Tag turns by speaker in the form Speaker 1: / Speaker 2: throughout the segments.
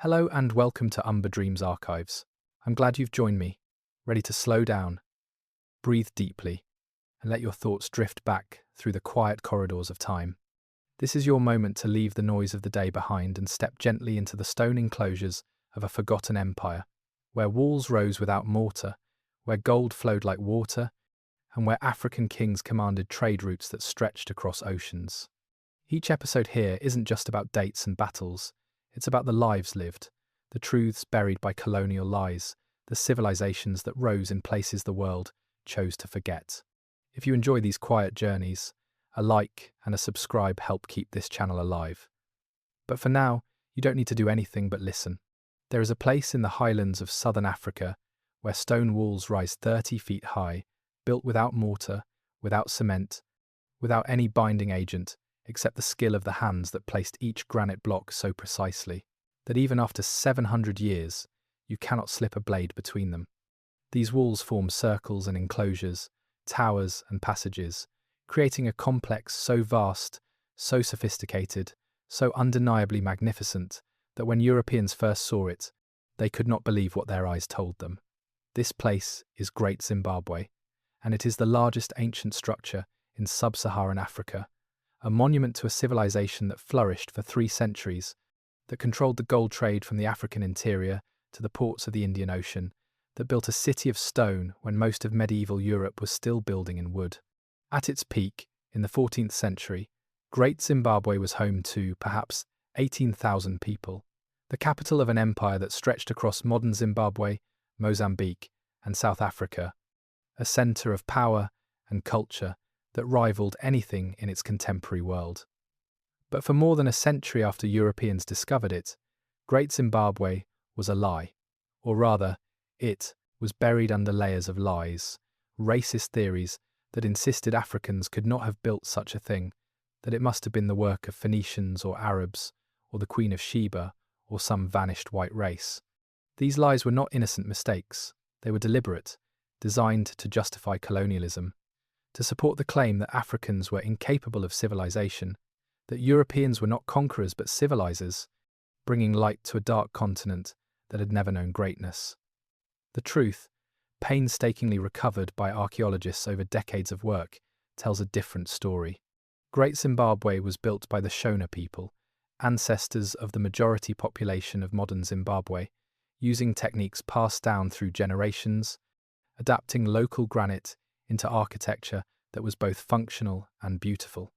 Speaker 1: Hello and welcome to Umber Dreams Archives. I'm glad you've joined me, ready to slow down, breathe deeply, and let your thoughts drift back through the quiet corridors of time. This is your moment to leave the noise of the day behind and step gently into the stone enclosures of a forgotten empire, where walls rose without mortar, where gold flowed like water, and where African kings commanded trade routes that stretched across oceans. Each episode here isn't just about dates and battles. It's about the lives lived, the truths buried by colonial lies, the civilizations that rose in places the world chose to forget. If you enjoy these quiet journeys, a like and a subscribe help keep this channel alive. But for now, you don't need to do anything but listen. There is a place in the highlands of southern Africa where stone walls rise 30 feet high, built without mortar, without cement, without any binding agent, except the skill of the hands that placed each granite block so precisely that even after 700 years, you cannot slip a blade between them. These walls form circles and enclosures, towers and passages, creating a complex so vast, so sophisticated, so undeniably magnificent that when Europeans first saw it, they could not believe what their eyes told them. This place is Great Zimbabwe, and it is the largest ancient structure in sub-Saharan Africa, a monument to a civilization that flourished for 3 centuries, that controlled the gold trade from the African interior to the ports of the Indian Ocean, that built a city of stone when most of medieval Europe was still building in wood. At its peak, in the 14th century, Great Zimbabwe was home to, perhaps, 18,000 people, the capital of an empire that stretched across modern Zimbabwe, Mozambique, and South Africa, a centre of power and culture that rivaled anything in its contemporary world. But for more than a century after Europeans discovered it, Great Zimbabwe was a lie. Or rather, it was buried under layers of lies, racist theories that insisted Africans could not have built such a thing, that it must have been the work of Phoenicians or Arabs, or the Queen of Sheba, or some vanished white race. These lies were not innocent mistakes. They were deliberate, designed to justify colonialism, to support the claim that Africans were incapable of civilization, that Europeans were not conquerors but civilizers, bringing light to a dark continent that had never known greatness. The truth, painstakingly recovered by archaeologists over decades of work, tells a different story. Great Zimbabwe was built by the Shona people, ancestors of the majority population of modern Zimbabwe, using techniques passed down through generations, adapting local granite into architecture that was both functional and beautiful.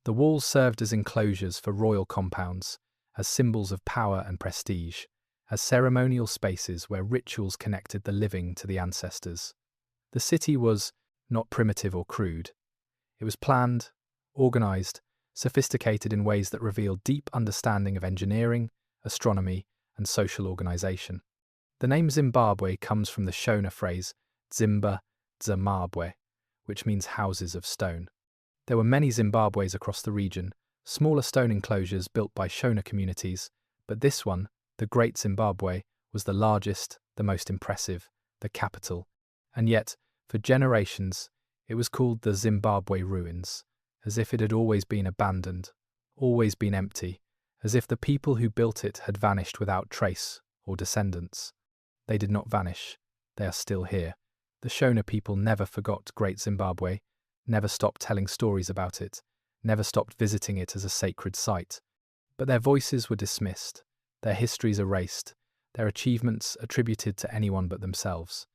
Speaker 1: The walls served as enclosures for royal compounds, as symbols of power and prestige, as ceremonial spaces where rituals connected the living to the ancestors. The city was not primitive or crude. It was planned, organized, sophisticated in ways that revealed deep understanding of engineering, astronomy, and social organization. The name Zimbabwe comes from the Shona phrase Zimba Zimbabwe, which means houses of stone. There were many Zimbabwes across the region, smaller stone enclosures built by Shona communities, but this one, the Great Zimbabwe, was the largest, the most impressive, the capital, and yet, for generations, it was called the Zimbabwe Ruins, as if it had always been abandoned, always been empty, as if the people who built it had vanished without trace or descendants. They did not vanish, they are still here. The Shona people never forgot Great Zimbabwe, never stopped telling stories about it, never stopped visiting it as a sacred site. But their voices were dismissed, their histories erased, their achievements attributed to anyone but themselves.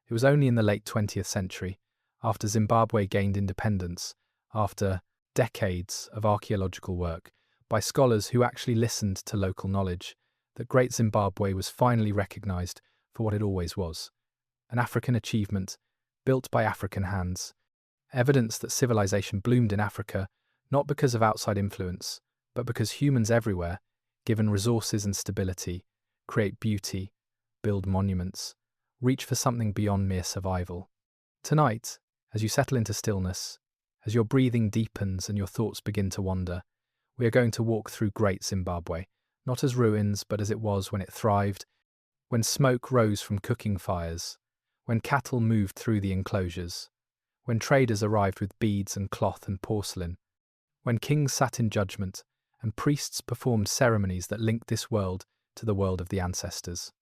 Speaker 1: It was only in the late 20th century, after Zimbabwe gained independence, after decades of archaeological work by scholars who actually listened to local knowledge, that Great Zimbabwe was finally recognized for what it always was. An African achievement, built by African hands, evidence that civilization bloomed in Africa not because of outside influence, but because humans everywhere, given resources and stability, create beauty, build monuments, reach for something beyond mere survival. Tonight, as you settle into stillness, as your breathing deepens and your thoughts begin to wander, we are going to walk through Great Zimbabwe, not as ruins, but as it was when it thrived, when smoke rose from cooking fires, when cattle moved through the enclosures, when traders arrived with beads and cloth and porcelain, when kings sat in judgment and priests performed ceremonies that linked this world to the world of the ancestors.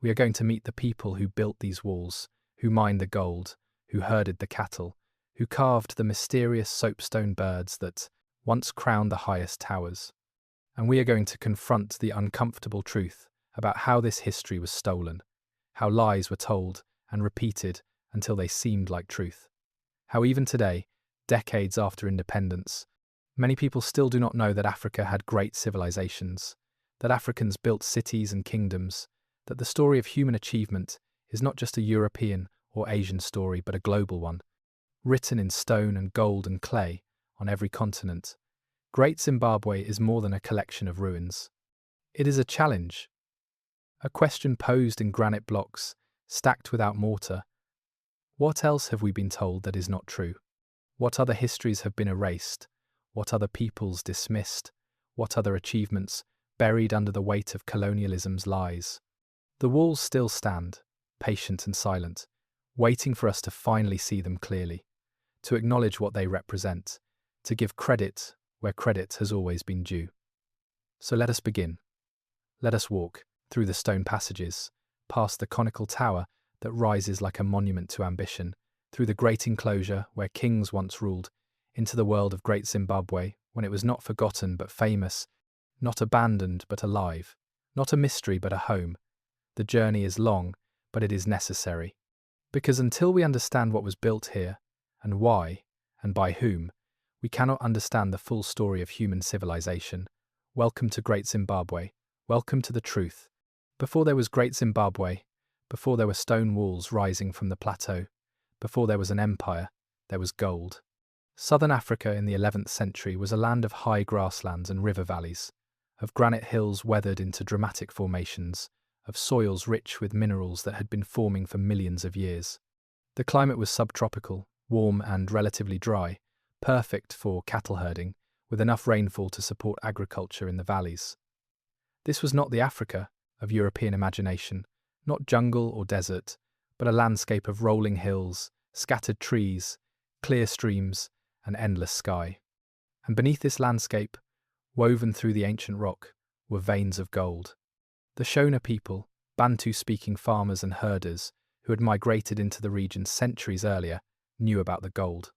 Speaker 1: We are going to meet the people who built these walls, who mined the gold, who herded the cattle, who carved the mysterious soapstone birds that once crowned the highest towers. And we are going to confront the uncomfortable truth about how this history was stolen, how lies were told and repeated until they seemed like truth. How even today, decades after independence, many people still do not know that Africa had great civilizations, that Africans built cities and kingdoms, that the story of human achievement is not just a European or Asian story but a global one, written in stone and gold and clay on every continent. Great Zimbabwe is more than a collection of ruins. It is a challenge, a question posed in granite blocks, stacked without mortar. What else have we been told that is not true? What other histories have been erased? What other peoples dismissed? What other achievements buried under the weight of colonialism's lies? The walls still stand, patient and silent, waiting for us to finally see them clearly, to acknowledge what they represent, to give credit where credit has always been due. So let us begin. Let us walk through the stone passages, past the conical tower that rises like a monument to ambition, through the great enclosure where kings once ruled, into the world of Great Zimbabwe when it was not forgotten but famous, not abandoned but alive, not a mystery but a home. The journey is long, but it is necessary. Because until we understand what was built here, and why, and by whom, we cannot understand the full story of human civilization. Welcome to Great Zimbabwe. Welcome to the truth. Before there was Great Zimbabwe, before there were stone walls rising from the plateau, before there was an empire, there was gold. Southern Africa in the 11th century was a land of high grasslands and river valleys, of granite hills weathered into dramatic formations, of soils rich with minerals that had been forming for millions of years. The climate was subtropical, warm and relatively dry, perfect for cattle herding, with enough rainfall to support agriculture in the valleys. This was not the Africa of European imagination, not jungle or desert, but a landscape of rolling hills, scattered trees, clear streams, and endless sky. And beneath this landscape, woven through the ancient rock, were veins of gold. The Shona people, Bantu-speaking farmers and herders who had migrated into the region centuries earlier, knew about the gold.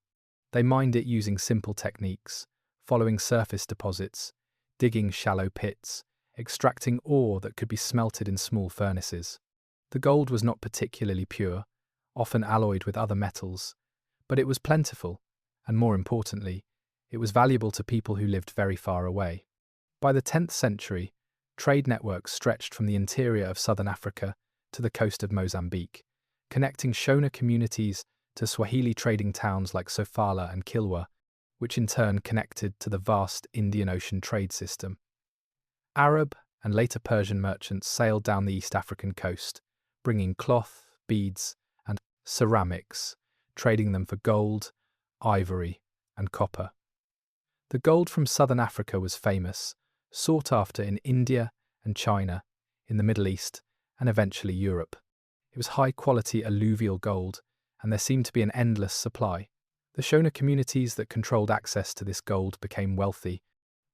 Speaker 1: They mined it using simple techniques, following surface deposits, digging shallow pits, extracting ore that could be smelted in small furnaces. The gold was not particularly pure, often alloyed with other metals, but it was plentiful, and more importantly, it was valuable to people who lived very far away. By the 10th century, trade networks stretched from the interior of southern Africa to the coast of Mozambique, connecting Shona communities to Swahili trading towns like Sofala and Kilwa, which in turn connected to the vast Indian Ocean trade system. Arab and later Persian merchants sailed down the East African coast, bringing cloth, beads, and ceramics, trading them for gold, ivory, and copper. The gold from southern Africa was famous, sought after in India and China, in the Middle East, and eventually Europe. It was high-quality alluvial gold, and there seemed to be an endless supply. The Shona communities that controlled access to this gold became wealthy.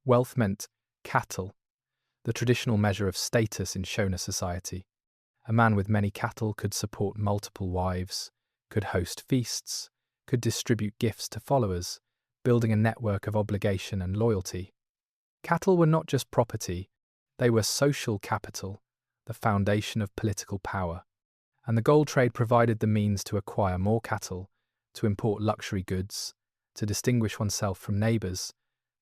Speaker 1: Wealth meant cattle, the traditional measure of status in Shona society. A man with many cattle could support multiple wives, could host feasts, could distribute gifts to followers, building a network of obligation and loyalty. Cattle were not just property, they were social capital, the foundation of political power. And the gold trade provided the means to acquire more cattle, to import luxury goods, to distinguish oneself from neighbours,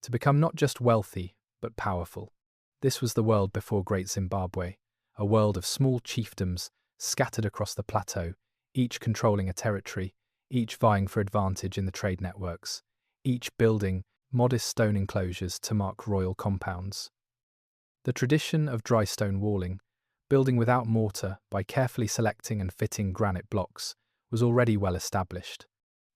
Speaker 1: to become not just wealthy, but powerful. This was the world before Great Zimbabwe, a world of small chiefdoms scattered across the plateau, each controlling a territory, each vying for advantage in the trade networks, each building modest stone enclosures to mark royal compounds. The tradition of dry stone walling, building without mortar by carefully selecting and fitting granite blocks, was already well established.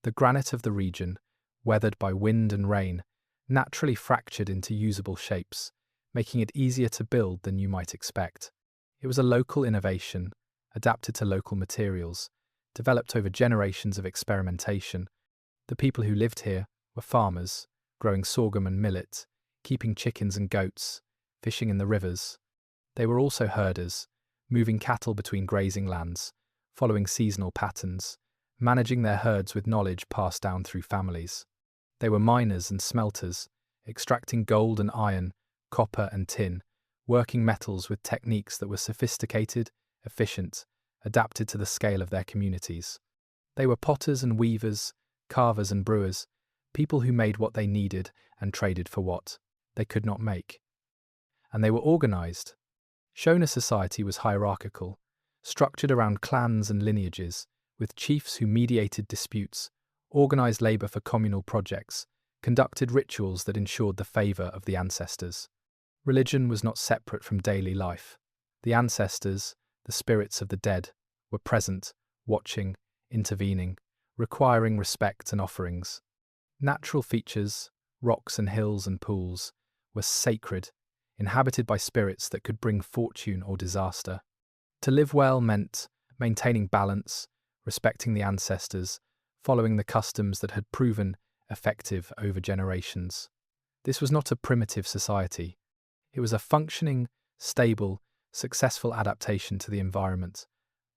Speaker 1: The granite of the region, weathered by wind and rain, naturally fractured into usable shapes, making it easier to build than you might expect. It was a local innovation, adapted to local materials, developed over generations of experimentation. The people who lived here were farmers, growing sorghum and millet, keeping chickens and goats, fishing in the rivers. They were also herders, moving cattle between grazing lands, following seasonal patterns, managing their herds with knowledge passed down through families. They were miners and smelters, extracting gold and iron, copper and tin, working metals with techniques that were sophisticated, efficient, adapted to the scale of their communities. They were potters and weavers, carvers and brewers, people who made what they needed and traded for what they could not make. And they were organized. Shona society was hierarchical, structured around clans and lineages, with chiefs who mediated disputes, organized labor for communal projects, conducted rituals that ensured the favor of the ancestors. Religion was not separate from daily life. The ancestors, the spirits of the dead, were present, watching, intervening, requiring respect and offerings. Natural features, rocks and hills and pools, were sacred, inhabited by spirits that could bring fortune or disaster. To live well meant maintaining balance, respecting the ancestors, following the customs that had proven effective over generations. This was not a primitive society. It was a functioning, stable, successful adaptation to the environment,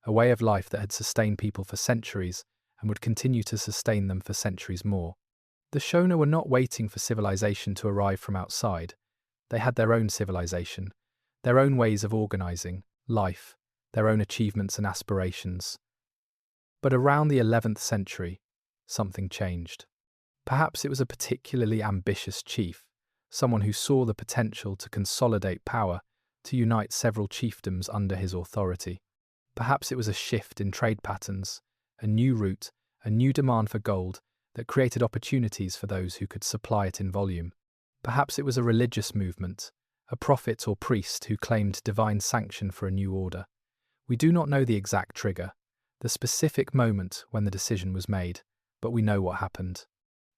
Speaker 1: a way of life that had sustained people for centuries and would continue to sustain them for centuries more. The Shona were not waiting for civilization to arrive from outside. They had their own civilization, their own ways of organizing life, their own achievements and aspirations. But around the 11th century, something changed. Perhaps it was a particularly ambitious chief, someone who saw the potential to consolidate power, to unite several chiefdoms under his authority. Perhaps it was a shift in trade patterns, a new route, a new demand for gold that created opportunities for those who could supply it in volume. Perhaps it was a religious movement, a prophet or priest who claimed divine sanction for a new order. We do not know the exact trigger, the specific moment when the decision was made, but we know what happened.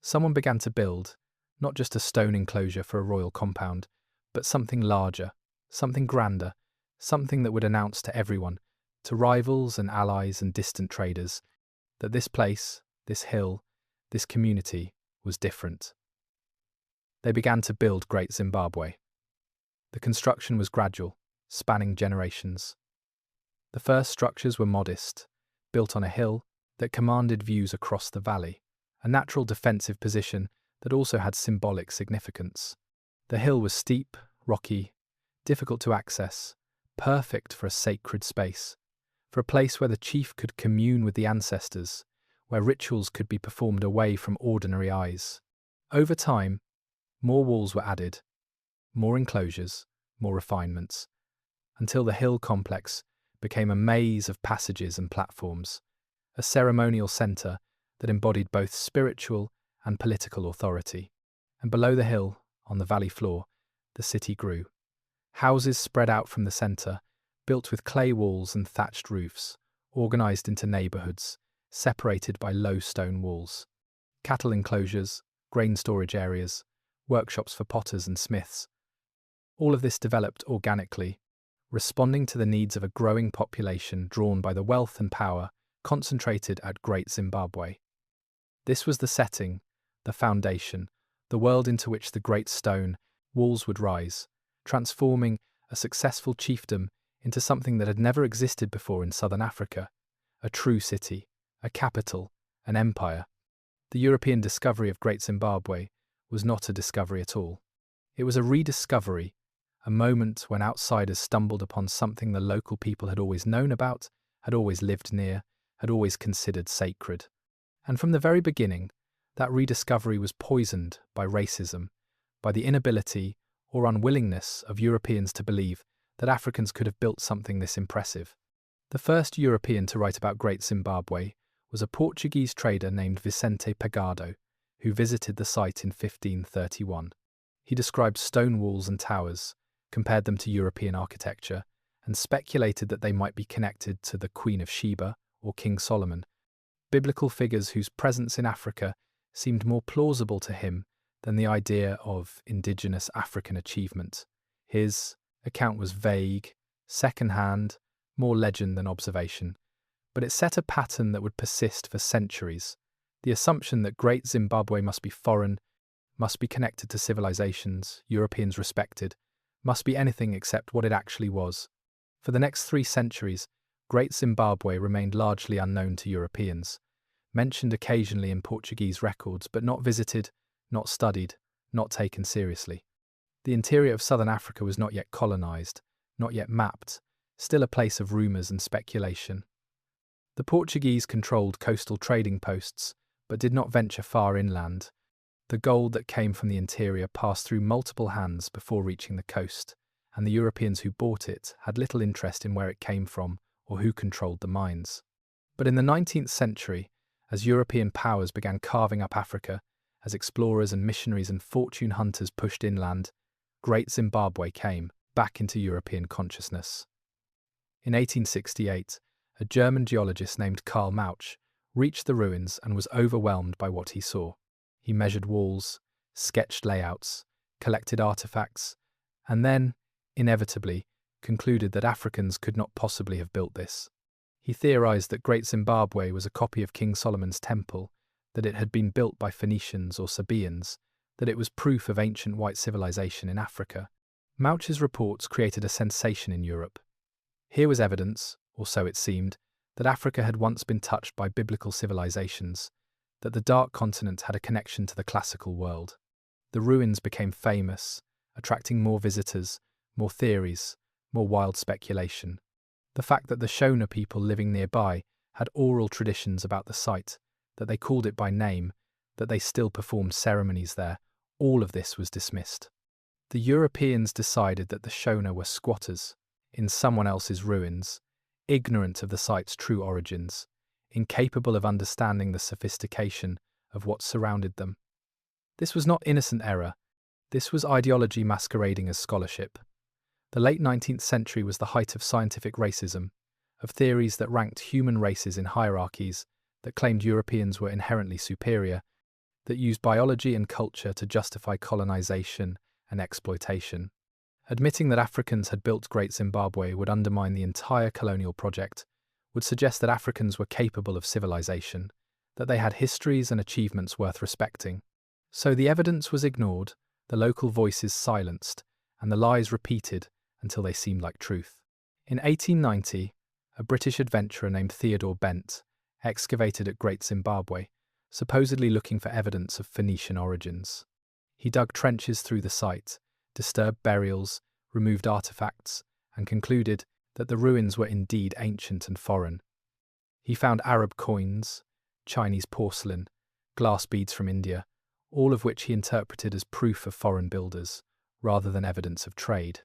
Speaker 1: Someone began to build, not just a stone enclosure for a royal compound, but something larger, something grander, something that would announce to everyone, to rivals and allies and distant traders, that this place, this hill, this community was different. They began to build Great Zimbabwe. The construction was gradual, spanning generations. The first structures were modest, built on a hill that commanded views across the valley, a natural defensive position that also had symbolic significance. The hill was steep, rocky, difficult to access, perfect for a sacred space, for a place where the chief could commune with the ancestors, where rituals could be performed away from ordinary eyes. Over time, more walls were added, more enclosures, more refinements, until the hill complex became a maze of passages and platforms, a ceremonial centre that embodied both spiritual and political authority. And below the hill, on the valley floor, the city grew. Houses spread out from the centre, built with clay walls and thatched roofs, organised into neighbourhoods, separated by low stone walls. Cattle enclosures, grain storage areas, workshops for potters and smiths. All of this developed organically, responding to the needs of a growing population drawn by the wealth and power concentrated at Great Zimbabwe. This was the setting, the foundation, the world into which the great stone walls would rise, transforming a successful chiefdom into something that had never existed before in southern Africa, a true city, a capital, an empire. The European discovery of Great Zimbabwe was not a discovery at all. It was a rediscovery, a moment when outsiders stumbled upon something the local people had always known about, had always lived near, had always considered sacred. And from the very beginning, that rediscovery was poisoned by racism, by the inability or unwillingness of Europeans to believe that Africans could have built something this impressive. The first European to write about Great Zimbabwe was a Portuguese trader named Vicente Pagado, who visited the site in 1531. He described stone walls and towers, compared them to European architecture, and speculated that they might be connected to the Queen of Sheba or King Solomon, biblical figures whose presence in Africa seemed more plausible to him than the idea of indigenous African achievement. His account was vague, second-hand, more legend than observation, but it set a pattern that would persist for centuries. The assumption that Great Zimbabwe must be foreign, must be connected to civilizations Europeans respected, must be anything except what it actually was. For the next 3 centuries, Great Zimbabwe remained largely unknown to Europeans, mentioned occasionally in Portuguese records, but not visited, not studied, not taken seriously. The interior of southern Africa was not yet colonized, not yet mapped, still a place of rumors and speculation. The Portuguese controlled coastal trading posts, but did not venture far inland. The gold that came from the interior passed through multiple hands before reaching the coast, and the Europeans who bought it had little interest in where it came from or who controlled the mines. But in the 19th century, as European powers began carving up Africa, as explorers and missionaries and fortune hunters pushed inland, Great Zimbabwe came back into European consciousness. In 1868, a German geologist named Karl Mauch reached the ruins and was overwhelmed by what he saw. He measured walls, sketched layouts, collected artifacts, and then, inevitably, concluded that Africans could not possibly have built this. He theorized that Great Zimbabwe was a copy of King Solomon's temple, that it had been built by Phoenicians or Sabaeans, that it was proof of ancient white civilization in Africa. Mauch's reports created a sensation in Europe. Here was evidence, or so it seemed, that Africa had once been touched by biblical civilizations, that the Dark Continent had a connection to the classical world. The ruins became famous, attracting more visitors, more theories, more wild speculation. The fact that the Shona people living nearby had oral traditions about the site, that they called it by name, that they still performed ceremonies there, all of this was dismissed. The Europeans decided that the Shona were squatters, in someone else's ruins, ignorant of the site's true origins, incapable of understanding the sophistication of what surrounded them. This was not innocent error. This was ideology masquerading as scholarship. The late 19th century was the height of scientific racism, of theories that ranked human races in hierarchies, that claimed Europeans were inherently superior, that used biology and culture to justify colonization and exploitation. Admitting that Africans had built Great Zimbabwe would undermine the entire colonial project, would suggest that Africans were capable of civilization, that they had histories and achievements worth respecting. So the evidence was ignored, the local voices silenced, and the lies repeated until they seemed like truth. In 1890, a British adventurer named Theodore Bent excavated at Great Zimbabwe, supposedly looking for evidence of Phoenician origins. He dug trenches through the site, disturbed burials, removed artifacts, and concluded that the ruins were indeed ancient and foreign. He found Arab coins, Chinese porcelain, glass beads from India, all of which he interpreted as proof of foreign builders, rather than evidence of trade.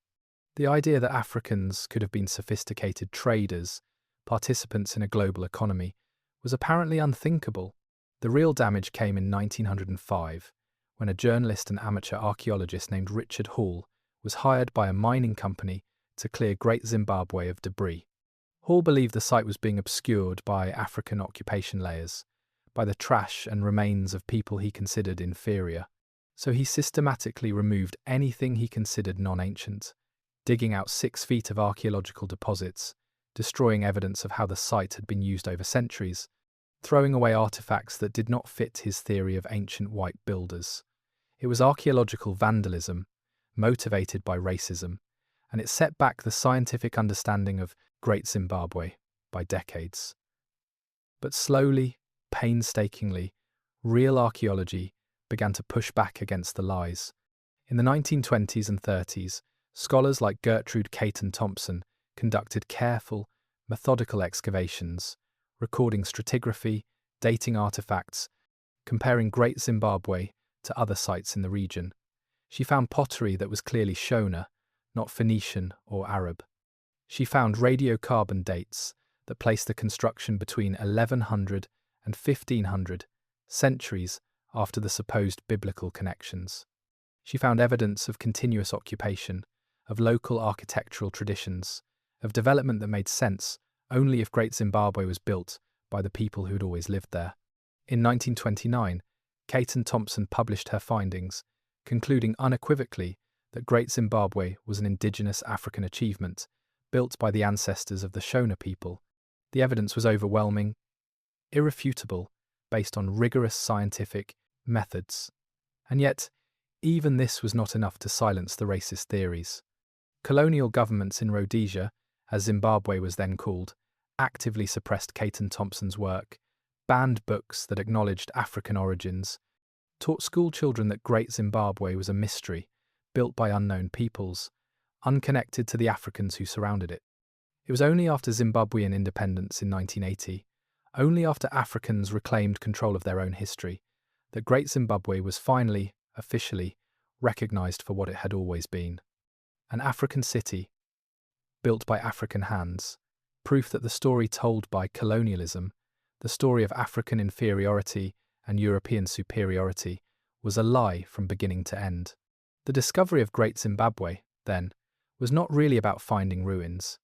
Speaker 1: The idea that Africans could have been sophisticated traders, participants in a global economy, was apparently unthinkable. The real damage came in 1905, when a journalist and amateur archaeologist named Richard Hall was hired by a mining company to clear Great Zimbabwe of debris. Hall believed the site was being obscured by African occupation layers, by the trash and remains of people he considered inferior. So he systematically removed anything he considered non-ancient, digging out 6 feet of archaeological deposits, destroying evidence of how the site had been used over centuries, throwing away artifacts that did not fit his theory of ancient white builders. It was archaeological vandalism, motivated by racism, and it set back the scientific understanding of Great Zimbabwe by decades. But slowly, painstakingly, real archaeology began to push back against the lies. In the 1920s and 30s, scholars like Gertrude Caton Thompson conducted careful, methodical excavations, recording stratigraphy, dating artifacts, comparing Great Zimbabwe to other sites in the region. She found pottery that was clearly Shona, not Phoenician or Arab. She found radiocarbon dates that placed the construction between 1100 and 1500, centuries after the supposed biblical connections. She found evidence of continuous occupation, of local architectural traditions, of development that made sense only if Great Zimbabwe was built by the people who'd always lived there. In 1929, Caton Thompson published her findings, concluding unequivocally that Great Zimbabwe was an indigenous African achievement, built by the ancestors of the Shona people. The evidence was overwhelming, irrefutable, based on rigorous scientific methods. And yet, even this was not enough to silence the racist theories. Colonial governments in Rhodesia, as Zimbabwe was then called, actively suppressed Caton Thompson's work, banned books that acknowledged African origins, taught school children that Great Zimbabwe was a mystery, built by unknown peoples, unconnected to the Africans who surrounded it. It was only after Zimbabwean independence in 1980, only after Africans reclaimed control of their own history, that Great Zimbabwe was finally, officially, recognized for what it had always been. An African city, built by African hands, proof that the story told by colonialism, the story of African inferiority and European superiority, was a lie from beginning to end. The discovery of Great Zimbabwe, then, was not really about finding ruins.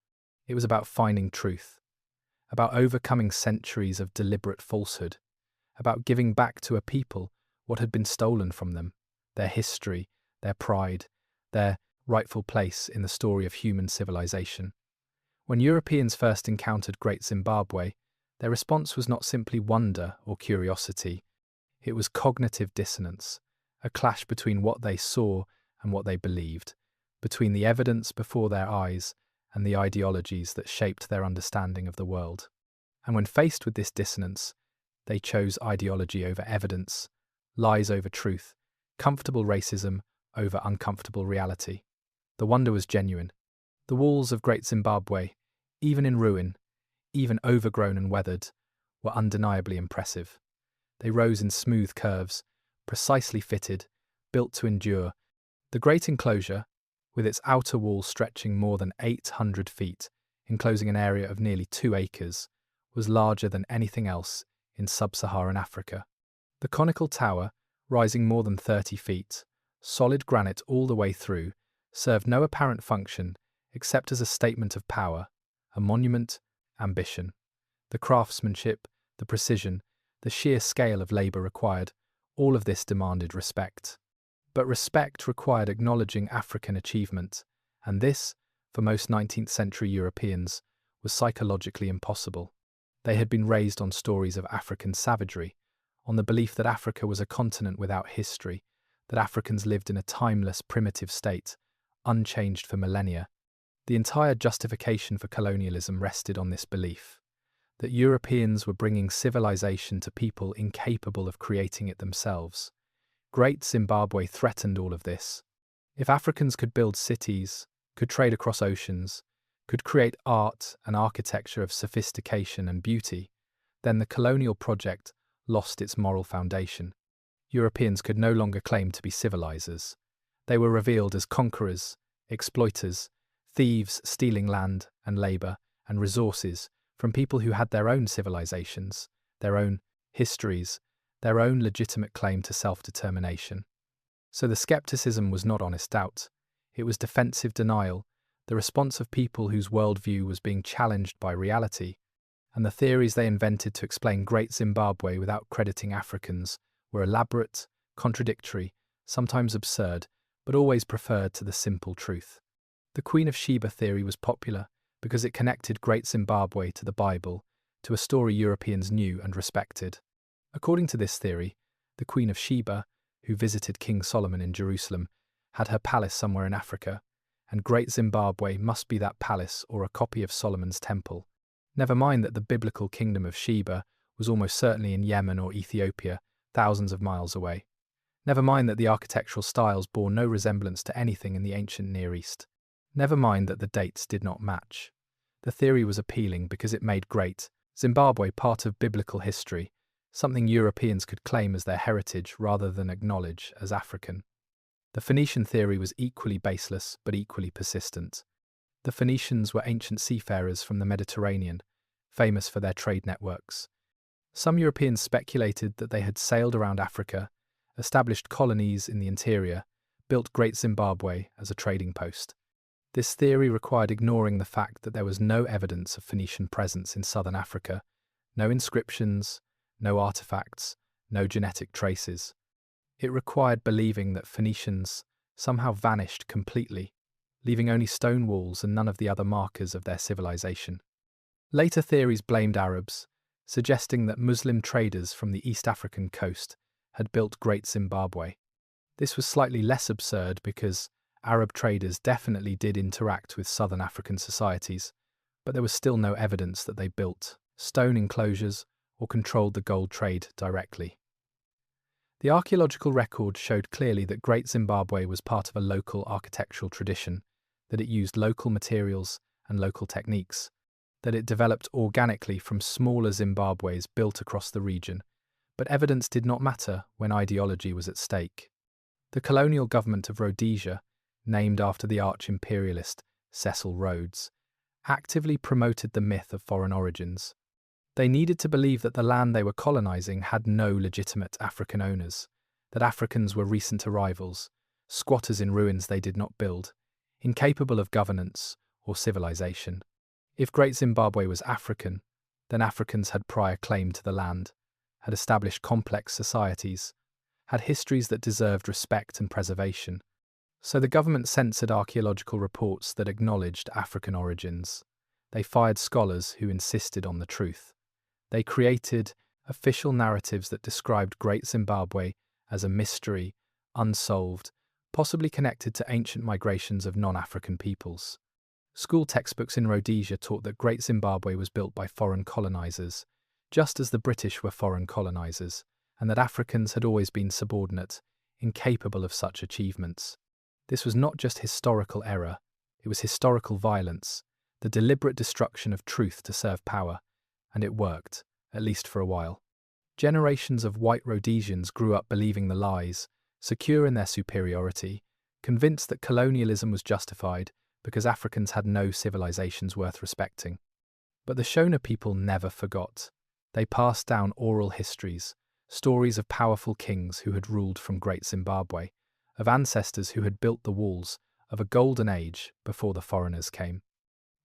Speaker 1: It was about finding truth, about overcoming centuries of deliberate falsehood, about giving back to a people what had been stolen from them, their history, their pride, their rightful place in the story of human civilization. When Europeans first encountered Great Zimbabwe, their response was not simply wonder or curiosity. It was cognitive dissonance, a clash between what they saw and what they believed, between the evidence before their eyes and the ideologies that shaped their understanding of the world. And when faced with this dissonance, they chose ideology over evidence, lies over truth, comfortable racism over uncomfortable reality. The wonder was genuine. The walls of Great Zimbabwe, even in ruin, even overgrown and weathered, were undeniably impressive. They rose in smooth curves, precisely fitted, built to endure. The Great Enclosure, with its outer wall stretching more than 800 feet, enclosing an area of nearly 2 acres, was larger than anything else in sub-Saharan Africa. The conical tower, rising more than 30 feet, solid granite all the way through, served no apparent function except as a statement of power, a monument, ambition. The craftsmanship, the precision, the sheer scale of labour required, all of this demanded respect. But respect required acknowledging African achievement, and this, for most 19th century Europeans, was psychologically impossible. They had been raised on stories of African savagery, on the belief that Africa was a continent without history, that Africans lived in a timeless, primitive state, unchanged for millennia. The entire justification for colonialism rested on this belief, that Europeans were bringing civilization to people incapable of creating it themselves. Great Zimbabwe threatened all of this. If Africans could build cities, could trade across oceans, could create art and architecture of sophistication and beauty, then the colonial project lost its moral foundation. Europeans could no longer claim to be civilizers. They were revealed as conquerors, exploiters, thieves stealing land and labour and resources from people who had their own civilizations, their own histories, their own legitimate claim to self-determination. So the skepticism was not honest doubt. It was defensive denial, the response of people whose worldview was being challenged by reality, and the theories they invented to explain Great Zimbabwe without crediting Africans were elaborate, contradictory, sometimes absurd, but always preferred to the simple truth. The Queen of Sheba theory was popular because it connected Great Zimbabwe to the Bible, to a story Europeans knew and respected. According to this theory, the Queen of Sheba, who visited King Solomon in Jerusalem, had her palace somewhere in Africa, and Great Zimbabwe must be that palace or a copy of Solomon's temple. Never mind that the biblical kingdom of Sheba was almost certainly in Yemen or Ethiopia, thousands of miles away. Never mind that the architectural styles bore no resemblance to anything in the ancient Near East. Never mind that the dates did not match. The theory was appealing because it made Great Zimbabwe part of biblical history, something Europeans could claim as their heritage rather than acknowledge as African. The Phoenician theory was equally baseless but equally persistent. The Phoenicians were ancient seafarers from the Mediterranean, famous for their trade networks. Some Europeans speculated that they had sailed around Africa, established colonies in the interior, built Great Zimbabwe as a trading post. This theory required ignoring the fact that there was no evidence of Phoenician presence in southern Africa, no inscriptions, no artifacts, no genetic traces. It required believing that Phoenicians somehow vanished completely, leaving only stone walls and none of the other markers of their civilization. Later theories blamed Arabs, suggesting that Muslim traders from the East African coast had built Great Zimbabwe. This was slightly less absurd because Arab traders definitely did interact with southern African societies, but there was still no evidence that they built stone enclosures or controlled the gold trade directly. The archaeological record showed clearly that Great Zimbabwe was part of a local architectural tradition, that it used local materials and local techniques, that it developed organically from smaller Zimbabwes built across the region, but evidence did not matter when ideology was at stake. The colonial government of Rhodesia, named after the arch-imperialist Cecil Rhodes, actively promoted the myth of foreign origins. They needed to believe that the land they were colonizing had no legitimate African owners, that Africans were recent arrivals, squatters in ruins they did not build, incapable of governance or civilization. If Great Zimbabwe was African, then Africans had prior claim to the land, had established complex societies, had histories that deserved respect and preservation. So the government censored archaeological reports that acknowledged African origins. They fired scholars who insisted on the truth. They created official narratives that described Great Zimbabwe as a mystery, unsolved, possibly connected to ancient migrations of non-African peoples. School textbooks in Rhodesia taught that Great Zimbabwe was built by foreign colonizers, just as the British were foreign colonizers, and that Africans had always been subordinate, incapable of such achievements. This was not just historical error, it was historical violence, the deliberate destruction of truth to serve power, and it worked, at least for a while. Generations of white Rhodesians grew up believing the lies, secure in their superiority, convinced that colonialism was justified because Africans had no civilizations worth respecting. But the Shona people never forgot. They passed down oral histories, stories of powerful kings who had ruled from Great Zimbabwe, of ancestors who had built the walls, of a golden age before the foreigners came.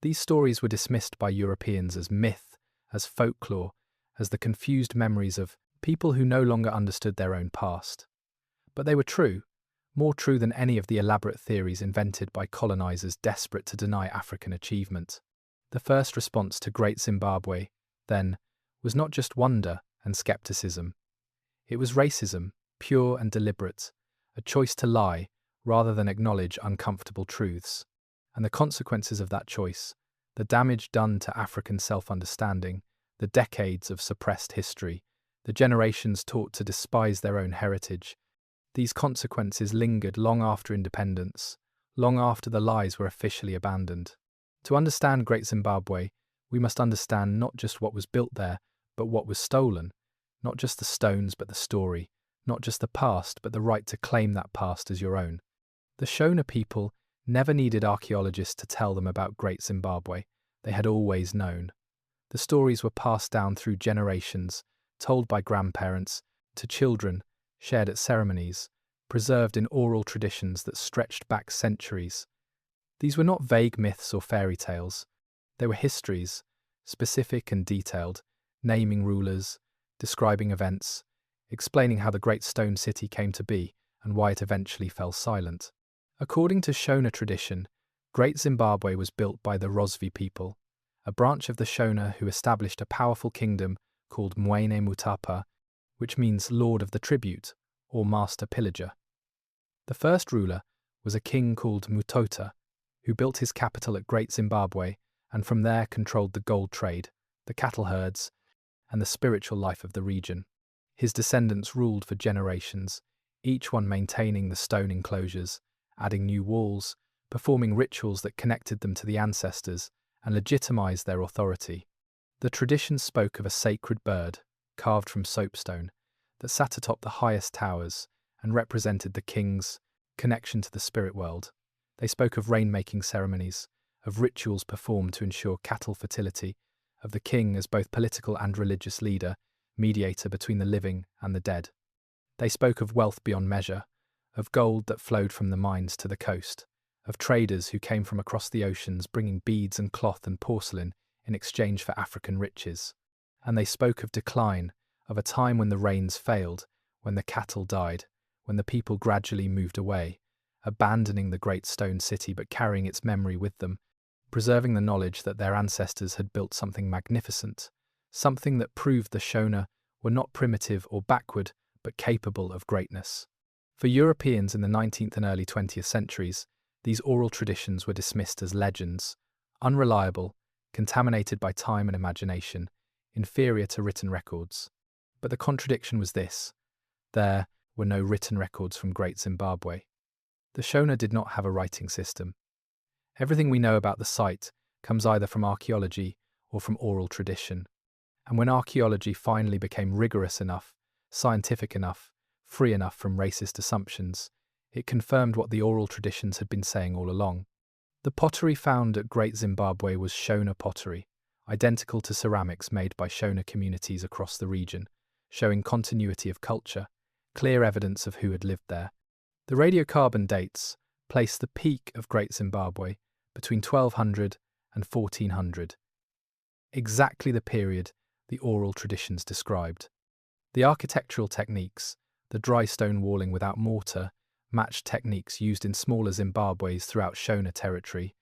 Speaker 1: These stories were dismissed by Europeans as myth, as folklore, as the confused memories of people who no longer understood their own past. But they were true, more true than any of the elaborate theories invented by colonizers desperate to deny African achievement. The first response to Great Zimbabwe, then, was not just wonder and skepticism. It was racism, pure and deliberate, a choice to lie rather than acknowledge uncomfortable truths. And the consequences of that choice, the damage done to African self-understanding, the decades of suppressed history, the generations taught to despise their own heritage, these consequences lingered long after independence, long after the lies were officially abandoned. To understand Great Zimbabwe, we must understand not just what was built there, but what was stolen, not just the stones but the story, not just the past but the right to claim that past as your own. The Shona people never needed archaeologists to tell them about Great Zimbabwe. They had always known. The stories were passed down through generations, told by grandparents, to children, shared at ceremonies, preserved in oral traditions that stretched back centuries. These were not vague myths or fairy tales. They were histories, specific and detailed, naming rulers, describing events, explaining how the great stone city came to be and why it eventually fell silent. According to Shona tradition, Great Zimbabwe was built by the Rosvi people, a branch of the Shona who established a powerful kingdom called Mwene Mutapa, which means Lord of the Tribute, or Master Pillager. The first ruler was a king called Mutota, who built his capital at Great Zimbabwe and from there controlled the gold trade, the cattle herds, and the spiritual life of the region. His descendants ruled for generations, each one maintaining the stone enclosures, adding new walls, performing rituals that connected them to the ancestors and legitimized their authority. The tradition spoke of a sacred bird, carved from soapstone, that sat atop the highest towers and represented the king's connection to the spirit world. They spoke of rain-making ceremonies, of rituals performed to ensure cattle fertility, of the king as both political and religious leader, mediator between the living and the dead. They spoke of wealth beyond measure, of gold that flowed from the mines to the coast, of traders who came from across the oceans bringing beads and cloth and porcelain in exchange for African riches. And they spoke of decline, of a time when the rains failed, when the cattle died, when the people gradually moved away, abandoning the great stone city but carrying its memory with them, preserving the knowledge that their ancestors had built something magnificent, something that proved the Shona were not primitive or backward, but capable of greatness. For Europeans in the 19th and early 20th centuries, These oral traditions were dismissed as legends, unreliable, contaminated by time and imagination, inferior to written records. But the contradiction was this: there were no written records from Great Zimbabwe. The Shona did not have a writing system. Everything we know about the site comes either from archaeology or from oral tradition. And when archaeology finally became rigorous enough, scientific enough, free enough from racist assumptions, it confirmed what the oral traditions had been saying all along. The pottery found at Great Zimbabwe was Shona pottery, identical to ceramics made by Shona communities across the region, showing continuity of culture, clear evidence of who had lived there. The radiocarbon dates place the peak of Great Zimbabwe between 1200 and 1400, exactly the period the oral traditions described. The architectural techniques, the dry stone walling without mortar, matched techniques used in smaller Zimbabwes throughout Shona territory,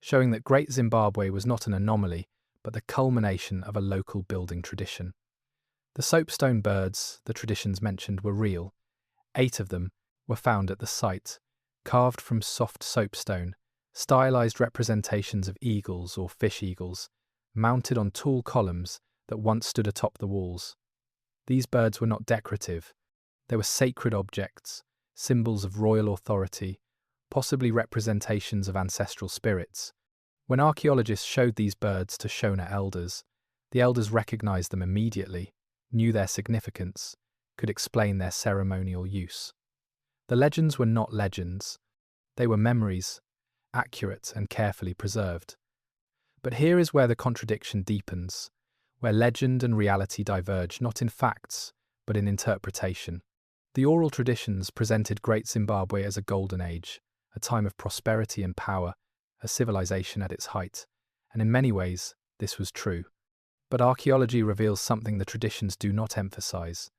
Speaker 1: showing that Great Zimbabwe was not an anomaly, but the culmination of a local building tradition. The soapstone birds the traditions mentioned were real. 8 of them were found at the site, carved from soft soapstone, stylized representations of eagles or fish eagles, mounted on tall columns that once stood atop the walls. These birds were not decorative. They were sacred objects, symbols of royal authority, possibly representations of ancestral spirits. When archaeologists showed these birds to Shona elders, the elders recognized them immediately, knew their significance, could explain their ceremonial use. The legends were not legends. They were memories, accurate and carefully preserved. But here is where the contradiction deepens, where legend and reality diverge not in facts, but in interpretation. The oral traditions presented Great Zimbabwe as a golden age, a time of prosperity and power, a civilization at its height, and in many ways, this was true. But archaeology reveals something the traditions do not emphasize: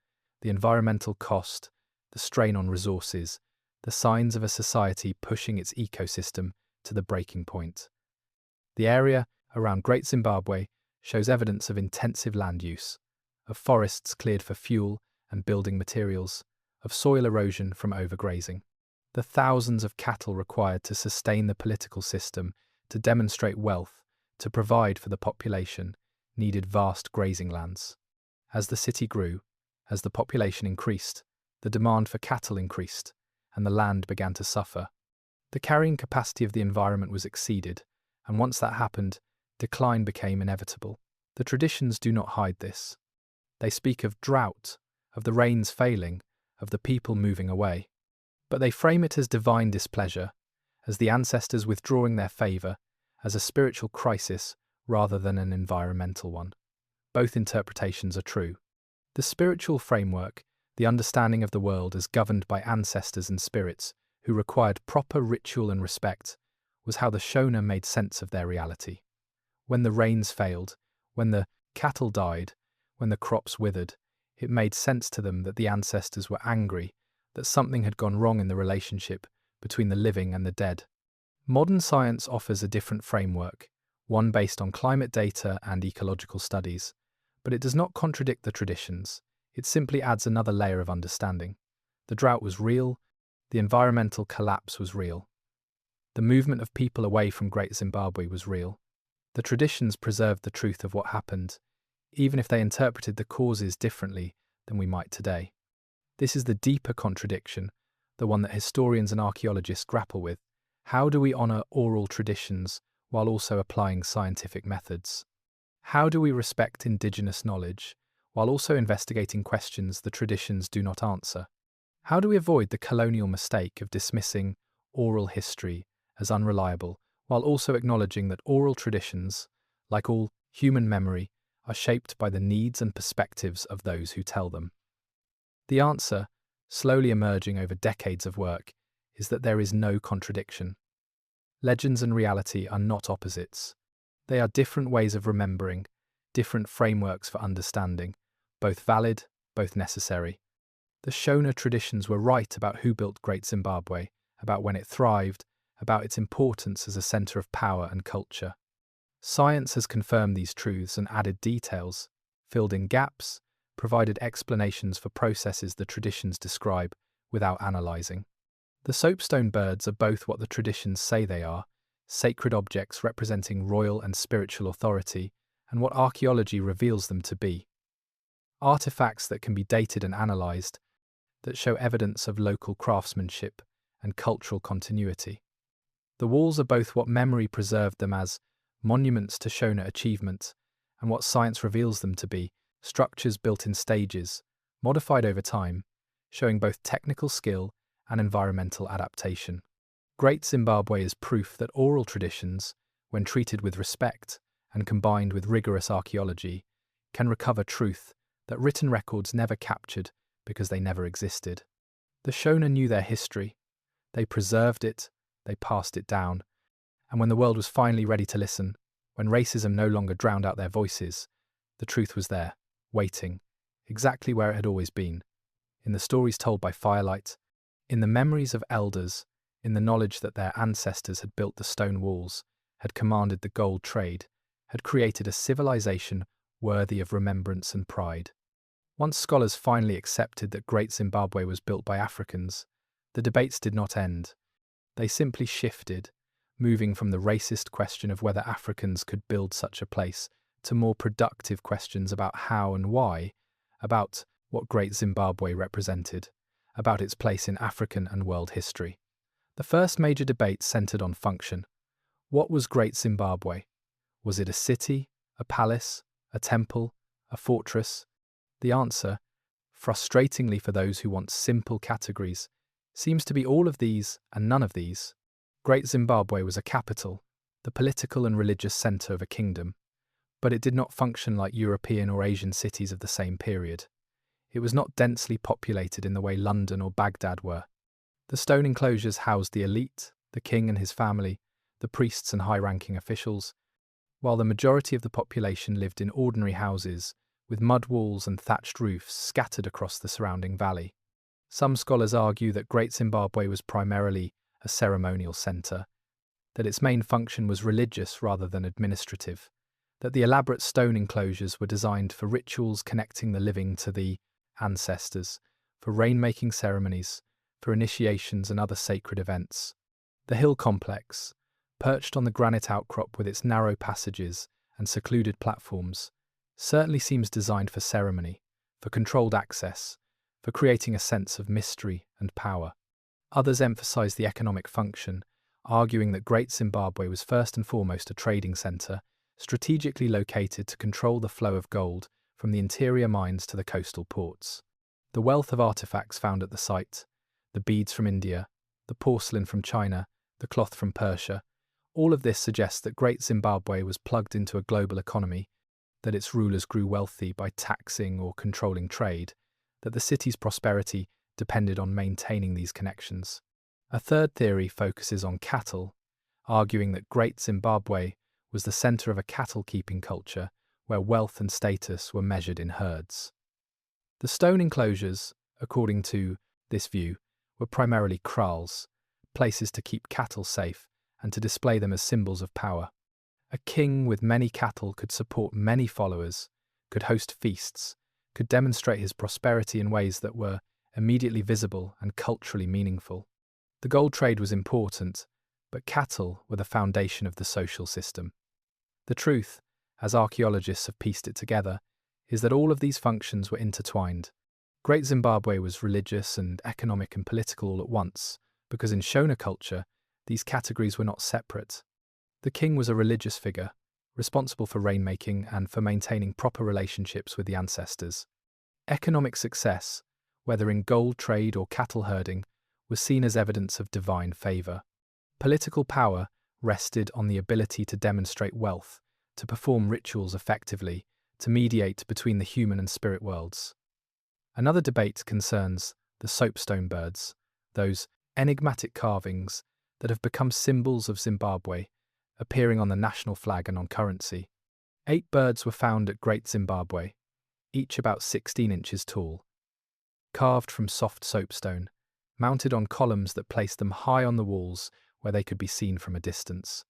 Speaker 1: the environmental cost, the strain on resources, the signs of a society pushing its ecosystem to the breaking point. The area around Great Zimbabwe shows evidence of intensive land use, of forests cleared for fuel and building materials, of soil erosion from overgrazing. The thousands of cattle required to sustain the political system, to demonstrate wealth, to provide for the population, needed vast grazing lands. As the city grew, as the population increased, the demand for cattle increased, and the land began to suffer. The carrying capacity of the environment was exceeded, and once that happened, decline became inevitable. The traditions do not hide this. They speak of drought, of the rains failing, of the people moving away. But they frame it as divine displeasure, as the ancestors withdrawing their favour, as a spiritual crisis rather than an environmental one. Both interpretations are true. The spiritual framework, the understanding of the world as governed by ancestors and spirits who required proper ritual and respect, was how the Shona made sense of their reality. When the rains failed, when the cattle died, when the crops withered, it made sense to them that the ancestors were angry, that something had gone wrong in the relationship between the living and the dead. Modern science offers a different framework, one based on climate data and ecological studies, but it does not contradict the traditions. It simply adds another layer of understanding. The drought was real, the environmental collapse was real. The movement of people away from Great Zimbabwe was real. The traditions preserved the truth of what happened, even if they interpreted the causes differently than we might today. This is the deeper contradiction, the one that historians and archaeologists grapple with. How do we honour oral traditions while also applying scientific methods? How do we respect indigenous knowledge while also investigating questions the traditions do not answer? How do we avoid the colonial mistake of dismissing oral history as unreliable while also acknowledging that oral traditions, like all human memory, are shaped by the needs and perspectives of those who tell them? The answer, slowly emerging over decades of work, is that there is no contradiction. Legends and reality are not opposites. They are different ways of remembering, different frameworks for understanding, both valid, both necessary. The Shona traditions were right about who built Great Zimbabwe, about when it thrived, about its importance as a centre of power and culture. Science has confirmed these truths and added details, filled in gaps, provided explanations for processes the traditions describe without analysing. The soapstone birds are both what the traditions say they are, sacred objects representing royal and spiritual authority, and what archaeology reveals them to be. Artifacts that can be dated and analysed, that show evidence of local craftsmanship and cultural continuity. The walls are both what memory preserved them as, monuments to Shona achievement, and what science reveals them to be, structures built in stages, modified over time, showing both technical skill and environmental adaptation. Great Zimbabwe is proof that oral traditions, when treated with respect and combined with rigorous archaeology, can recover truth that written records never captured because they never existed. The Shona knew their history, they preserved it, they passed it down, and when the world was finally ready to listen, when racism no longer drowned out their voices, the truth was there, waiting, exactly where it had always been, in the stories told by firelight, in the memories of elders, in the knowledge that their ancestors had built the stone walls, had commanded the gold trade, had created a civilization worthy of remembrance and pride. Once scholars finally accepted that Great Zimbabwe was built by Africans, the debates did not end. They simply shifted, moving from the racist question of whether Africans could build such a place to more productive questions about how and why, about what Great Zimbabwe represented, about its place in African and world history. The first major debate centered on function. What was Great Zimbabwe? Was it a city, a palace, a temple, a fortress? The answer, frustratingly for those who want simple categories, seems to be all of these and none of these. Great Zimbabwe was a capital, the political and religious center of a kingdom, but it did not function like European or Asian cities of the same period. It was not densely populated in the way London or Baghdad were. The stone enclosures housed the elite, the king and his family, the priests and high-ranking officials, while the majority of the population lived in ordinary houses with mud walls and thatched roofs scattered across the surrounding valley. Some scholars argue that Great Zimbabwe was primarily a ceremonial center, that its main function was religious rather than administrative, that the elaborate stone enclosures were designed for rituals connecting the living to the ancestors, for rain-making ceremonies, for initiations and other sacred events. The hill complex, perched on the granite outcrop with its narrow passages and secluded platforms, certainly seems designed for ceremony, for controlled access, for creating a sense of mystery and power. Others emphasize the economic function, arguing that Great Zimbabwe was first and foremost a trading center, strategically located to control the flow of gold from the interior mines to the coastal ports. The wealth of artifacts found at the site, the beads from India, the porcelain from China, the cloth from Persia, all of this suggests that Great Zimbabwe was plugged into a global economy, that its rulers grew wealthy by taxing or controlling trade, that the city's prosperity depended on maintaining these connections. A third theory focuses on cattle, arguing that Great Zimbabwe was the center of a cattle-keeping culture where wealth and status were measured in herds. The stone enclosures, according to this view, were primarily kraals, places to keep cattle safe and to display them as symbols of power. A king with many cattle could support many followers, could host feasts, could demonstrate his prosperity in ways that were immediately visible and culturally meaningful. The gold trade was important, but cattle were the foundation of the social system. The truth, as archaeologists have pieced it together, is that all of these functions were intertwined. Great Zimbabwe was religious and economic and political all at once, because in Shona culture, these categories were not separate. The king was a religious figure, responsible for rainmaking and for maintaining proper relationships with the ancestors. Economic success, whether in gold trade or cattle herding, was seen as evidence of divine favor. Political power rested on the ability to demonstrate wealth, to perform rituals effectively, to mediate between the human and spirit worlds. Another debate concerns the soapstone birds, those enigmatic carvings that have become symbols of Zimbabwe, appearing on the national flag and on currency. 8 birds were found at Great Zimbabwe, each about 16 inches tall, carved from soft soapstone, mounted on columns that placed them high on the walls where they could be seen from a distance.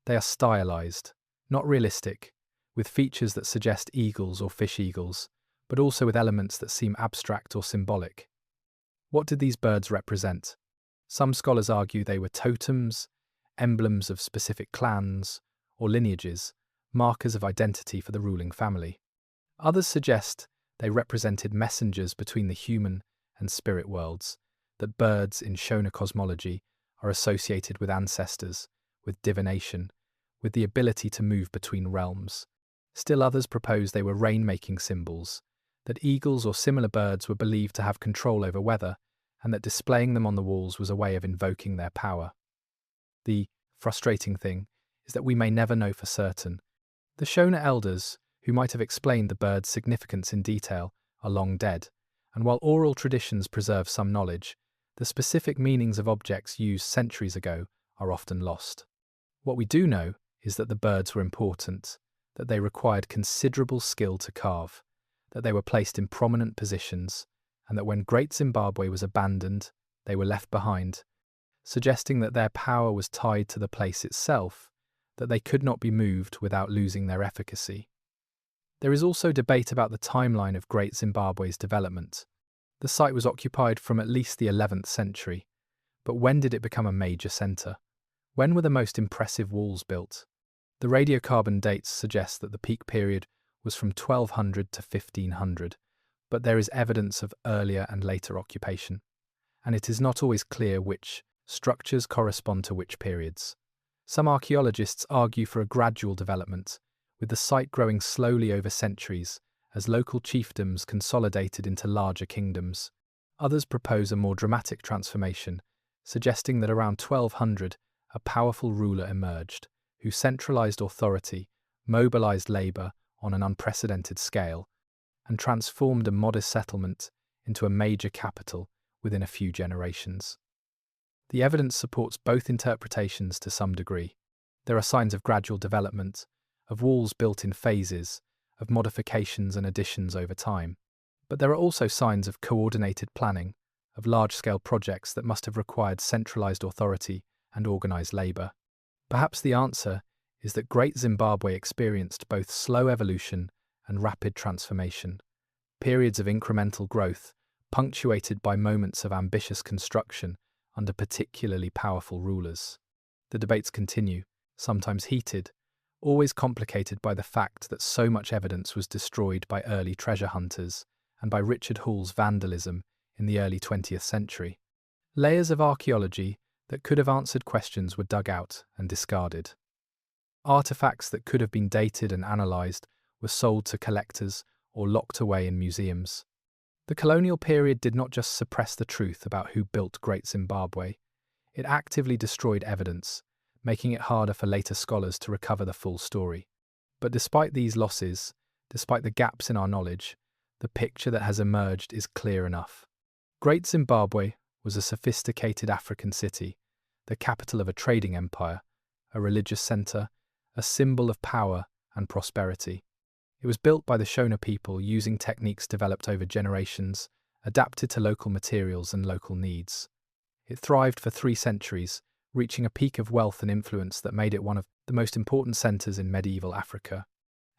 Speaker 1: They are stylized, not realistic, with features that suggest eagles or fish eagles, but also with elements that seem abstract or symbolic. What did these birds represent? Some scholars argue they were totems, emblems of specific clans or lineages, markers of identity for the ruling family. Others suggest they represented messengers between the human and spirit worlds, that birds in Shona cosmology are associated with ancestors, with divination, with the ability to move between realms. Still others propose they were rain-making symbols, that eagles or similar birds were believed to have control over weather, and that displaying them on the walls was a way of invoking their power. The frustrating thing is that we may never know for certain. The Shona elders, who might have explained the bird's significance in detail, are long dead, and while oral traditions preserve some knowledge, the specific meanings of objects used centuries ago are often lost. What we do know is that the birds were important, that they required considerable skill to carve, that they were placed in prominent positions, and that when Great Zimbabwe was abandoned, they were left behind, suggesting that their power was tied to the place itself, that they could not be moved without losing their efficacy. There is also debate about the timeline of Great Zimbabwe's development. The site was occupied from at least the 11th century, but when did it become a major centre? When were the most impressive walls built? The radiocarbon dates suggest that the peak period was from 1200 to 1500, but there is evidence of earlier and later occupation, and it is not always clear which structures correspond to which periods. Some archaeologists argue for a gradual development, with the site growing slowly over centuries as local chiefdoms consolidated into larger kingdoms. Others propose a more dramatic transformation, suggesting that around 1200 a powerful ruler emerged, who centralized authority, mobilized labor on an unprecedented scale, and transformed a modest settlement into a major capital within a few generations. The evidence supports both interpretations to some degree. There are signs of gradual development, of walls built in phases, of modifications and additions over time. But there are also signs of coordinated planning, of large-scale projects that must have required centralized authority and organized labor. Perhaps the answer is that Great Zimbabwe experienced both slow evolution and rapid transformation, periods of incremental growth, punctuated by moments of ambitious construction under particularly powerful rulers. The debates continue, sometimes heated, always complicated by the fact that so much evidence was destroyed by early treasure hunters and by Richard Hall's vandalism in the early 20th century. Layers of archaeology that could have answered questions were dug out and discarded. Artifacts that could have been dated and analysed were sold to collectors or locked away in museums. The colonial period did not just suppress the truth about who built Great Zimbabwe, it actively destroyed evidence, making it harder for later scholars to recover the full story. But despite these losses, despite the gaps in our knowledge, the picture that has emerged is clear enough. Great Zimbabwe was a sophisticated African city, the capital of a trading empire, a religious centre, a symbol of power and prosperity. It was built by the Shona people using techniques developed over generations, adapted to local materials and local needs. It thrived for 3 centuries, reaching a peak of wealth and influence that made it one of the most important centres in medieval Africa.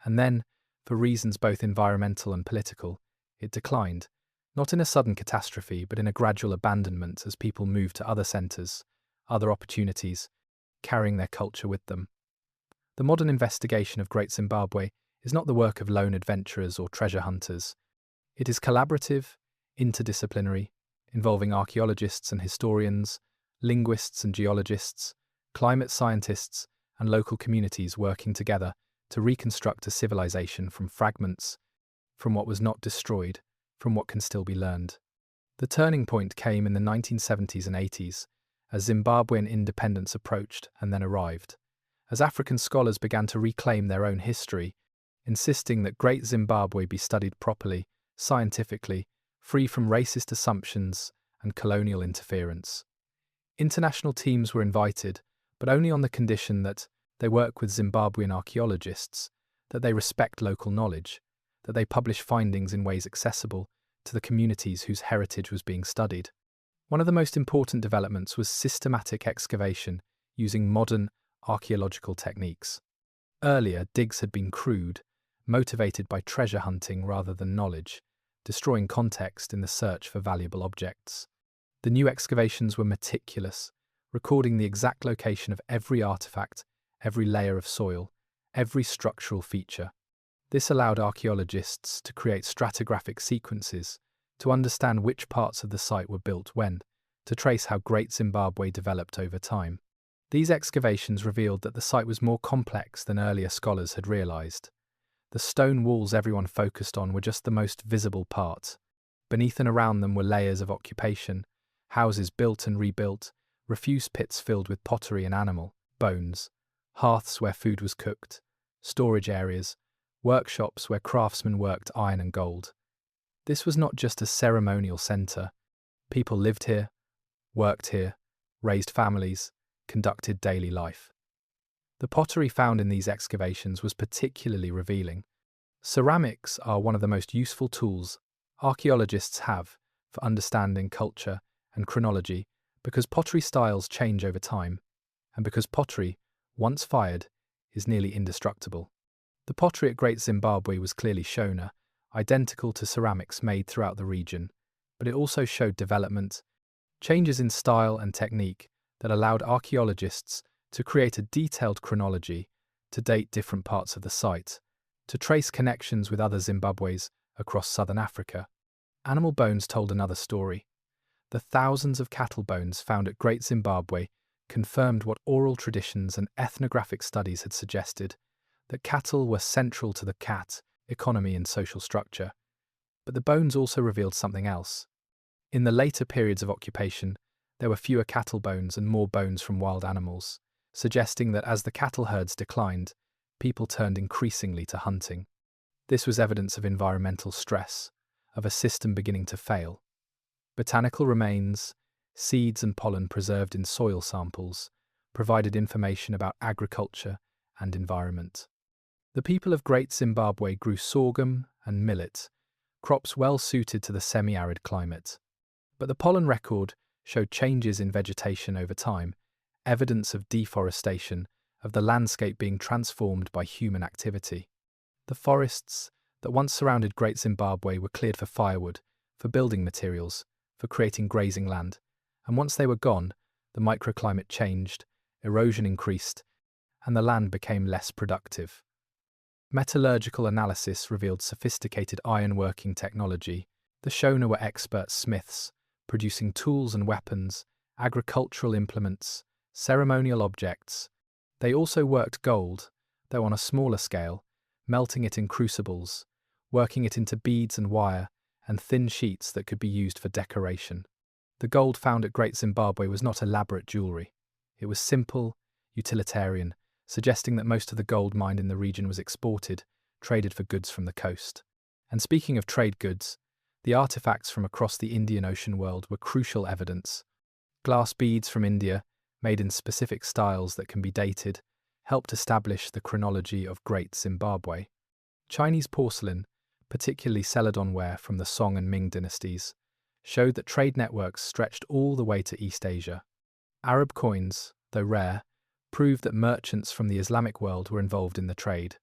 Speaker 1: And then, for reasons both environmental and political, it declined, not in a sudden catastrophe, but in a gradual abandonment as people moved to other centres, other opportunities, carrying their culture with them. The modern investigation of Great Zimbabwe is not the work of lone adventurers or treasure hunters. It is collaborative, interdisciplinary, involving archaeologists and historians, linguists and geologists, climate scientists, and local communities working together to reconstruct a civilization from fragments, from what was not destroyed, from what can still be learned. The turning point came in the 1970s and 80s, as Zimbabwean independence approached and then arrived, as African scholars began to reclaim their own history, insisting that Great Zimbabwe be studied properly, scientifically, free from racist assumptions and colonial interference. International teams were invited, but only on the condition that they work with Zimbabwean archaeologists, that they respect local knowledge, that they publish findings in ways accessible to the communities whose heritage was being studied. One of the most important developments was systematic excavation using modern archaeological techniques. Earlier, digs had been crude, motivated by treasure hunting rather than knowledge, destroying context in the search for valuable objects. The new excavations were meticulous, recording the exact location of every artifact, every layer of soil, every structural feature. This allowed archaeologists to create stratigraphic sequences, to understand which parts of the site were built when, to trace how Great Zimbabwe developed over time. These excavations revealed that the site was more complex than earlier scholars had realized. The stone walls everyone focused on were just the most visible part. Beneath and around them were layers of occupation, houses built and rebuilt, refuse pits filled with pottery and animal bones, hearths where food was cooked, storage areas, workshops where craftsmen worked iron and gold. This was not just a ceremonial center. People lived here, worked here, raised families, conducted daily life. The pottery found in these excavations was particularly revealing. Ceramics are one of the most useful tools archaeologists have for understanding culture and chronology because pottery styles change over time, and because pottery, once fired, is nearly indestructible. The pottery at Great Zimbabwe was clearly Shona, identical to ceramics made throughout the region, but it also showed development, changes in style and technique that allowed archaeologists to create a detailed chronology to date different parts of the site, to trace connections with other Zimbabwes across southern Africa. Animal bones told another story. The thousands of cattle bones found at Great Zimbabwe confirmed what oral traditions and ethnographic studies had suggested, that cattle were central to the cat economy and social structure. But the bones also revealed something else. In the later periods of occupation, there were fewer cattle bones and more bones from wild animals, suggesting that as the cattle herds declined, people turned increasingly to hunting. This was evidence of environmental stress, of a system beginning to fail. Botanical remains, seeds and pollen preserved in soil samples, provided information about agriculture and environment. The people of Great Zimbabwe grew sorghum and millet, crops well suited to the semi-arid climate. But the pollen record showed changes in vegetation over time, evidence of deforestation, of the landscape being transformed by human activity. The forests that once surrounded Great Zimbabwe were cleared for firewood, for building materials, for creating grazing land, and once they were gone, the microclimate changed, erosion increased, and the land became less productive. Metallurgical analysis revealed sophisticated ironworking technology. The Shona were expert smiths, producing tools and weapons, agricultural implements, ceremonial objects. They also worked gold, though on a smaller scale, melting it in crucibles, working it into beads and wire, and thin sheets that could be used for decoration. The gold found at Great Zimbabwe was not elaborate jewellery. It was simple, utilitarian, suggesting that most of the gold mined in the region was exported, traded for goods from the coast. And speaking of trade goods, the artifacts from across the Indian Ocean world were crucial evidence. Glass beads from India, made in specific styles that can be dated, helped establish the chronology of Great Zimbabwe. Chinese porcelain, particularly celadon ware from the Song and Ming dynasties, showed that trade networks stretched all the way to East Asia. Arab coins, though rare, proved that merchants from the Islamic world were involved in the trade.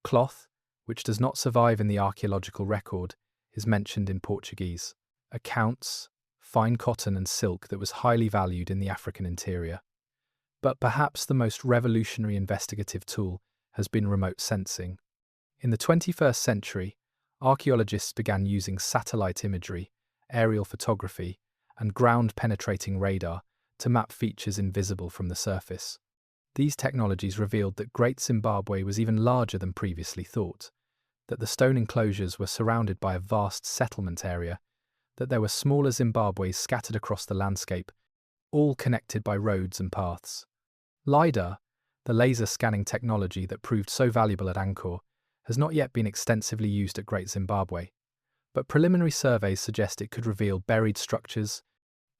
Speaker 1: Cloth, which does not survive in the archaeological record, is mentioned in Portuguese. Accounts, fine cotton and silk that was highly valued in the African interior. But perhaps the most revolutionary investigative tool has been remote sensing. In the 21st century, archaeologists began using satellite imagery, aerial photography, and ground-penetrating radar to map features invisible from the surface. These technologies revealed that Great Zimbabwe was even larger than previously thought, that the stone enclosures were surrounded by a vast settlement area, that there were smaller Zimbabwes scattered across the landscape, all connected by roads and paths. LiDAR, the laser scanning technology that proved so valuable at Angkor, has not yet been extensively used at Great Zimbabwe, but preliminary surveys suggest it could reveal buried structures,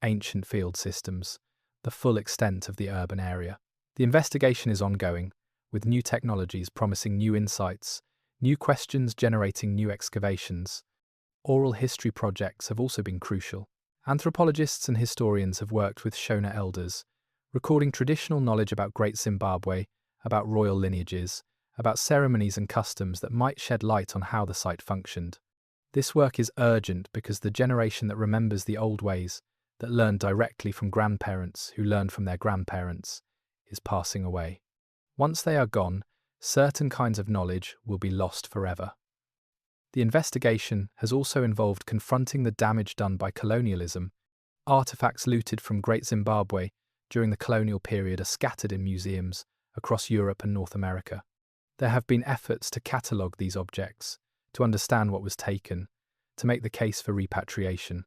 Speaker 1: ancient field systems, the full extent of the urban area. The investigation is ongoing, with new technologies promising new insights, new questions generating new excavations. Oral history projects have also been crucial. Anthropologists and historians have worked with Shona elders, recording traditional knowledge about Great Zimbabwe, about royal lineages, about ceremonies and customs that might shed light on how the site functioned. This work is urgent because the generation that remembers the old ways that learned directly from grandparents who learned from their grandparents, is passing away. Once they are gone, certain kinds of knowledge will be lost forever. The investigation has also involved confronting the damage done by colonialism. Artifacts looted from Great Zimbabwe during the colonial period are scattered in museums across Europe and North America. There have been efforts to catalogue these objects, to understand what was taken, to make the case for repatriation.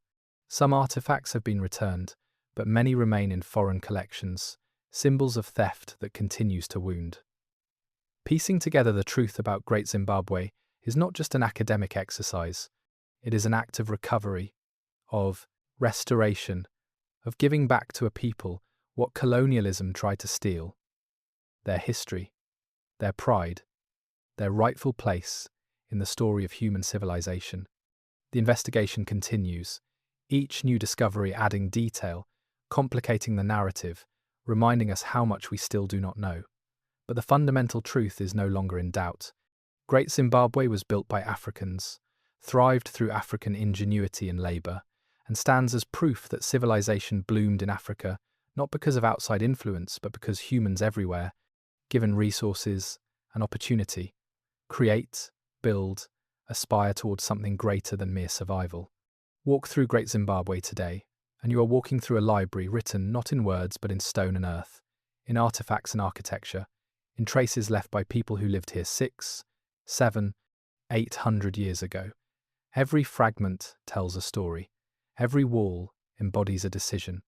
Speaker 1: Some artifacts have been returned, but many remain in foreign collections, symbols of theft that continues to wound. Piecing together the truth about Great Zimbabwe is not just an academic exercise, it is an act of recovery, of restoration, of giving back to a people what colonialism tried to steal: their history, their pride, their rightful place in the story of human civilization. The investigation continues, each new discovery adding detail, complicating the narrative, reminding us how much we still do not know. But the fundamental truth is no longer in doubt. Great Zimbabwe was built by Africans, thrived through African ingenuity and labour, and stands as proof that civilization bloomed in Africa, not because of outside influence, but because humans everywhere, given resources and opportunity, create, build, aspire towards something greater than mere survival. Walk through Great Zimbabwe today, and you are walking through a library written not in words but in stone and earth, in artifacts and architecture, in traces left by people who lived here 6, 7, 800 years ago. Every fragment tells a story. Every wall embodies a decision.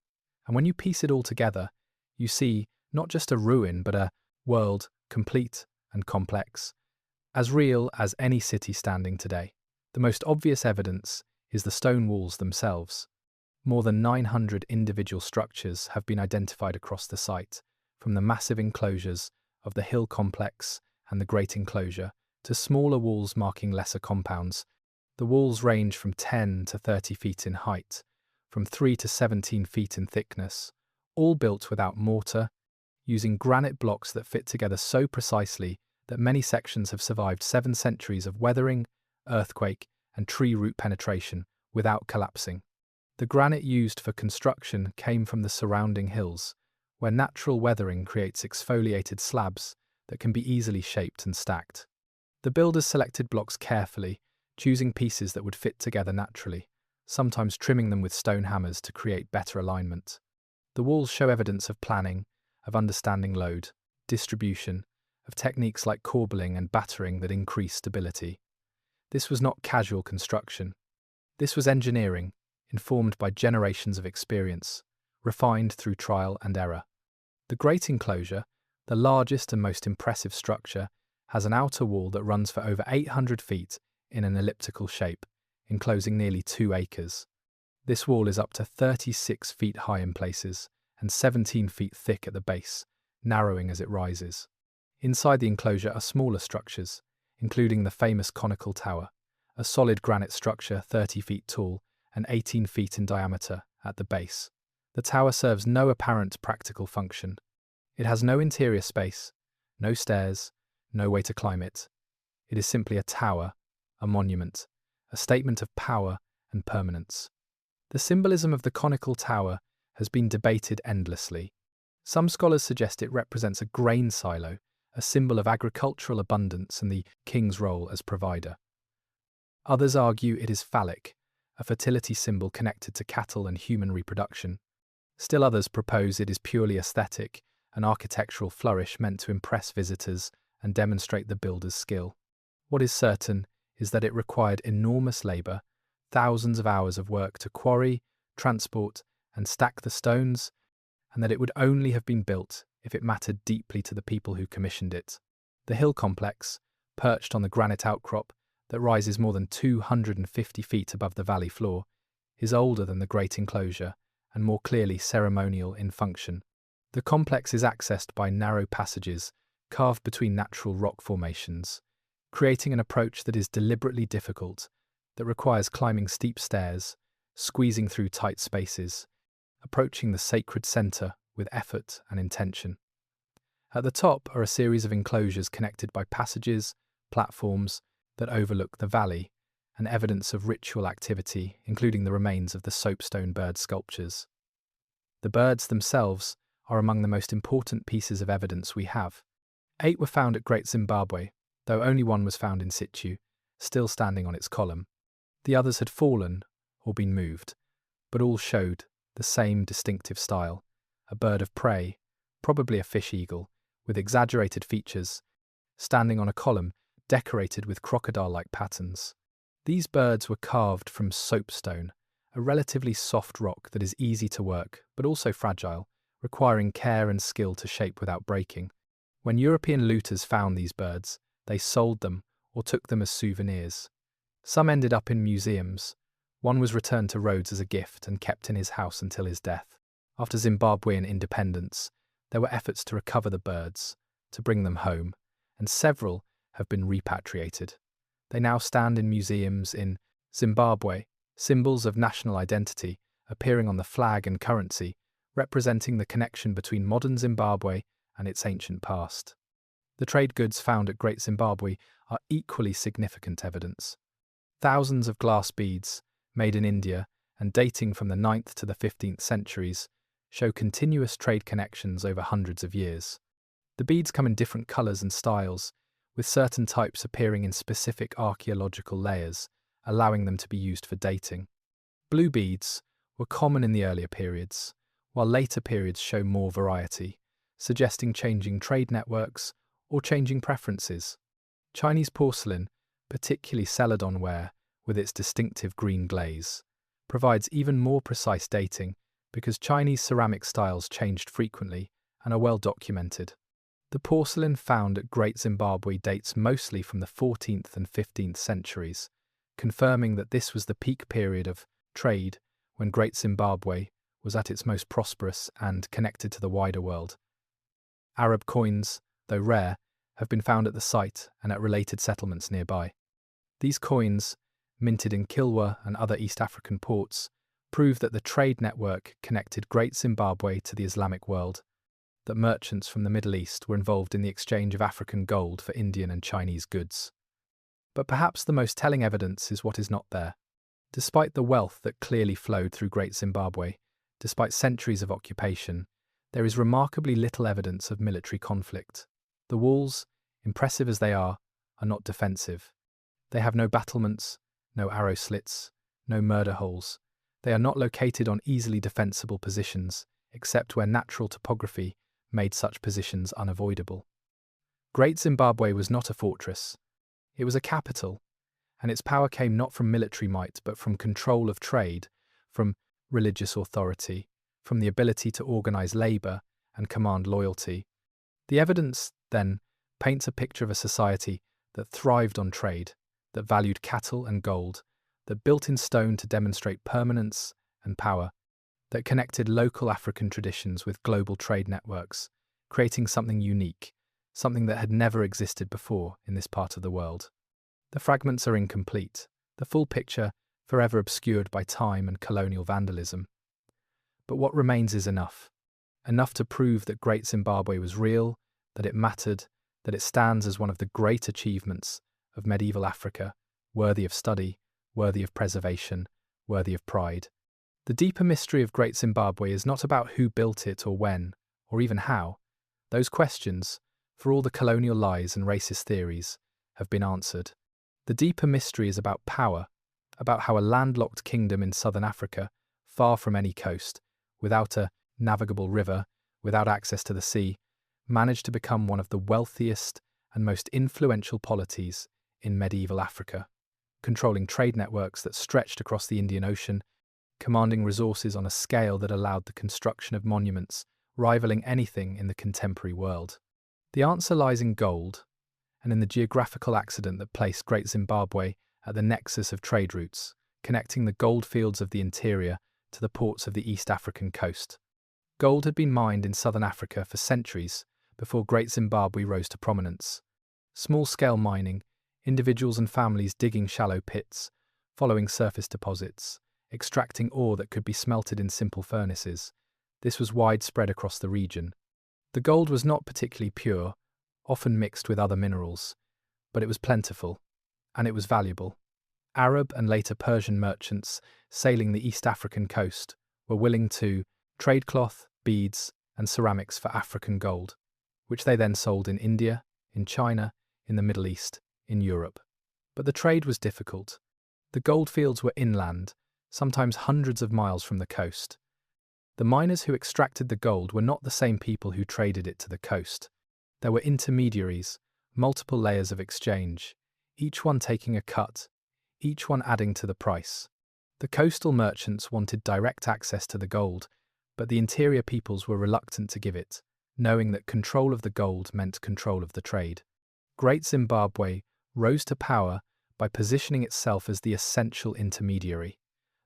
Speaker 1: And when you piece it all together, you see not just a ruin, but a world complete and complex, as real as any city standing today. The most obvious evidence is the stone walls themselves. More than 900 individual structures have been identified across the site, from the massive enclosures of the hill complex and the Great Enclosure to smaller walls marking lesser compounds. The walls range from 10 to 30 feet in height, from 3 to 17 feet in thickness, all built without mortar, using granite blocks that fit together so precisely that many sections have survived 7 centuries of weathering, earthquake, and tree root penetration without collapsing. The granite used for construction came from the surrounding hills, where natural weathering creates exfoliated slabs that can be easily shaped and stacked. The builders selected blocks carefully, choosing pieces that would fit together naturally, sometimes trimming them with stone hammers to create better alignment. The walls show evidence of planning, of understanding load, distribution, of techniques like corbelling and battering that increase stability. This was not casual construction. This was engineering, informed by generations of experience, refined through trial and error. The Great Enclosure, the largest and most impressive structure, has an outer wall that runs for over 800 feet in an elliptical shape, enclosing nearly 2 acres. This wall is up to 36 feet high in places and 17 feet thick at the base, narrowing as it rises. Inside the enclosure are smaller structures, including the famous conical tower, a solid granite structure 30 feet tall and 18 feet in diameter at the base. The tower serves no apparent practical function. It has no interior space, no stairs, no way to climb it. It is simply a tower, a monument, a statement of power and permanence. The symbolism of the conical tower has been debated endlessly. Some scholars suggest it represents a grain silo, a symbol of agricultural abundance and the king's role as provider. Others argue it is phallic, a fertility symbol connected to cattle and human reproduction. Still others propose it is purely aesthetic, an architectural flourish meant to impress visitors and demonstrate the builder's skill. What is certain is that it required enormous labour, thousands of hours of work to quarry, transport, and stack the stones, and that it would only have been built if it mattered deeply to the people who commissioned it. The hill complex, perched on the granite outcrop that rises more than 250 feet above the valley floor, is older than the Great Enclosure and more clearly ceremonial in function. The complex is accessed by narrow passages carved between natural rock formations, creating an approach that is deliberately difficult, that requires climbing steep stairs, squeezing through tight spaces, approaching the sacred centre with effort and intention. At the top are a series of enclosures connected by passages, platforms that overlook the valley, and evidence of ritual activity, including the remains of the soapstone bird sculptures. The birds themselves are among the most important pieces of evidence we have. 8 were found at Great Zimbabwe, though only one was found in situ, still standing on its column. The others had fallen or been moved, but all showed the same distinctive style: a bird of prey, probably a fish eagle, with exaggerated features, standing on a column decorated with crocodile-like patterns. These birds were carved from soapstone, a relatively soft rock that is easy to work, but also fragile, requiring care and skill to shape without breaking. When European looters found these birds, they sold them or took them as souvenirs. Some ended up in museums. One was returned to Rhodes as a gift and kept in his house until his death. After Zimbabwean independence, there were efforts to recover the birds, to bring them home, and several have been repatriated. They now stand in museums in Zimbabwe, symbols of national identity appearing on the flag and currency, representing the connection between modern Zimbabwe and its ancient past. The trade goods found at Great Zimbabwe are equally significant evidence. Thousands of glass beads, made in India and dating from the 9th to the 15th centuries, show continuous trade connections over hundreds of years. The beads come in different colours and styles, with certain types appearing in specific archaeological layers, allowing them to be used for dating. Blue beads were common in the earlier periods, while later periods show more variety, suggesting changing trade networks or changing preferences. Chinese porcelain, particularly celadon ware with its distinctive green glaze, provides even more precise dating because Chinese ceramic styles changed frequently and are well documented. The porcelain found at Great Zimbabwe dates mostly from the 14th and 15th centuries, confirming that this was the peak period of trade when Great Zimbabwe was at its most prosperous and connected to the wider world. Arab coins, though rare, have been found at the site and at related settlements nearby. These coins, minted in Kilwa and other East African ports, prove that the trade network connected Great Zimbabwe to the Islamic world, that merchants from the Middle East were involved in the exchange of African gold for Indian and Chinese goods. But perhaps the most telling evidence is what is not there. Despite the wealth that clearly flowed through Great Zimbabwe, despite centuries of occupation, there is remarkably little evidence of military conflict. The walls, impressive as they are not defensive. They have no battlements, no arrow slits, no murder holes. They are not located on easily defensible positions, except where natural topography made such positions unavoidable. Great Zimbabwe was not a fortress. It was a capital, and its power came not from military might but from control of trade, from religious authority, from the ability to organize labor and command loyalty. The evidence, then, paints a picture of a society that thrived on trade, that valued cattle and gold, that built in stone to demonstrate permanence and power, that connected local African traditions with global trade networks, creating something unique, something that had never existed before in this part of the world. The fragments are incomplete, the full picture forever obscured by time and colonial vandalism. But what remains is enough to prove that Great Zimbabwe was real, that it mattered, that it stands as one of the great achievements of medieval Africa, worthy of study, worthy of preservation, worthy of pride. The deeper mystery of Great Zimbabwe is not about who built it or when, or even how. Those questions, for all the colonial lies and racist theories, have been answered. The deeper mystery is about power, about how a landlocked kingdom in southern Africa, far from any coast, without a navigable river, without access to the sea, managed to become one of the wealthiest and most influential polities in medieval Africa, controlling trade networks that stretched across the Indian Ocean, commanding resources on a scale that allowed the construction of monuments rivaling anything in the contemporary world. The answer lies in gold, and in the geographical accident that placed Great Zimbabwe at the nexus of trade routes, connecting the gold fields of the interior to the ports of the East African coast. Gold had been mined in southern Africa for centuries before Great Zimbabwe rose to prominence. Small-scale mining, individuals and families digging shallow pits, following surface deposits, extracting ore that could be smelted in simple furnaces. This was widespread across the region. The gold was not particularly pure, often mixed with other minerals, but it was plentiful, and it was valuable. Arab and later Persian merchants sailing the East African coast were willing to trade cloth, beads, and ceramics for African gold, which they then sold in India, in China, in the Middle East, in Europe. But the trade was difficult. The gold fields were inland, sometimes hundreds of miles from the coast. The miners who extracted the gold were not the same people who traded it to the coast. There were intermediaries, multiple layers of exchange, each one taking a cut, each one adding to the price. The coastal merchants wanted direct access to the gold, but the interior peoples were reluctant to give it, knowing that control of the gold meant control of the trade. Great Zimbabwe rose to power by positioning itself as the essential intermediary,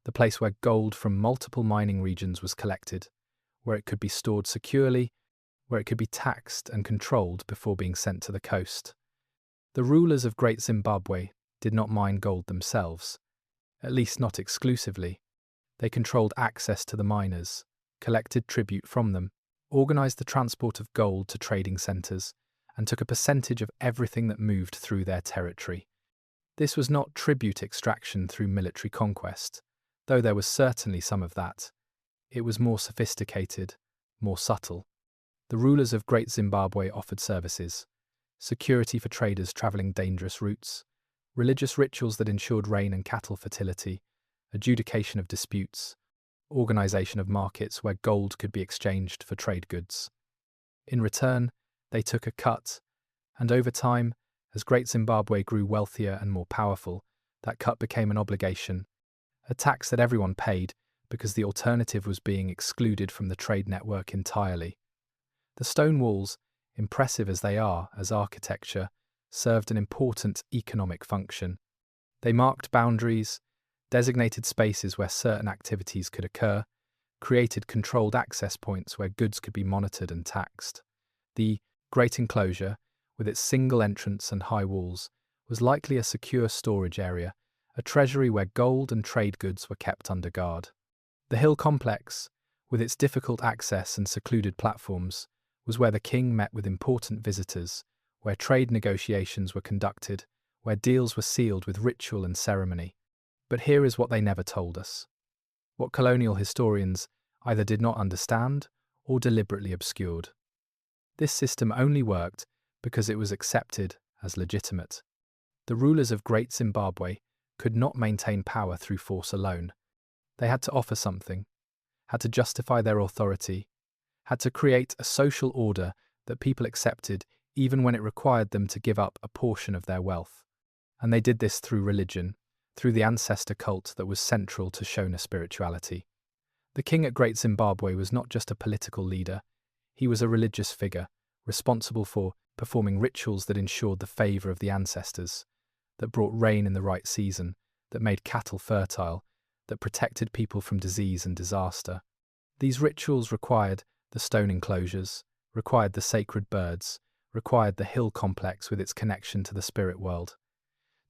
Speaker 1: the place where gold from multiple mining regions was collected, where it could be stored securely, where it could be taxed and controlled before being sent to the coast. The rulers of Great Zimbabwe did not mine gold themselves, at least not exclusively. They controlled access to the miners, collected tribute from them, organized the transport of gold to trading centers, and took a percentage of everything that moved through their territory. This was not tribute extraction through military conquest, though there was certainly some of that. It was more sophisticated, more subtle. The rulers of Great Zimbabwe offered services: security for traders traveling dangerous routes, religious rituals that ensured rain and cattle fertility, adjudication of disputes, organization of markets where gold could be exchanged for trade goods. In return, they took a cut, and over time, as Great Zimbabwe grew wealthier and more powerful, that cut became an obligation, a tax that everyone paid because the alternative was being excluded from the trade network entirely. The stone walls, impressive as they are as architecture, served an important economic function. They marked boundaries, designated spaces where certain activities could occur, created controlled access points where goods could be monitored and taxed. The Great Enclosure, with its single entrance and high walls, was likely a secure storage area, a treasury where gold and trade goods were kept under guard. The hill complex, with its difficult access and secluded platforms, was where the king met with important visitors, where trade negotiations were conducted, where deals were sealed with ritual and ceremony. But here is what they never told us, what colonial historians either did not understand or deliberately obscured. This system only worked because it was accepted as legitimate. The rulers of Great Zimbabwe could not maintain power through force alone. They had to offer something, had to justify their authority, had to create a social order that people accepted even when it required them to give up a portion of their wealth. And they did this through religion, through the ancestor cult that was central to Shona spirituality. The king at Great Zimbabwe was not just a political leader, he was a religious figure, responsible for performing rituals that ensured the favour of the ancestors, that brought rain in the right season, that made cattle fertile, that protected people from disease and disaster. These rituals required the stone enclosures, required the sacred birds, required the hill complex with its connection to the spirit world.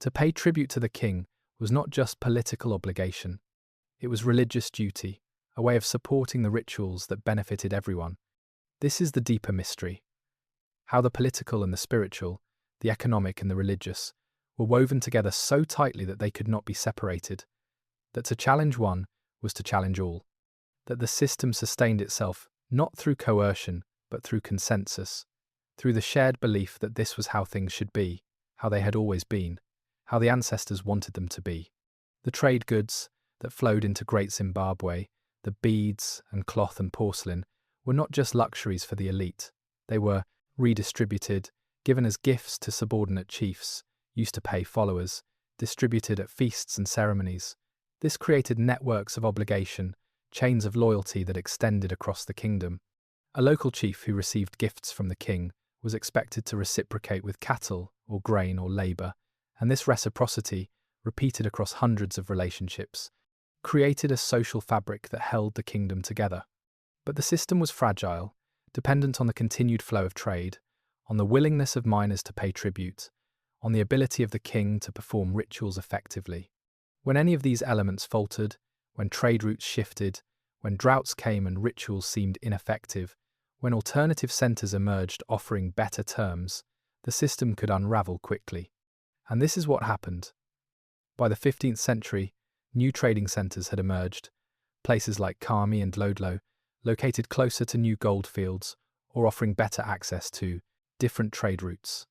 Speaker 1: To pay tribute to the king was not just political obligation, it was religious duty, a way of supporting the rituals that benefited everyone. This is the deeper mystery. How the political and the spiritual, the economic and the religious, were woven together so tightly that they could not be separated, that to challenge one was to challenge all, that the system sustained itself not through coercion but through consensus, through the shared belief that this was how things should be, how they had always been, how the ancestors wanted them to be. The trade goods that flowed into Great Zimbabwe, the beads and cloth and porcelain, were not just luxuries for the elite. They were redistributed, given as gifts to subordinate chiefs, used to pay followers, distributed at feasts and ceremonies. This created networks of obligation, chains of loyalty that extended across the kingdom. A local chief who received gifts from the king was expected to reciprocate with cattle or grain or labour, and this reciprocity, repeated across hundreds of relationships, created a social fabric that held the kingdom together. But the system was fragile, dependent on the continued flow of trade, on the willingness of miners to pay tribute, on the ability of the king to perform rituals effectively. When any of these elements faltered, when trade routes shifted, when droughts came and rituals seemed ineffective, when alternative centres emerged offering better terms, the system could unravel quickly. And this is what happened. By the 15th century, new trading centres had emerged, places like Kami and Lodlo, located closer to new gold fields or offering better access to different trade routes.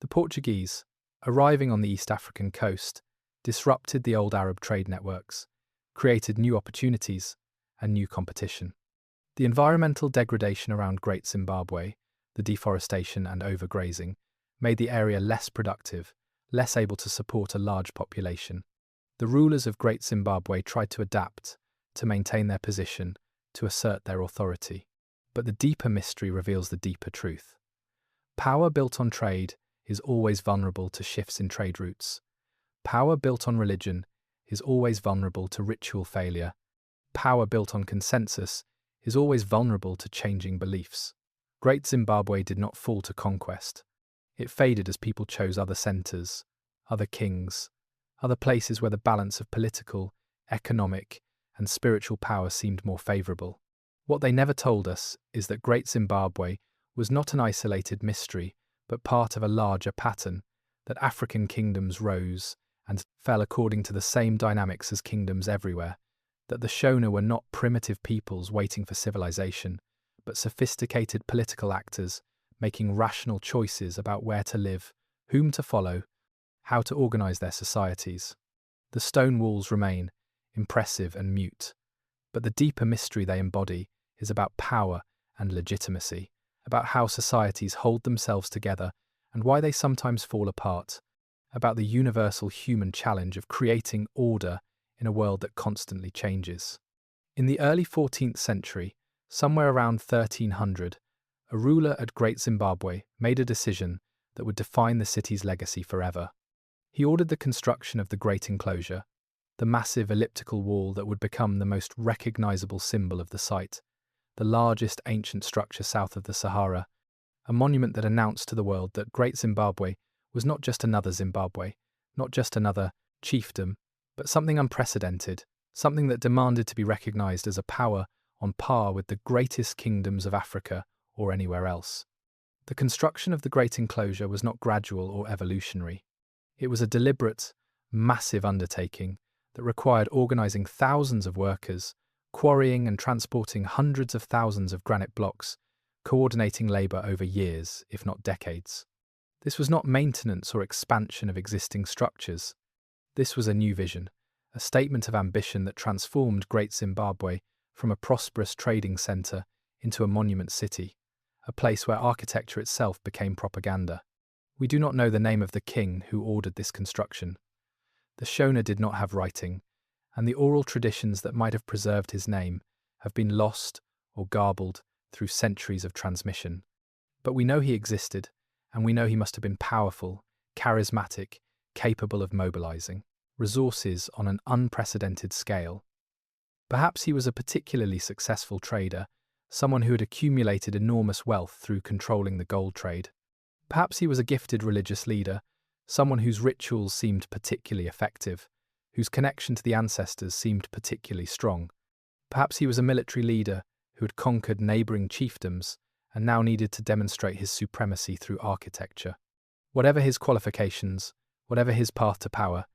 Speaker 1: The Portuguese, arriving on the East African coast, disrupted the old Arab trade networks, created new opportunities and new competition. The environmental degradation around Great Zimbabwe, the deforestation and overgrazing, made the area less productive, less able to support a large population. The rulers of Great Zimbabwe tried to adapt, to maintain their position, to assert their authority. But the deeper mystery reveals the deeper truth. Power built on trade is always vulnerable to shifts in trade routes. Power built on religion is always vulnerable to ritual failure. Power built on consensus is always vulnerable to changing beliefs. Great Zimbabwe did not fall to conquest. It faded as people chose other centres, other kings, other places where the balance of political, economic, and spiritual power seemed more favourable. What they never told us is that Great Zimbabwe was not an isolated mystery, but part of a larger pattern, that African kingdoms rose and fell according to the same dynamics as kingdoms everywhere, that the Shona were not primitive peoples waiting for civilization, but sophisticated political actors making rational choices about where to live, whom to follow, how to organize their societies. The stone walls remain, impressive and mute, but the deeper mystery they embody is about power and legitimacy, about how societies hold themselves together and why they sometimes fall apart, about the universal human challenge of creating order in a world that constantly changes. In the early 14th century, somewhere around 1300, a ruler at Great Zimbabwe made a decision that would define the city's legacy forever. He ordered the construction of the Great Enclosure, the massive elliptical wall that would become the most recognizable symbol of the site, the largest ancient structure south of the Sahara, a monument that announced to the world that Great Zimbabwe was not just another Zimbabwe, not just another chiefdom, but something unprecedented, something that demanded to be recognized as a power on par with the greatest kingdoms of Africa or anywhere else. The construction of the Great Enclosure was not gradual or evolutionary. It was a deliberate, massive undertaking that required organizing thousands of workers, quarrying and transporting hundreds of thousands of granite blocks, coordinating labor over years, if not decades. This was not maintenance or expansion of existing structures. This was a new vision, a statement of ambition that transformed Great Zimbabwe from a prosperous trading center into a monument city, a place where architecture itself became propaganda. We do not know the name of the king who ordered this construction. The Shona did not have writing, and the oral traditions that might have preserved his name have been lost or garbled through centuries of transmission. But we know he existed, and we know he must have been powerful, charismatic, capable of mobilizing resources on an unprecedented scale. Perhaps he was a particularly successful trader, someone who had accumulated enormous wealth through controlling the gold trade. Perhaps he was a gifted religious leader, someone whose rituals seemed particularly effective, whose connection to the ancestors seemed particularly strong. Perhaps he was a military leader who had conquered neighboring chiefdoms and now needed to demonstrate his supremacy through architecture. Whatever his qualifications, whatever his path to power,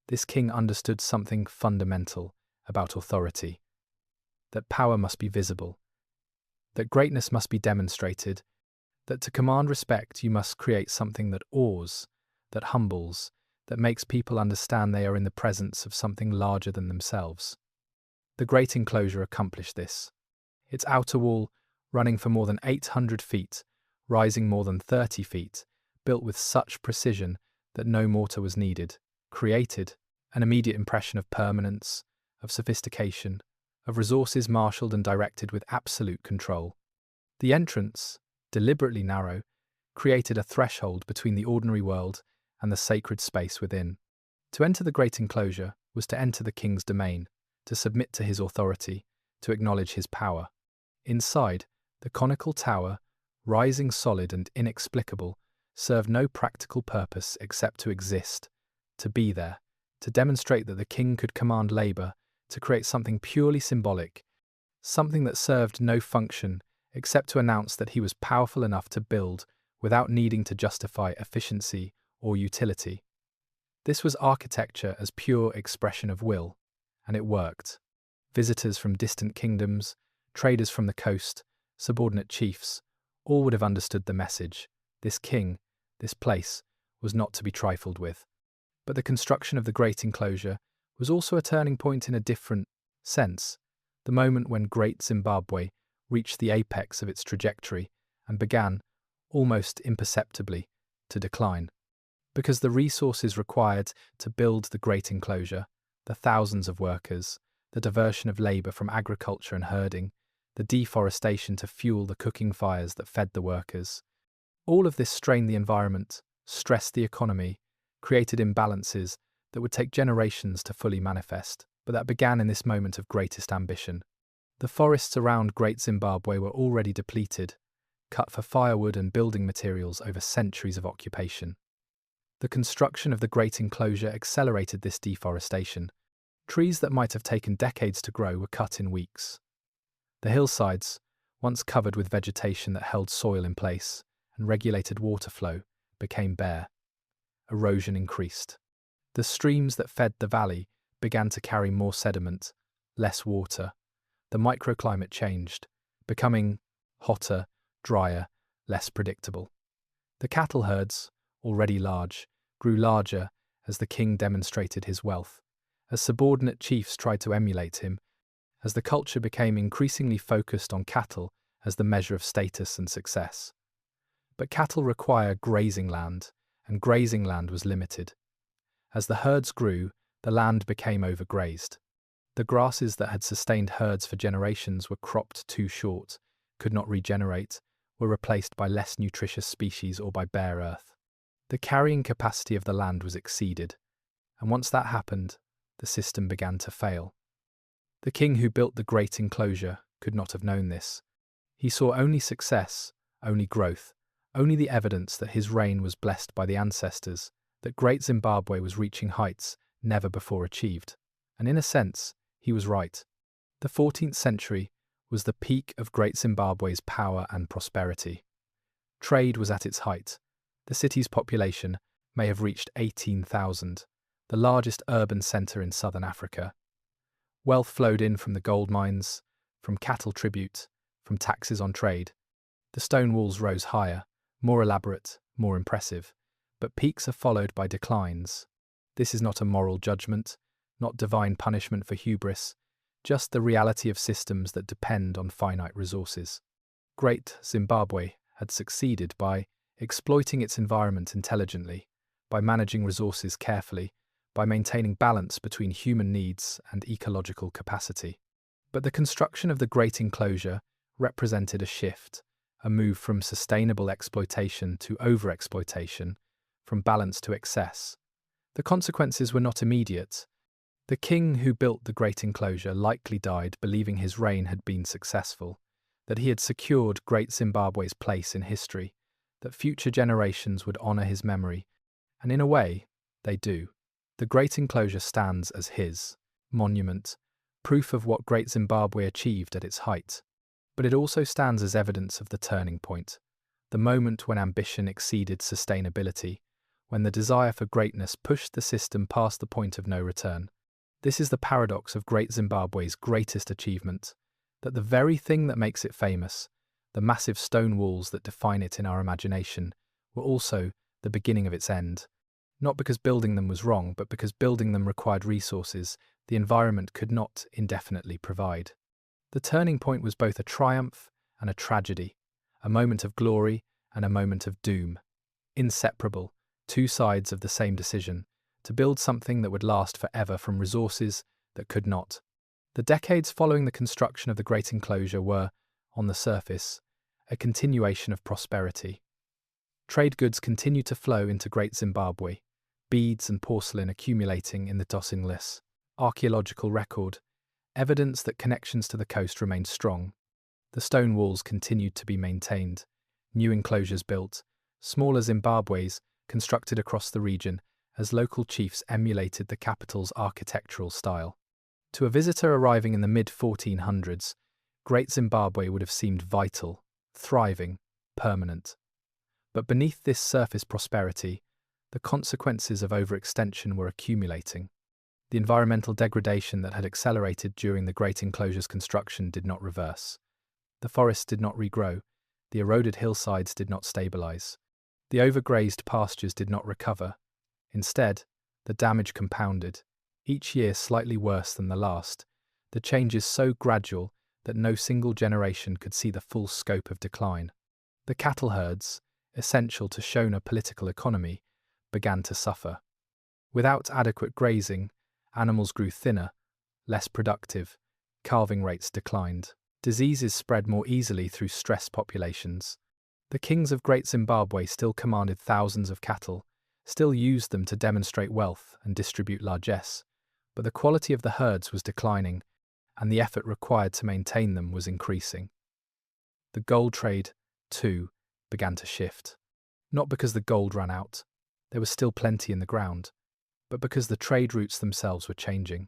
Speaker 1: this king understood something fundamental about authority: that power must be visible, that greatness must be demonstrated, that to command respect you must create something that awes, that humbles, that makes people understand they are in the presence of something larger than themselves. The Great Enclosure accomplished this. Its outer wall, running for more than 800 feet, rising more than 30 feet, built with such precision that no mortar was needed, created an immediate impression of permanence, of sophistication, of resources marshalled and directed with absolute control. The entrance, deliberately narrow, created a threshold between the ordinary world and the sacred space within. To enter the Great Enclosure was to enter the king's domain, to submit to his authority, to acknowledge his power. Inside, the conical tower, rising solid and inexplicable, served no practical purpose except to exist, to be there, to demonstrate that the king could command labor, to create something purely symbolic, something that served no function except to announce that he was powerful enough to build without needing to justify efficiency or utility. This was architecture as pure expression of will, and it worked. Visitors from distant kingdoms, traders from the coast, subordinate chiefs, all would have understood the message. This king, this place, was not to be trifled with. But the construction of the Great Enclosure was also a turning point in a different sense, the moment when Great Zimbabwe reached the apex of its trajectory and began, almost imperceptibly, to decline. Because the resources required to build the Great Enclosure, the thousands of workers, the diversion of labour from agriculture and herding, the deforestation to fuel the cooking fires that fed the workers, all of this strained the environment, stressed the economy, created imbalances that would take generations to fully manifest, but that began in this moment of greatest ambition. The forests around Great Zimbabwe were already depleted, cut for firewood and building materials over centuries of occupation. The construction of the Great Enclosure accelerated this deforestation. Trees that might have taken decades to grow were cut in weeks. The hillsides, once covered with vegetation that held soil in place and regulated water flow, became bare. Erosion increased. The streams that fed the valley began to carry more sediment, less water. The microclimate changed, becoming hotter, drier, less predictable. The cattle herds, already large, grew larger as the king demonstrated his wealth, as subordinate chiefs tried to emulate him, as the culture became increasingly focused on cattle as the measure of status and success. But cattle require grazing land, and grazing land was limited. As the herds grew, the land became overgrazed. The grasses that had sustained herds for generations were cropped too short, could not regenerate, were replaced by less nutritious species or by bare earth. The carrying capacity of the land was exceeded, and once that happened, the system began to fail. The king who built the Great Enclosure could not have known this. He saw only success, only growth, only the evidence that his reign was blessed by the ancestors, that Great Zimbabwe was reaching heights never before achieved. And in a sense, he was right. The 14th century was the peak of Great Zimbabwe's power and prosperity. Trade was at its height. The city's population may have reached 18,000, the largest urban centre in southern Africa. Wealth flowed in from the gold mines, from cattle tribute, from taxes on trade. The stone walls rose higher, more elaborate, more impressive, but peaks are followed by declines. This is not a moral judgment, not divine punishment for hubris, just the reality of systems that depend on finite resources. Great Zimbabwe had succeeded by exploiting its environment intelligently, by managing resources carefully, by maintaining balance between human needs and ecological capacity. But the construction of the Great Enclosure represented a shift, a move from sustainable exploitation to overexploitation, from balance to excess. The consequences were not immediate. The king who built the Great Enclosure likely died believing his reign had been successful, that he had secured Great Zimbabwe's place in history, that future generations would honour his memory, and in a way, they do. The Great Enclosure stands as his monument, proof of what Great Zimbabwe achieved at its height. But it also stands as evidence of the turning point, the moment when ambition exceeded sustainability, when the desire for greatness pushed the system past the point of no return. This is the paradox of Great Zimbabwe's greatest achievement, that the very thing that makes it famous, the massive stone walls that define it in our imagination, were also the beginning of its end. Not because building them was wrong, but because building them required resources the environment could not indefinitely provide. The turning point was both a triumph and a tragedy, a moment of glory and a moment of doom. Inseparable, two sides of the same decision, to build something that would last forever from resources that could not. The decades following the construction of the Great Enclosure were, on the surface, a continuation of prosperity. Trade goods continued to flow into Great Zimbabwe, beads and porcelain accumulating in the Dosingless archaeological record, evidence that connections to the coast remained strong. The stone walls continued to be maintained, new enclosures built, smaller Zimbabwe's constructed across the region as local chiefs emulated the capital's architectural style. To a visitor arriving in the mid-1400s, Great Zimbabwe would have seemed vital, thriving, permanent. But beneath this surface prosperity, The consequences of overextension were accumulating. The environmental degradation that had accelerated during the Great Enclosure's construction did not reverse. The forests did not regrow, the eroded hillsides did not stabilize. The overgrazed pastures did not recover. Instead, the damage compounded, each year slightly worse than the last, the changes so gradual that no single generation could see the full scope of decline. The cattle herds, essential to Shona political economy, began to suffer. Without adequate grazing, animals grew thinner, less productive, calving rates declined. Diseases spread more easily through stressed populations. The kings of Great Zimbabwe still commanded thousands of cattle, still used them to demonstrate wealth and distribute largesse, but the quality of the herds was declining, and the effort required to maintain them was increasing. The gold trade, too, began to shift. Not because the gold ran out, there was still plenty in the ground, but because the trade routes themselves were changing.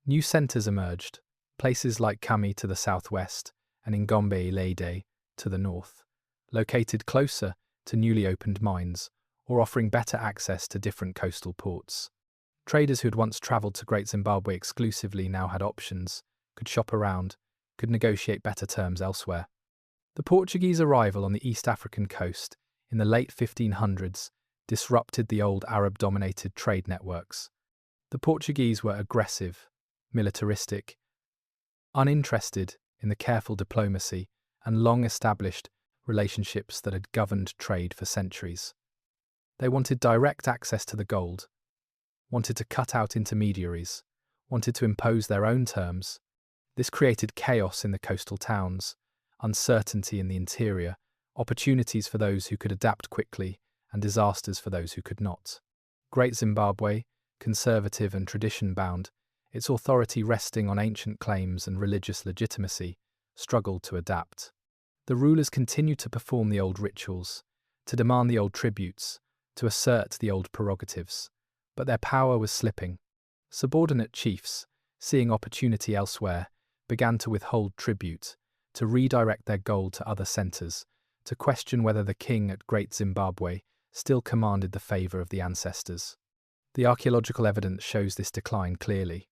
Speaker 1: New centres emerged, places like Kami to the southwest and Ngombe-Lede to the north, located closer to newly opened mines or offering better access to different coastal ports. Traders who had once travelled to Great Zimbabwe exclusively now had options, could shop around, could negotiate better terms elsewhere. The Portuguese arrival on the East African coast in the late 1500s disrupted the old Arab-dominated trade networks. The Portuguese were aggressive, militaristic, uninterested in the careful diplomacy and long-established relationships that had governed trade for centuries. They wanted direct access to the gold, wanted to cut out intermediaries, wanted to impose their own terms. This created chaos in the coastal towns, uncertainty in the interior, opportunities for those who could adapt quickly, and disasters for those who could not. Great Zimbabwe, conservative and tradition-bound, its authority resting on ancient claims and religious legitimacy, struggled to adapt. The rulers continued to perform the old rituals, to demand the old tributes, to assert the old prerogatives, but their power was slipping. Subordinate chiefs, seeing opportunity elsewhere, began to withhold tribute, to redirect their gold to other centres, to question whether the king at Great Zimbabwe still commanded the favour of the ancestors. The archaeological evidence shows this decline clearly.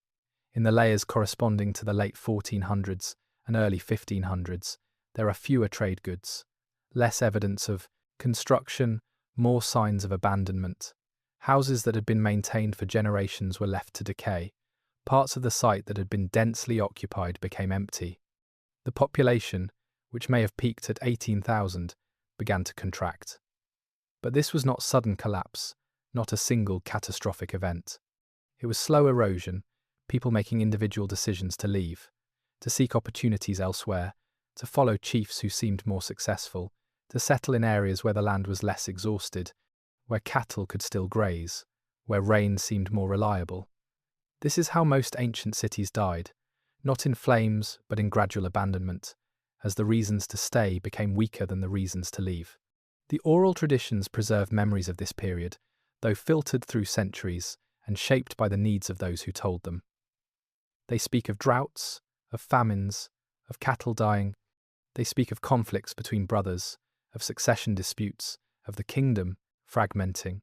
Speaker 1: In the layers corresponding to the late 1400s and early 1500s, there are fewer trade goods, less evidence of construction, more signs of abandonment. Houses that had been maintained for generations were left to decay. Parts of the site that had been densely occupied became empty. The population, which may have peaked at 18,000, began to contract. But this was not sudden collapse, not a single catastrophic event. It was slow erosion, people making individual decisions to leave, to seek opportunities elsewhere, to follow chiefs who seemed more successful, to settle in areas where the land was less exhausted, where cattle could still graze, where rain seemed more reliable. This is how most ancient cities died, not in flames but in gradual abandonment, as the reasons to stay became weaker than the reasons to leave. The oral traditions preserve memories of this period, though filtered through centuries and shaped by the needs of those who told them. They speak of droughts, of famines, of cattle dying. They speak of conflicts between brothers, of succession disputes, of the kingdom fragmenting.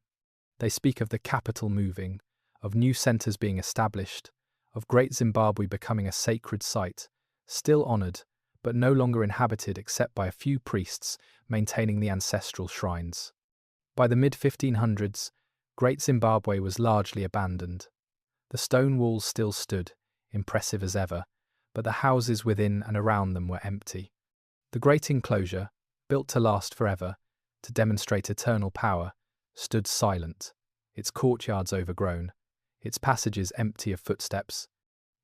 Speaker 1: They speak of the capital moving, of new centres being established, of Great Zimbabwe becoming a sacred site, still honoured, but no longer inhabited except by a few priests maintaining the ancestral shrines. By the mid-1500s, Great Zimbabwe was largely abandoned. The stone walls still stood, impressive as ever, but the houses within and around them were empty. The Great Enclosure, built to last forever, to demonstrate eternal power, stood silent, its courtyards overgrown, its passages empty of footsteps.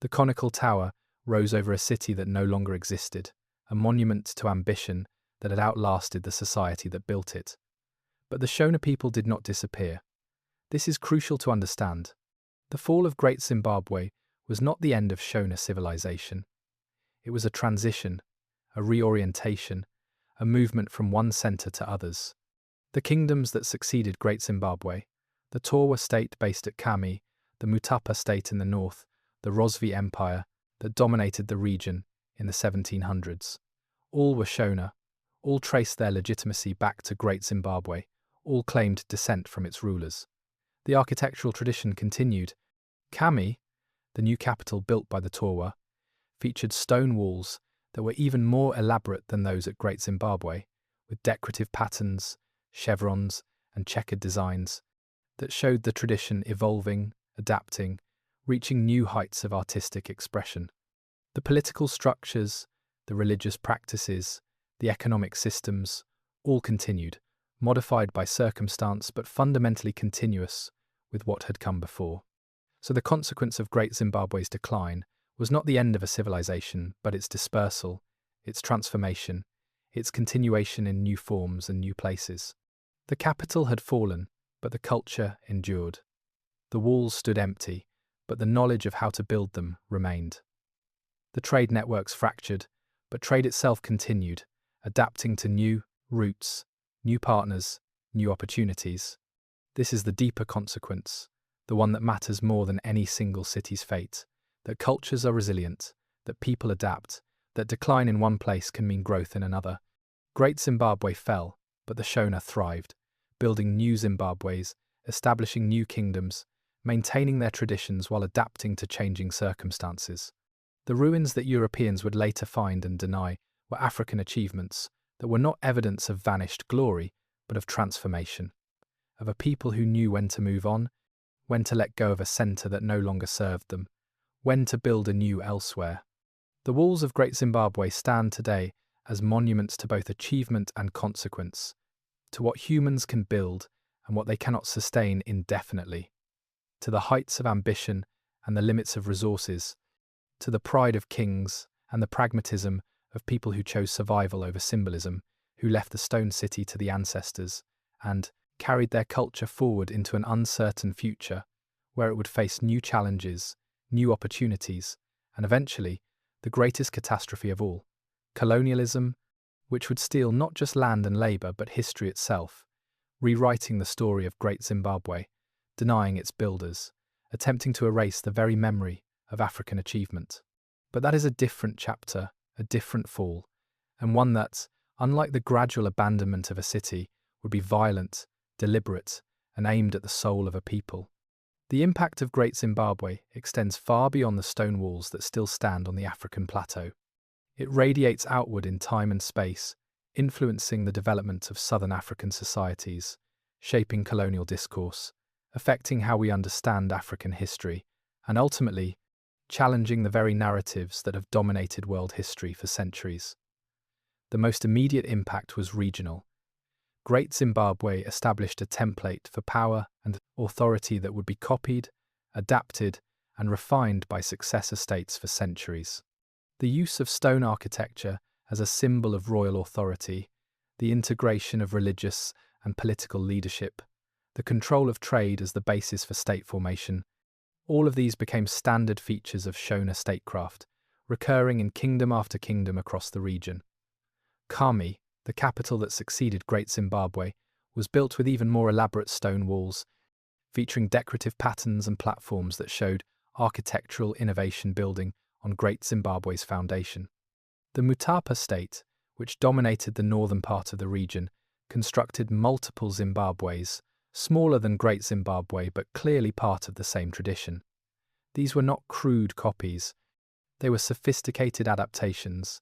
Speaker 1: The conical tower rose over a city that no longer existed, a monument to ambition that had outlasted the society that built it. But the Shona people did not disappear. This is crucial to understand. The fall of Great Zimbabwe was not the end of Shona civilization. It was a transition, a reorientation, a movement from one centre to others. The kingdoms that succeeded Great Zimbabwe, the Torwa state based at Kami, the Mutapa state in the north, the Rosvi Empire that dominated the region in the 1700s, all were Shona, all traced their legitimacy back to Great Zimbabwe, all claimed descent from its rulers. The architectural tradition continued. Kami, the new capital built by the Torwa, featured stone walls that were even more elaborate than those at Great Zimbabwe, with decorative patterns, chevrons, and checkered designs that showed the tradition evolving, adapting, reaching new heights of artistic expression. The political structures, the religious practices, the economic systems, all continued, modified by circumstance but fundamentally continuous with what had come before. So the consequence of Great Zimbabwe's decline was not the end of a civilization, but its dispersal, its transformation, its continuation in new forms and new places. The capital had fallen, but the culture endured. The walls stood empty, but the knowledge of how to build them remained. The trade networks fractured, but trade itself continued, adapting to new routes, new partners, new opportunities. This is the deeper consequence, the one that matters more than any single city's fate, that cultures are resilient, that people adapt, that decline in one place can mean growth in another. Great Zimbabwe fell, but the Shona thrived, building new Zimbabwes, establishing new kingdoms, maintaining their traditions while adapting to changing circumstances. The ruins that Europeans would later find and deny were African achievements that were not evidence of vanished glory, but of transformation, of a people who knew when to move on, when to let go of a centre that no longer served them, when to build anew elsewhere. The walls of Great Zimbabwe stand today as monuments to both achievement and consequence, to what humans can build and what they cannot sustain indefinitely, to the heights of ambition and the limits of resources, to the pride of kings and the pragmatism of people who chose survival over symbolism, who left the stone city to the ancestors, and carried their culture forward into an uncertain future, where it would face new challenges, new opportunities, and eventually, the greatest catastrophe of all, colonialism, which would steal not just land and labour but history itself, rewriting the story of Great Zimbabwe, denying its builders, attempting to erase the very memory of African achievement. But that is a different chapter, a different fall, and one that, unlike the gradual abandonment of a city, would be violent, deliberate, and aimed at the soul of a people. The impact of Great Zimbabwe extends far beyond the stone walls that still stand on the African plateau. It radiates outward in time and space, influencing the development of southern African societies, shaping colonial discourse, affecting how we understand African history, and ultimately, challenging the very narratives that have dominated world history for centuries. The most immediate impact was regional. Great Zimbabwe established a template for power and authority that would be copied, adapted, and refined by successor states for centuries. The use of stone architecture as a symbol of royal authority, the integration of religious and political leadership, the control of trade as the basis for state formation, all of these became standard features of Shona statecraft, recurring in kingdom after kingdom across the region. Kami, the capital that succeeded Great Zimbabwe, was built with even more elaborate stone walls, featuring decorative patterns and platforms that showed architectural innovation building on Great Zimbabwe's foundation. The Mutapa state, which dominated the northern part of the region, constructed multiple Zimbabwes, smaller than Great Zimbabwe but clearly part of the same tradition. These were not crude copies, they were sophisticated adaptations,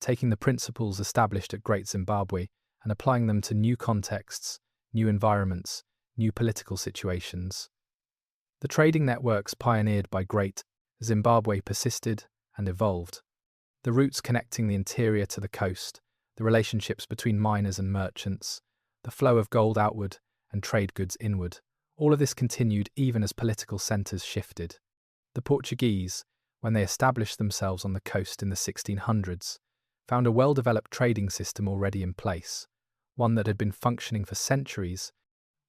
Speaker 1: taking the principles established at Great Zimbabwe and applying them to new contexts, new environments, new political situations. The trading networks pioneered by Great Zimbabwe persisted and evolved. The routes connecting the interior to the coast, the relationships between miners and merchants, the flow of gold outward and trade goods inward, all of this continued even as political centres shifted. The Portuguese, when they established themselves on the coast in the 1600s, found a well-developed trading system already in place, one that had been functioning for centuries,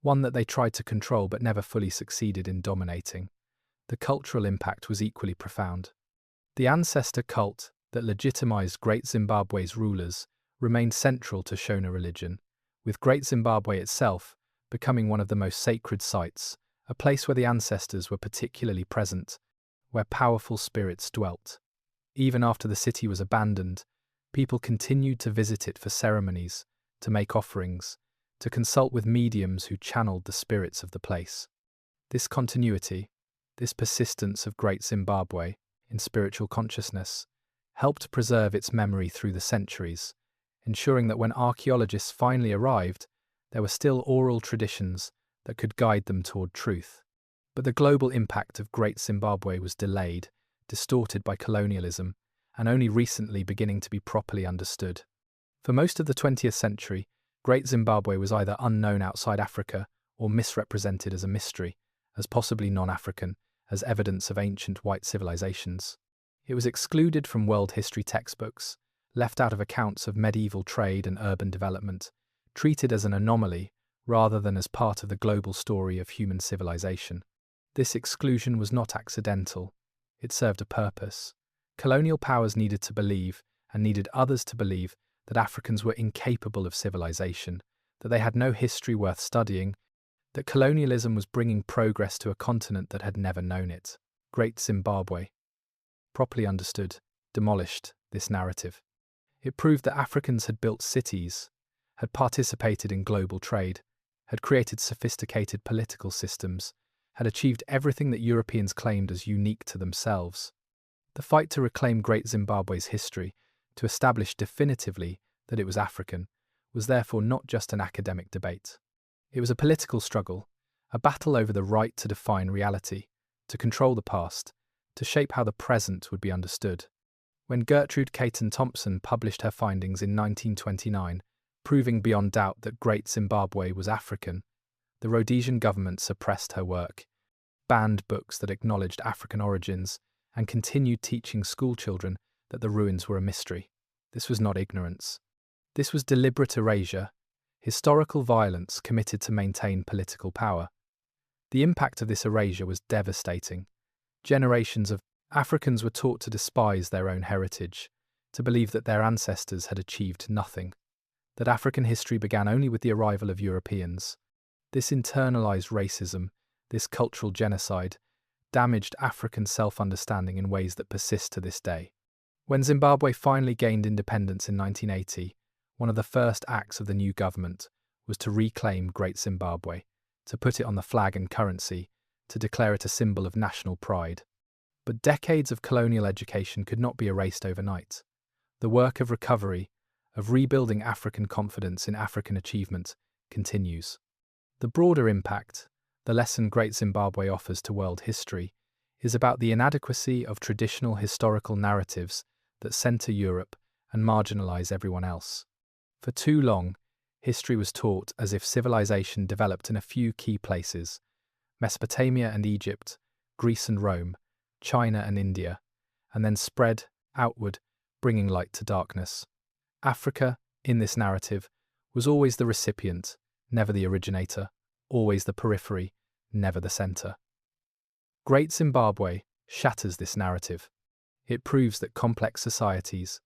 Speaker 1: one that they tried to control but never fully succeeded in dominating. The cultural impact was equally profound. The ancestor cult that legitimized Great Zimbabwe's rulers remained central to Shona religion, with Great Zimbabwe itself becoming one of the most sacred sites, a place where the ancestors were particularly present, where powerful spirits dwelt. Even after the city was abandoned, people continued to visit it for ceremonies, to make offerings, to consult with mediums who channeled the spirits of the place. This continuity, this persistence of Great Zimbabwe in spiritual consciousness, helped preserve its memory through the centuries, ensuring that when archaeologists finally arrived, there were still oral traditions that could guide them toward truth. But the global impact of Great Zimbabwe was delayed, distorted by colonialism, and only recently beginning to be properly understood. For most of the 20th century, Great Zimbabwe was either unknown outside Africa or misrepresented as a mystery, as possibly non-African, as evidence of ancient white civilizations. It was excluded from world history textbooks, left out of accounts of medieval trade and urban development, treated as an anomaly rather than as part of the global story of human civilization. This exclusion was not accidental. It served a purpose. Colonial powers needed to believe, and needed others to believe, that Africans were incapable of civilization, that they had no history worth studying, that colonialism was bringing progress to a continent that had never known it. Great Zimbabwe, properly understood, demolished this narrative. It proved that Africans had built cities, had participated in global trade, had created sophisticated political systems, had achieved everything that Europeans claimed as unique to themselves. The fight to reclaim Great Zimbabwe's history, to establish definitively that it was African, was therefore not just an academic debate. It was a political struggle, a battle over the right to define reality, to control the past, to shape how the present would be understood. When Gertrude Caton Thompson published her findings in 1929, proving beyond doubt that Great Zimbabwe was African, the Rhodesian government suppressed her work, banned books that acknowledged African origins, and continued teaching schoolchildren that the ruins were a mystery. This was not ignorance. This was deliberate erasure, historical violence committed to maintain political power. The impact of this erasure was devastating. Generations of Africans were taught to despise their own heritage, to believe that their ancestors had achieved nothing, that African history began only with the arrival of Europeans. This internalized racism, this cultural genocide, damaged African self-understanding in ways that persist to this day. When Zimbabwe finally gained independence in 1980, one of the first acts of the new government was to reclaim Great Zimbabwe, to put it on the flag and currency, to declare it a symbol of national pride. But decades of colonial education could not be erased overnight. The work of recovery, of rebuilding African confidence in African achievement, continues. The broader impact, the lesson Great Zimbabwe offers to world history, is about the inadequacy of traditional historical narratives that center Europe and marginalize everyone else. For too long, history was taught as if civilization developed in a few key places: Mesopotamia and Egypt, Greece and Rome, China and India, and then spread outward, bringing light to darkness. Africa, in this narrative, was always the recipient, never the originator, always the periphery, never the center. Great Zimbabwe shatters this narrative. It proves that complex societies,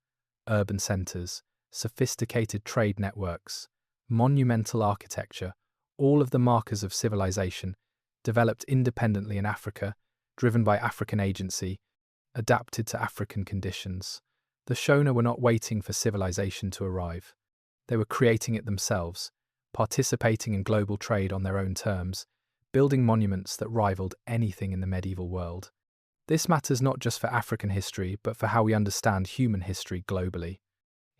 Speaker 1: urban centers, sophisticated trade networks, monumental architecture, all of the markers of civilization, developed independently in Africa, driven by African agency, adapted to African conditions. The Shona were not waiting for civilization to arrive. They were creating it themselves, participating in global trade on their own terms, building monuments that rivaled anything in the medieval world. This matters not just for African history, but for how we understand human history globally.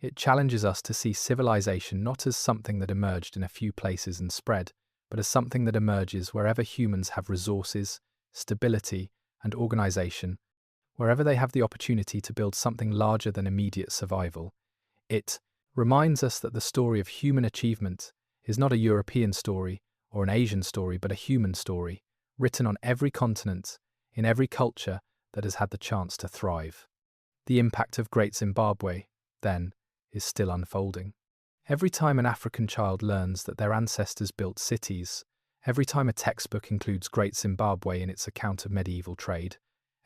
Speaker 1: It challenges us to see civilization not as something that emerged in a few places and spread, but as something that emerges wherever humans have resources, stability, and organization, wherever they have the opportunity to build something larger than immediate survival. It reminds us that the story of human achievement is not a European story or an Asian story, but a human story, written on every continent, in every culture that has had the chance to thrive. The impact of Great Zimbabwe, then, is still unfolding. Every time an African child learns that their ancestors built cities, every time a textbook includes Great Zimbabwe in its account of medieval trade,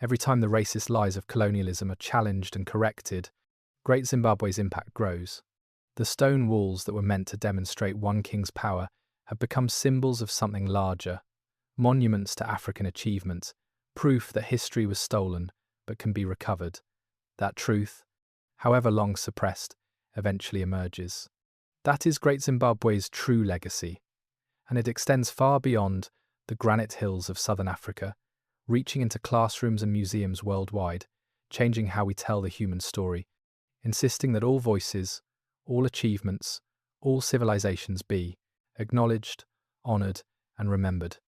Speaker 1: every time the racist lies of colonialism are challenged and corrected, Great Zimbabwe's impact grows. The stone walls that were meant to demonstrate one king's power have become symbols of something larger, monuments to African achievement, proof that history was stolen but can be recovered, that truth, however long suppressed, eventually emerges. That is Great Zimbabwe's true legacy, and it extends far beyond the granite hills of southern Africa, reaching into classrooms and museums worldwide, changing how we tell the human story, insisting that all voices, all achievements, all civilizations be acknowledged, honoured, and remembered.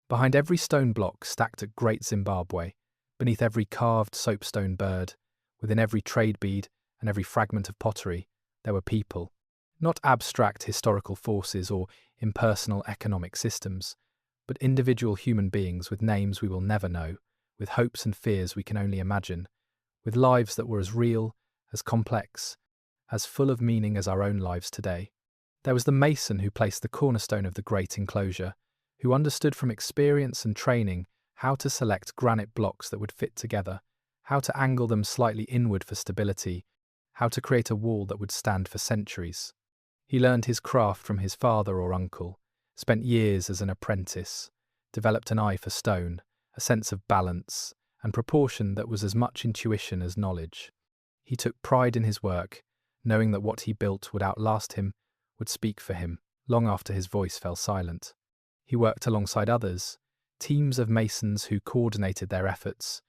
Speaker 1: Behind every stone block stacked at Great Zimbabwe, beneath every carved soapstone bird, within every trade bead and every fragment of pottery, there were people. Not abstract historical forces or impersonal economic systems, but individual human beings with names we will never know, with hopes and fears we can only imagine, with lives that were as real, as complex, as full of meaning as our own lives today. There was the mason who placed the cornerstone of the great enclosure, who understood from experience and training how to select granite blocks that would fit together, how to angle them slightly inward for stability, how to create a wall that would stand for centuries. He learned his craft from his father or uncle, spent years as an apprentice, developed an eye for stone, a sense of balance and proportion that was as much intuition as knowledge. He took pride in his work, knowing that what he built would outlast him, would speak for him, long after his voice fell silent. He worked alongside others, teams of masons who coordinated their efforts,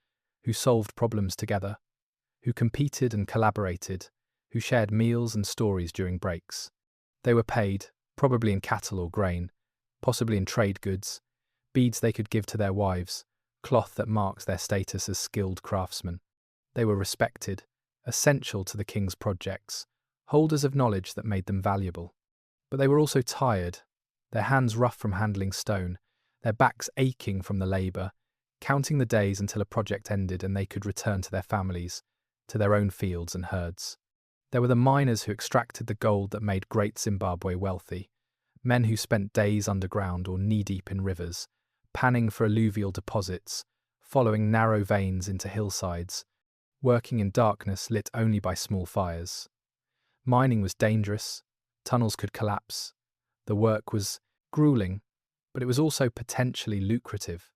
Speaker 1: who solved problems together, who competed and collaborated, who shared meals and stories during breaks. They were paid, probably in cattle or grain, possibly in trade goods, beads they could give to their wives, cloth that marked their status as skilled craftsmen. They were respected, essential to the king's projects, holders of knowledge that made them valuable. But they were also tired, their hands rough from handling stone, their backs aching from the labour, counting the days until a project ended and they could return to their families, to their own fields and herds. There were the miners who extracted the gold that made Great Zimbabwe wealthy, men who spent days underground or knee-deep in rivers, panning for alluvial deposits, following narrow veins into hillsides, working in darkness lit only by small fires. Mining was dangerous, tunnels could collapse, the work was grueling, but it was also potentially lucrative.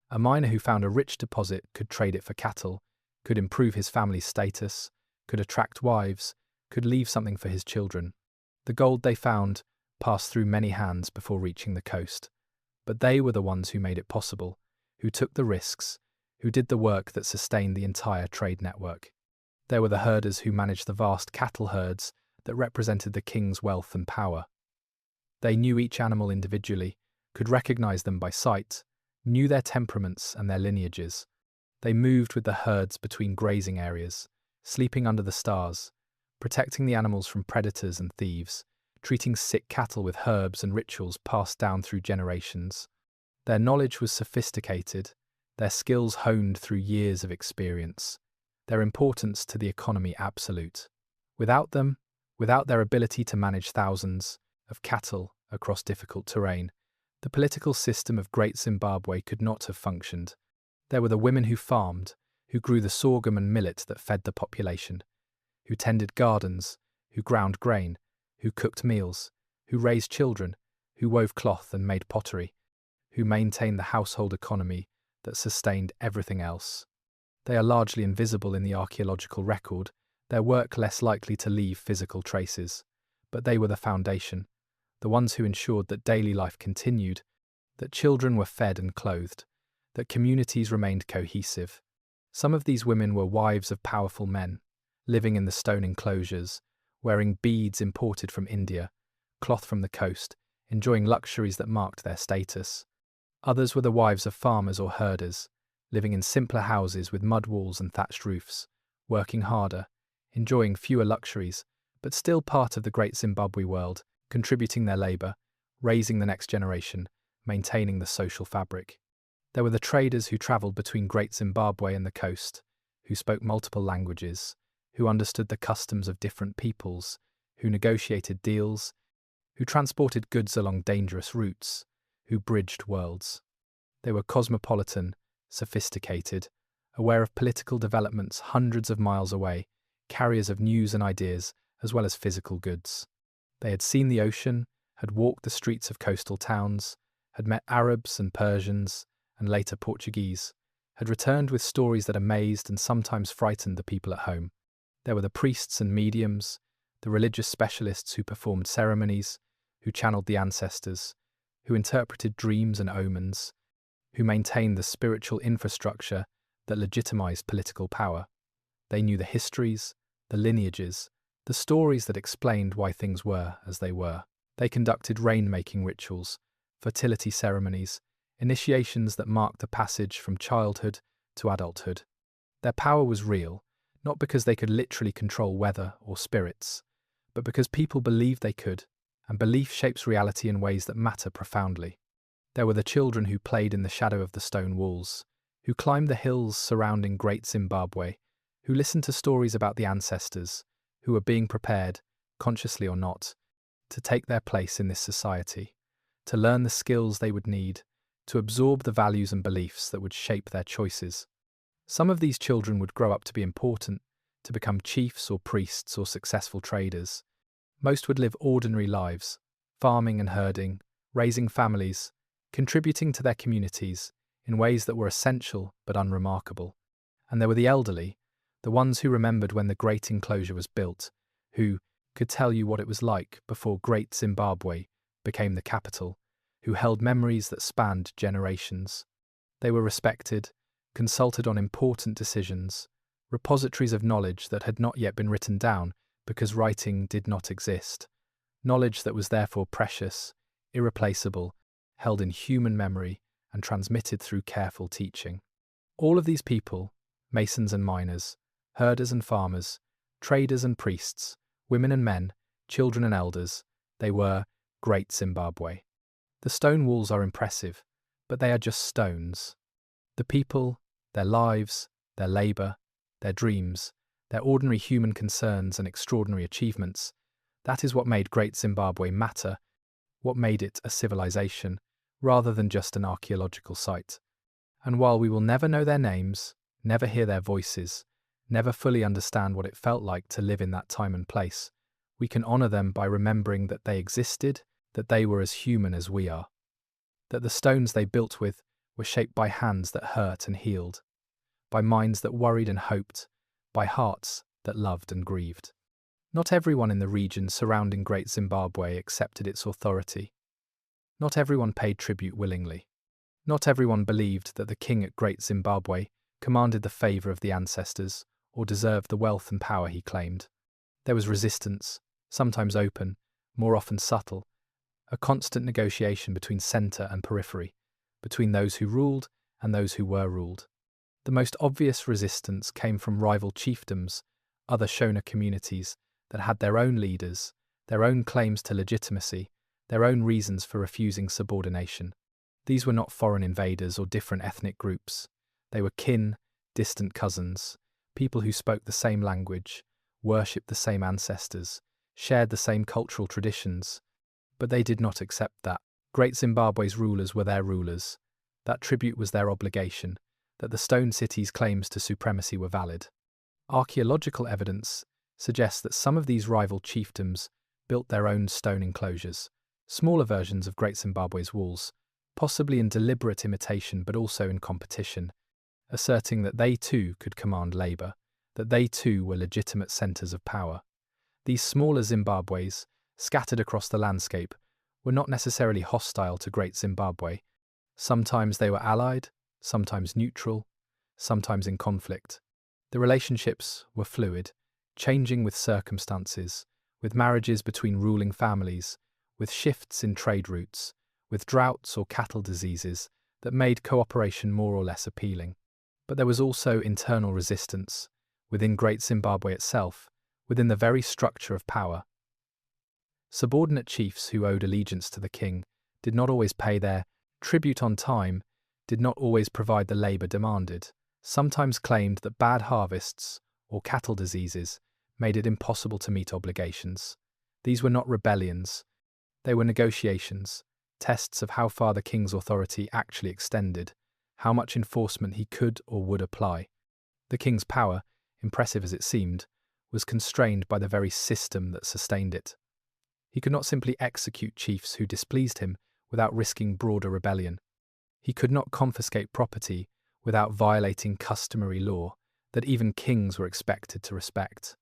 Speaker 1: A miner who found a rich deposit could trade it for cattle, could improve his family's status, could attract wives, could leave something for his children. The gold they found passed through many hands before reaching the coast, but they were the ones who made it possible, who took the risks, who did the work that sustained the entire trade network. There were the herders who managed the vast cattle herds that represented the king's wealth and power. They knew each animal individually, could recognize them by sight, knew their temperaments and their lineages. They moved with the herds between grazing areas, sleeping under the stars, protecting the animals from predators and thieves, treating sick cattle with herbs and rituals passed down through generations. Their knowledge was sophisticated, their skills honed through years of experience, their importance to the economy absolute. Without them, without their ability to manage thousands of cattle across difficult terrain, the political system of Great Zimbabwe could not have functioned. There were the women who farmed, who grew the sorghum and millet that fed the population, who tended gardens, who ground grain, who cooked meals, who raised children, who wove cloth and made pottery, who maintained the household economy that sustained everything else. They are largely invisible in the archaeological record, their work less likely to leave physical traces, but they were the foundation, the ones who ensured that daily life continued, that children were fed and clothed, that communities remained cohesive. Some of these women were wives of powerful men, living in the stone enclosures, wearing beads imported from India, cloth from the coast, enjoying luxuries that marked their status. Others were the wives of farmers or herders, living in simpler houses with mud walls and thatched roofs, working harder, enjoying fewer luxuries, but still part of the Great Zimbabwe world, contributing their labour, raising the next generation, maintaining the social fabric. There were the traders who travelled between Great Zimbabwe and the coast, who spoke multiple languages, who understood the customs of different peoples, who negotiated deals, who transported goods along dangerous routes, who bridged worlds. They were cosmopolitan, sophisticated, aware of political developments hundreds of miles away, carriers of news and ideas, as well as physical goods. They had seen the ocean, had walked the streets of coastal towns, had met Arabs and Persians, and later Portuguese, had returned with stories that amazed and sometimes frightened the people at home. There were the priests and mediums, the religious specialists who performed ceremonies, who channeled the ancestors, who interpreted dreams and omens, who maintained the spiritual infrastructure that legitimized political power. They knew the histories, the lineages, the stories that explained why things were as they were. They conducted rain-making rituals, fertility ceremonies, initiations that marked the passage from childhood to adulthood. Their power was real, not because they could literally control weather or spirits, but because people believed they could, and belief shapes reality in ways that matter profoundly. There were the children who played in the shadow of the stone walls, who climbed the hills surrounding Great Zimbabwe, who listened to stories about the ancestors, who were being prepared, consciously or not, to take their place in this society, to learn the skills they would need, to absorb the values and beliefs that would shape their choices. Some of these children would grow up to be important, to become chiefs or priests or successful traders. Most would live ordinary lives, farming and herding, raising families, contributing to their communities in ways that were essential but unremarkable. And there were the elderly, the ones who remembered when the Great Enclosure was built, who could tell you what it was like before Great Zimbabwe became the capital, who held memories that spanned generations. They were respected, consulted on important decisions, repositories of knowledge that had not yet been written down because writing did not exist, knowledge that was therefore precious, irreplaceable, held in human memory and transmitted through careful teaching. All of these people, masons and miners, herders and farmers, traders and priests, women and men, children and elders, they were Great Zimbabwe. The stone walls are impressive, but they are just stones. The people, their lives, their labour, their dreams, their ordinary human concerns and extraordinary achievements, that is what made Great Zimbabwe matter, what made it a civilization, rather than just an archaeological site. And while we will never know their names, never hear their voices, never fully understand what it felt like to live in that time and place, we can honour them by remembering that they existed, that they were as human as we are, that the stones they built with were shaped by hands that hurt and healed, by minds that worried and hoped, by hearts that loved and grieved. Not everyone in the region surrounding Great Zimbabwe accepted its authority. Not everyone paid tribute willingly. Not everyone believed that the king at Great Zimbabwe commanded the favour of the ancestors or deserved the wealth and power he claimed. There was resistance, sometimes open, more often subtle, a constant negotiation between centre and periphery, between those who ruled and those who were ruled. The most obvious resistance came from rival chiefdoms, other Shona communities that had their own leaders, their own claims to legitimacy, their own reasons for refusing subordination. These were not foreign invaders or different ethnic groups. They were kin, distant cousins, people who spoke the same language, worshipped the same ancestors, shared the same cultural traditions. But they did not accept that. Great Zimbabwe's rulers were their rulers. That tribute was their obligation, that the stone city's claims to supremacy were valid. Archaeological evidence suggests that some of these rival chiefdoms built their own stone enclosures, smaller versions of Great Zimbabwe's walls, possibly in deliberate imitation but also in competition, asserting that they too could command labour, that they too were legitimate centres of power. These smaller Zimbabwes, scattered across the landscape, were not necessarily hostile to Great Zimbabwe. Sometimes they were allied, sometimes neutral, sometimes in conflict. The relationships were fluid, changing with circumstances, with marriages between ruling families, with shifts in trade routes, with droughts or cattle diseases that made cooperation more or less appealing. But there was also internal resistance, within Great Zimbabwe itself, within the very structure of power. Subordinate chiefs who owed allegiance to the king did not always pay their tribute on time, did not always provide the labour demanded, sometimes claimed that bad harvests or cattle diseases made it impossible to meet obligations. These were not rebellions, they were negotiations, tests of how far the king's authority actually extended, how much enforcement he could or would apply. The king's power, impressive as it seemed, was constrained by the very system that sustained it. He could not simply execute chiefs who displeased him without risking broader rebellion. He could not confiscate property without violating customary law that even kings were expected to respect.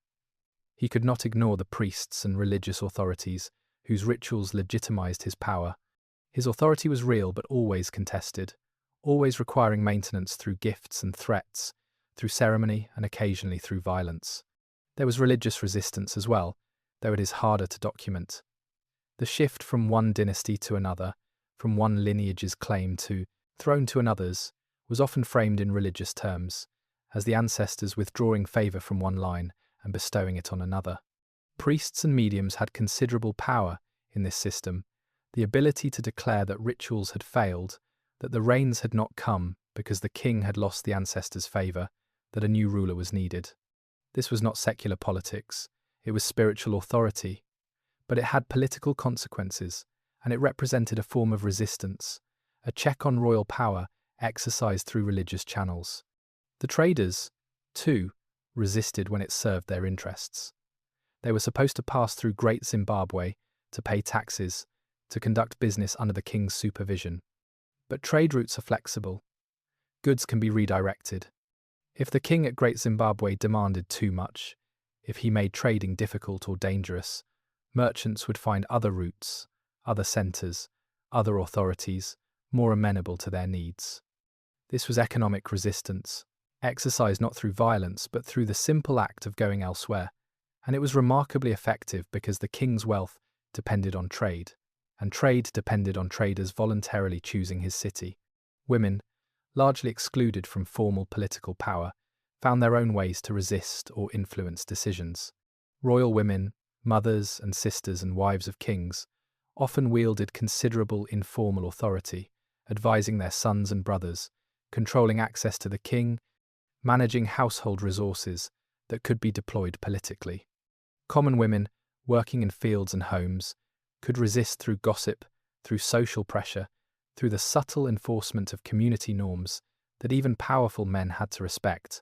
Speaker 1: He could not ignore the priests and religious authorities whose rituals legitimized his power. His authority was real but always contested, always requiring maintenance through gifts and threats, through ceremony and occasionally through violence. There was religious resistance as well, though it is harder to document. The shift from one dynasty to another, from one lineage's claim to throne to another's, was often framed in religious terms, as the ancestors withdrawing favour from one line and bestowing it on another. Priests and mediums had considerable power in this system, the ability to declare that rituals had failed, that the rains had not come because the king had lost the ancestors' favour, that a new ruler was needed. This was not secular politics, it was spiritual authority, but it had political consequences, and it represented a form of resistance, a check on royal power exercised through religious channels. The traders, too, resisted when it served their interests. They were supposed to pass through Great Zimbabwe, to pay taxes, to conduct business under the king's supervision. But trade routes are flexible. Goods can be redirected. If the king at Great Zimbabwe demanded too much, if he made trading difficult or dangerous, merchants would find other routes, other centres, other authorities, more amenable to their needs. This was economic resistance, exercised not through violence but through the simple act of going elsewhere, and it was remarkably effective because the king's wealth depended on trade, and trade depended on traders voluntarily choosing his city. Women, largely excluded from formal political power, found their own ways to resist or influence decisions. Royal women, mothers and sisters and wives of kings, often wielded considerable informal authority, advising their sons and brothers, controlling access to the king, managing household resources that could be deployed politically. Common women, working in fields and homes, could resist through gossip, through social pressure, through the subtle enforcement of community norms that even powerful men had to respect.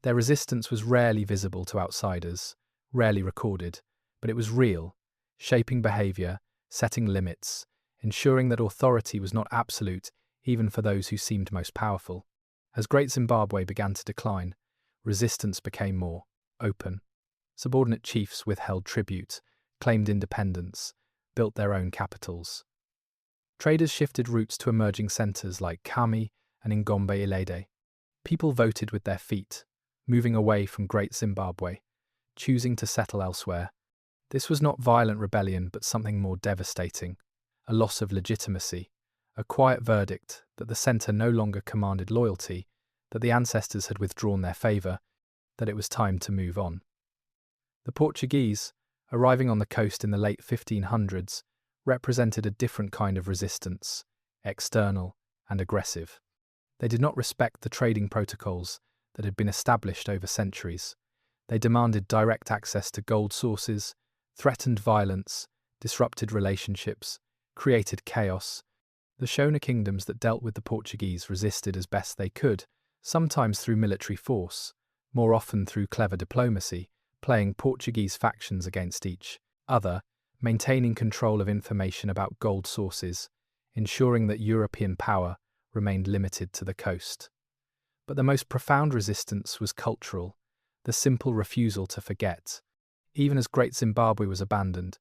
Speaker 1: Their resistance was rarely visible to outsiders, rarely recorded, but it was real, shaping behaviour, setting limits, ensuring that authority was not absolute even for those who seemed most powerful. As Great Zimbabwe began to decline, resistance became more open. Subordinate chiefs withheld tribute, claimed independence, built their own capitals. Traders shifted routes to emerging centres like Kami and Ngombe Ilede. People voted with their feet, moving away from Great Zimbabwe, choosing to settle elsewhere. This was not violent rebellion but something more devastating, a loss of legitimacy, a quiet verdict that the centre no longer commanded loyalty, that the ancestors had withdrawn their favour, that it was time to move on. The Portuguese, arriving on the coast in the late 1500s, represented a different kind of resistance, external and aggressive. They did not respect the trading protocols that had been established over centuries. They demanded direct access to gold sources, threatened violence, disrupted relationships, created chaos. The Shona kingdoms that dealt with the Portuguese resisted as best they could, sometimes through military force, more often through clever diplomacy, playing Portuguese factions against each other, maintaining control of information about gold sources, ensuring that European power remained limited to the coast. But the most profound resistance was cultural, the simple refusal to forget. Even as Great Zimbabwe was abandoned,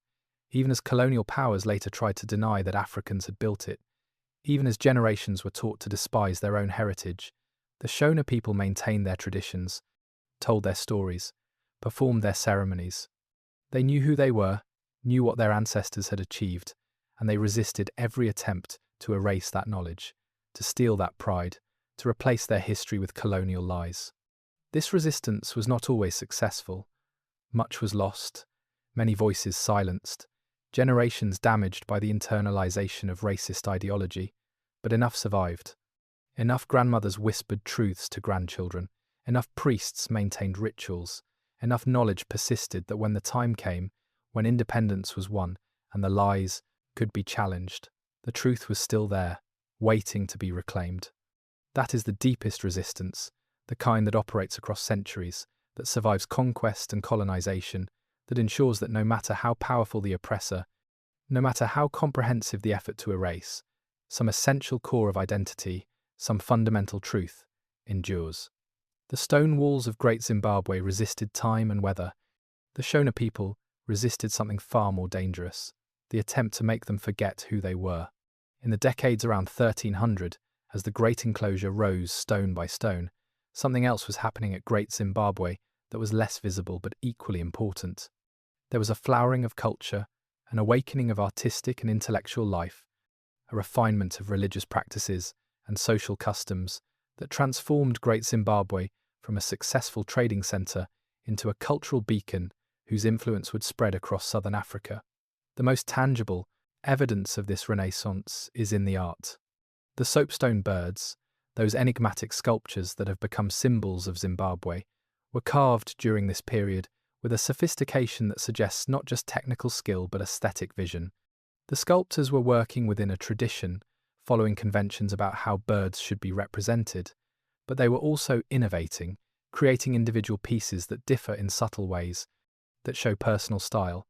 Speaker 1: even as colonial powers later tried to deny that Africans had built it, even as generations were taught to despise their own heritage, the Shona people maintained their traditions, told their stories, performed their ceremonies. They knew who they were, knew what their ancestors had achieved, and they resisted every attempt to erase that knowledge, to steal that pride, to replace their history with colonial lies. This resistance was not always successful. Much was lost, many voices silenced, generations damaged by the internalization of racist ideology, but enough survived. Enough grandmothers whispered truths to grandchildren, enough priests maintained rituals, enough knowledge persisted that when the time came, when independence was won and the lies could be challenged, the truth was still there, waiting to be reclaimed. That is the deepest resistance, the kind that operates across centuries, that survives conquest and colonization, that ensures that no matter how powerful the oppressor, no matter how comprehensive the effort to erase, some essential core of identity, some fundamental truth, endures. The stone walls of Great Zimbabwe resisted time and weather. The Shona people resisted something far more dangerous, the attempt to make them forget who they were. In the decades around 1300, as the Great Enclosure rose stone by stone, something else was happening at Great Zimbabwe that was less visible but equally important. There was a flowering of culture, an awakening of artistic and intellectual life, a refinement of religious practices and social customs that transformed Great Zimbabwe from a successful trading centre into a cultural beacon whose influence would spread across southern Africa. The most tangible evidence of this renaissance is in the art. The soapstone birds, those enigmatic sculptures that have become symbols of Zimbabwe, were carved during this period with a sophistication that suggests not just technical skill but aesthetic vision. The sculptors were working within a tradition, following conventions about how birds should be represented, but they were also innovating, creating individual pieces that differ in subtle ways, that show personal style,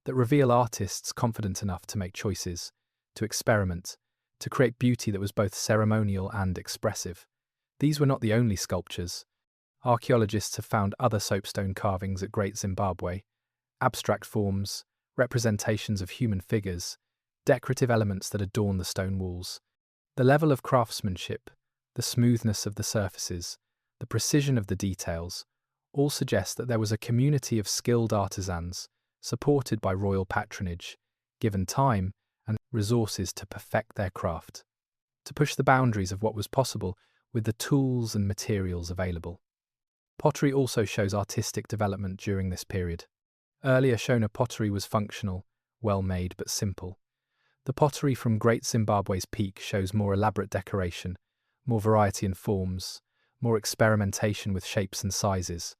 Speaker 1: that reveal artists confident enough to make choices, to experiment, to create beauty that was both ceremonial and expressive. These were not the only sculptures. Archaeologists have found other soapstone carvings at Great Zimbabwe, abstract forms, representations of human figures, decorative elements that adorn the stone walls. The level of craftsmanship, the smoothness of the surfaces, the precision of the details, all suggest that there was a community of skilled artisans, supported by royal patronage, given time and resources to perfect their craft, to push the boundaries of what was possible with the tools and materials available. Pottery also shows artistic development during this period. Earlier Shona pottery was functional, well-made but simple. The pottery from Great Zimbabwe's peak shows more elaborate decoration, more variety in forms, more experimentation with shapes and sizes.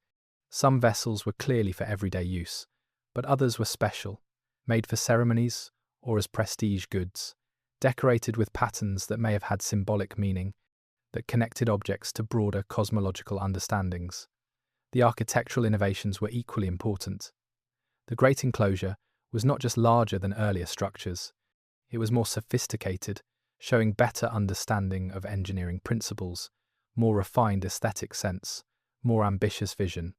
Speaker 1: Some vessels were clearly for everyday use, but others were special, made for ceremonies or as prestige goods, decorated with patterns that may have had symbolic meaning, that connected objects to broader cosmological understandings. The architectural innovations were equally important. The Great Enclosure was not just larger than earlier structures, it was more sophisticated, showing better understanding of engineering principles, more refined aesthetic sense, more ambitious vision.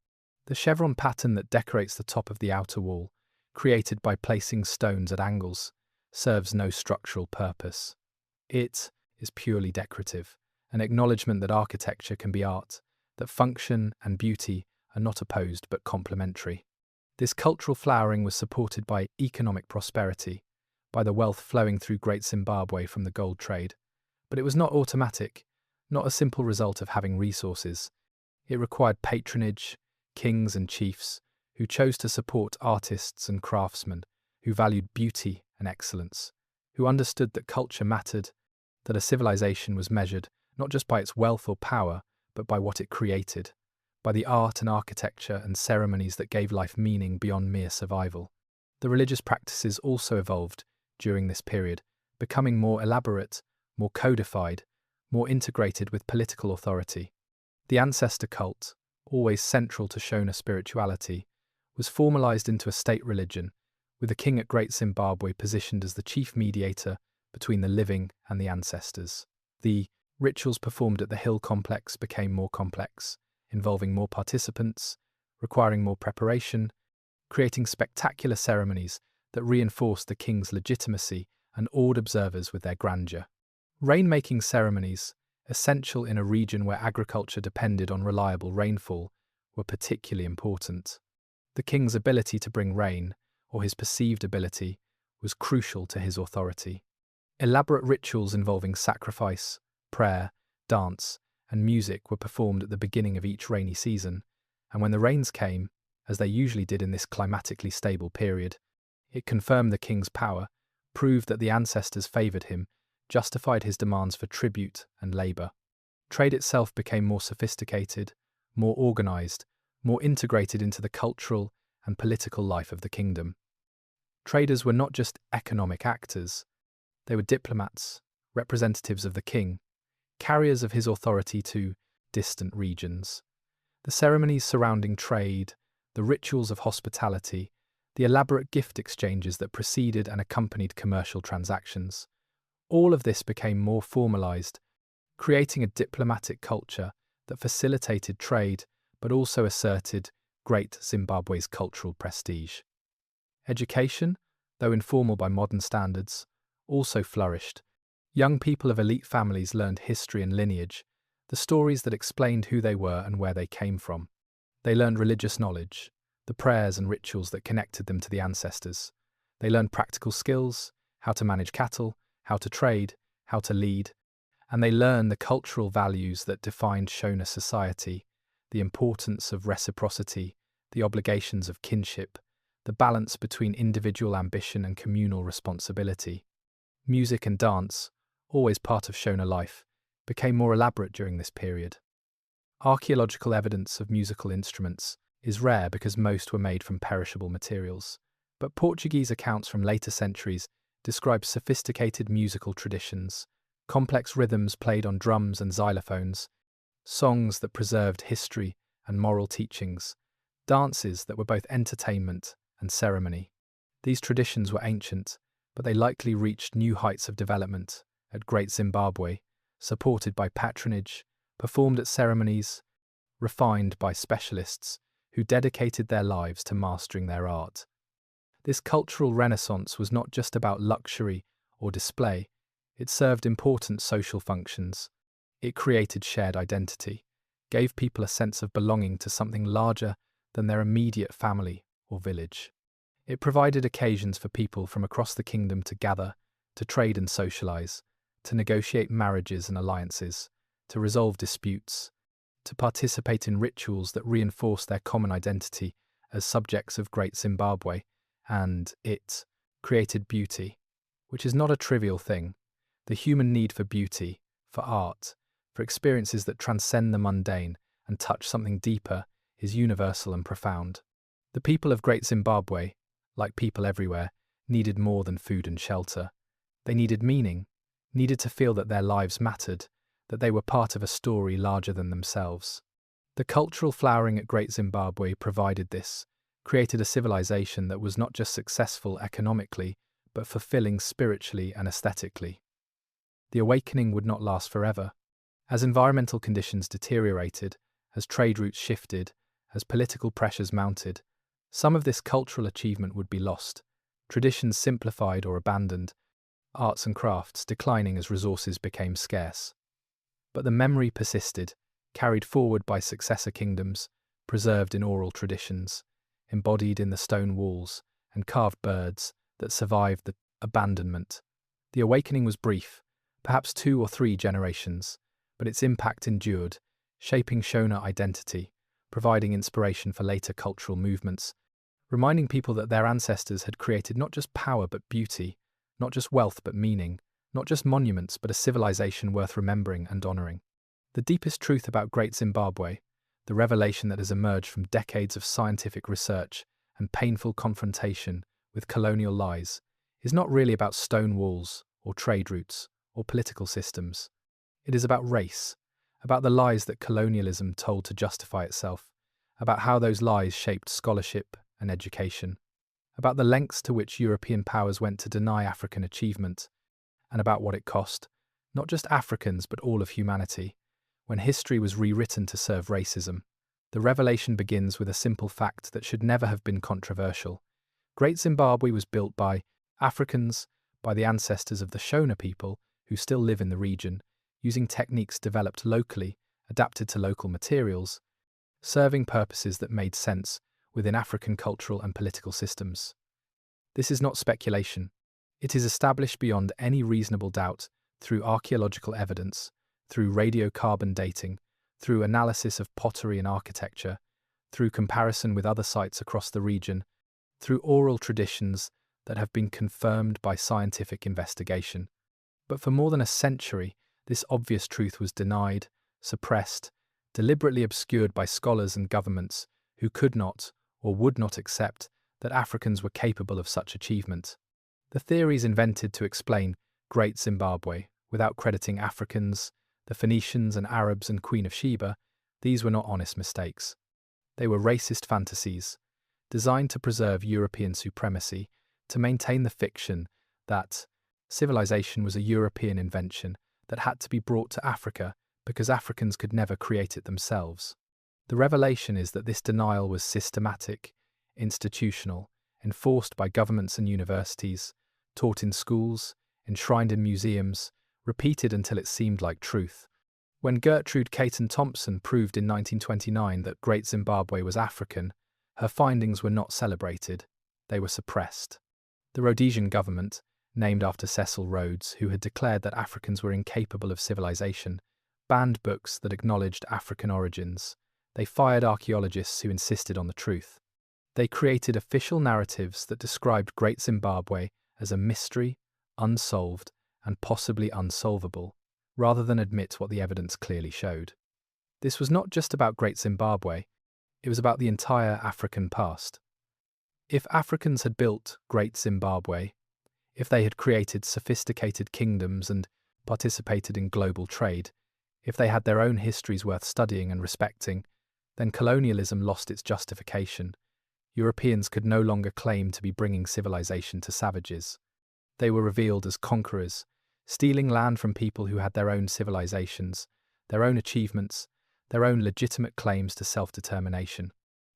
Speaker 1: The chevron pattern that decorates the top of the outer wall, created by placing stones at angles, serves no structural purpose. It is purely decorative, an acknowledgement that architecture can be art, that function and beauty are not opposed but complementary. This cultural flowering was supported by economic prosperity, by the wealth flowing through Great Zimbabwe from the gold trade. But it was not automatic, not a simple result of having resources. It required patronage, kings and chiefs, who chose to support artists and craftsmen, who valued beauty and excellence, who understood that culture mattered, that a civilization was measured not just by its wealth or power, but by what it created, by the art and architecture and ceremonies that gave life meaning beyond mere survival. The religious practices also evolved during this period, becoming more elaborate, more codified, more integrated with political authority. The ancestor cult, always central to Shona spirituality, was formalized into a state religion, with the king at Great Zimbabwe positioned as the chief mediator between the living and the ancestors. The rituals performed at the hill complex became more complex, involving more participants, requiring more preparation, creating spectacular ceremonies that reinforced the king's legitimacy and awed observers with their grandeur. Rain-making ceremonies, essential in a region where agriculture depended on reliable rainfall, were particularly important. The king's ability to bring rain, or his perceived ability, was crucial to his authority. Elaborate rituals involving sacrifice, prayer, dance, and music were performed at the beginning of each rainy season, and when the rains came, as they usually did in this climatically stable period, it confirmed the king's power, proved that the ancestors favoured him, justified his demands for tribute and labour. Trade itself became more sophisticated, more organised, more integrated into the cultural and political life of the kingdom. Traders were not just economic actors, they were diplomats, representatives of the king, carriers of his authority to distant regions. The ceremonies surrounding trade, the rituals of hospitality, the elaborate gift exchanges that preceded and accompanied commercial transactions, all of this became more formalized, creating a diplomatic culture that facilitated trade but also asserted Great Zimbabwe's cultural prestige. Education, though informal by modern standards, also flourished, Young people of elite families learned history and lineage, the stories that explained who they were and where they came from. They learned religious knowledge, the prayers and rituals that connected them to the ancestors. They learned practical skills, how to manage cattle, how to trade, how to lead, and they learned the cultural values that defined Shona society, the importance of reciprocity, the obligations of kinship, the balance between individual ambition and communal responsibility. Music and dance, always part of Shona life, became more elaborate during this period. Archaeological evidence of musical instruments is rare because most were made from perishable materials, but Portuguese accounts from later centuries describe sophisticated musical traditions, complex rhythms played on drums and xylophones, songs that preserved history and moral teachings, dances that were both entertainment and ceremony. These traditions were ancient, but they likely reached new heights of development at Great Zimbabwe, supported by patronage, performed at ceremonies, refined by specialists who dedicated their lives to mastering their art. This cultural renaissance was not just about luxury or display, it served important social functions. It created shared identity, gave people a sense of belonging to something larger than their immediate family or village. It provided occasions for people from across the kingdom to gather, to trade and socialize, to negotiate marriages and alliances, to resolve disputes, to participate in rituals that reinforced their common identity as subjects of Great Zimbabwe, and it created beauty, which is not a trivial thing. The human need for beauty, for art, for experiences that transcend the mundane and touch something deeper is universal and profound. The people of Great Zimbabwe, like people everywhere, needed more than food and shelter. They needed meaning, needed to feel that their lives mattered, that they were part of a story larger than themselves. The cultural flowering at Great Zimbabwe provided this, created a civilization that was not just successful economically, but fulfilling spiritually and aesthetically. The awakening would not last forever. As environmental conditions deteriorated, as trade routes shifted, as political pressures mounted, some of this cultural achievement would be lost, traditions simplified or abandoned, arts and crafts declining as resources became scarce. But the memory persisted, carried forward by successor kingdoms, preserved in oral traditions, embodied in the stone walls and carved birds that survived the abandonment. The awakening was brief, perhaps 2 or 3 generations, but its impact endured, shaping Shona identity, providing inspiration for later cultural movements, reminding people that their ancestors had created not just power but beauty, not just wealth but meaning, not just monuments but a civilization worth remembering and honouring. The deepest truth about Great Zimbabwe, the revelation that has emerged from decades of scientific research and painful confrontation with colonial lies, is not really about stone walls or trade routes or political systems. It is about race, about the lies that colonialism told to justify itself, about how those lies shaped scholarship and education, about the lengths to which European powers went to deny African achievement, and about what it cost, not just Africans but all of humanity, when history was rewritten to serve racism. The revelation begins with a simple fact that should never have been controversial. Great Zimbabwe was built by Africans, by the ancestors of the Shona people who still live in the region, using techniques developed locally, adapted to local materials, serving purposes that made sense within African cultural and political systems. This is not speculation. It is established beyond any reasonable doubt through archaeological evidence, through radiocarbon dating, through analysis of pottery and architecture, through comparison with other sites across the region, through oral traditions that have been confirmed by scientific investigation. But for more than a century, this obvious truth was denied, suppressed, deliberately obscured by scholars and governments who could not or would not accept that Africans were capable of such achievement. The theories invented to explain Great Zimbabwe, without crediting Africans, the Phoenicians and Arabs and Queen of Sheba, these were not honest mistakes. They were racist fantasies, designed to preserve European supremacy, to maintain the fiction that civilization was a European invention that had to be brought to Africa because Africans could never create it themselves. The revelation is that this denial was systematic, institutional, enforced by governments and universities, taught in schools, enshrined in museums, repeated until it seemed like truth. When Gertrude Caton Thompson proved in 1929 that Great Zimbabwe was African, her findings were not celebrated, they were suppressed. The Rhodesian government, named after Cecil Rhodes, who had declared that Africans were incapable of civilization, banned books that acknowledged African origins. They fired archaeologists who insisted on the truth. They created official narratives that described Great Zimbabwe as a mystery, unsolved, and possibly unsolvable, rather than admit what the evidence clearly showed. This was not just about Great Zimbabwe, it was about the entire African past. If Africans had built Great Zimbabwe, if they had created sophisticated kingdoms and participated in global trade, if they had their own histories worth studying and respecting, then colonialism lost its justification. Europeans could no longer claim to be bringing civilization to savages. They were revealed as conquerors, stealing land from people who had their own civilizations, their own achievements, their own legitimate claims to self-determination.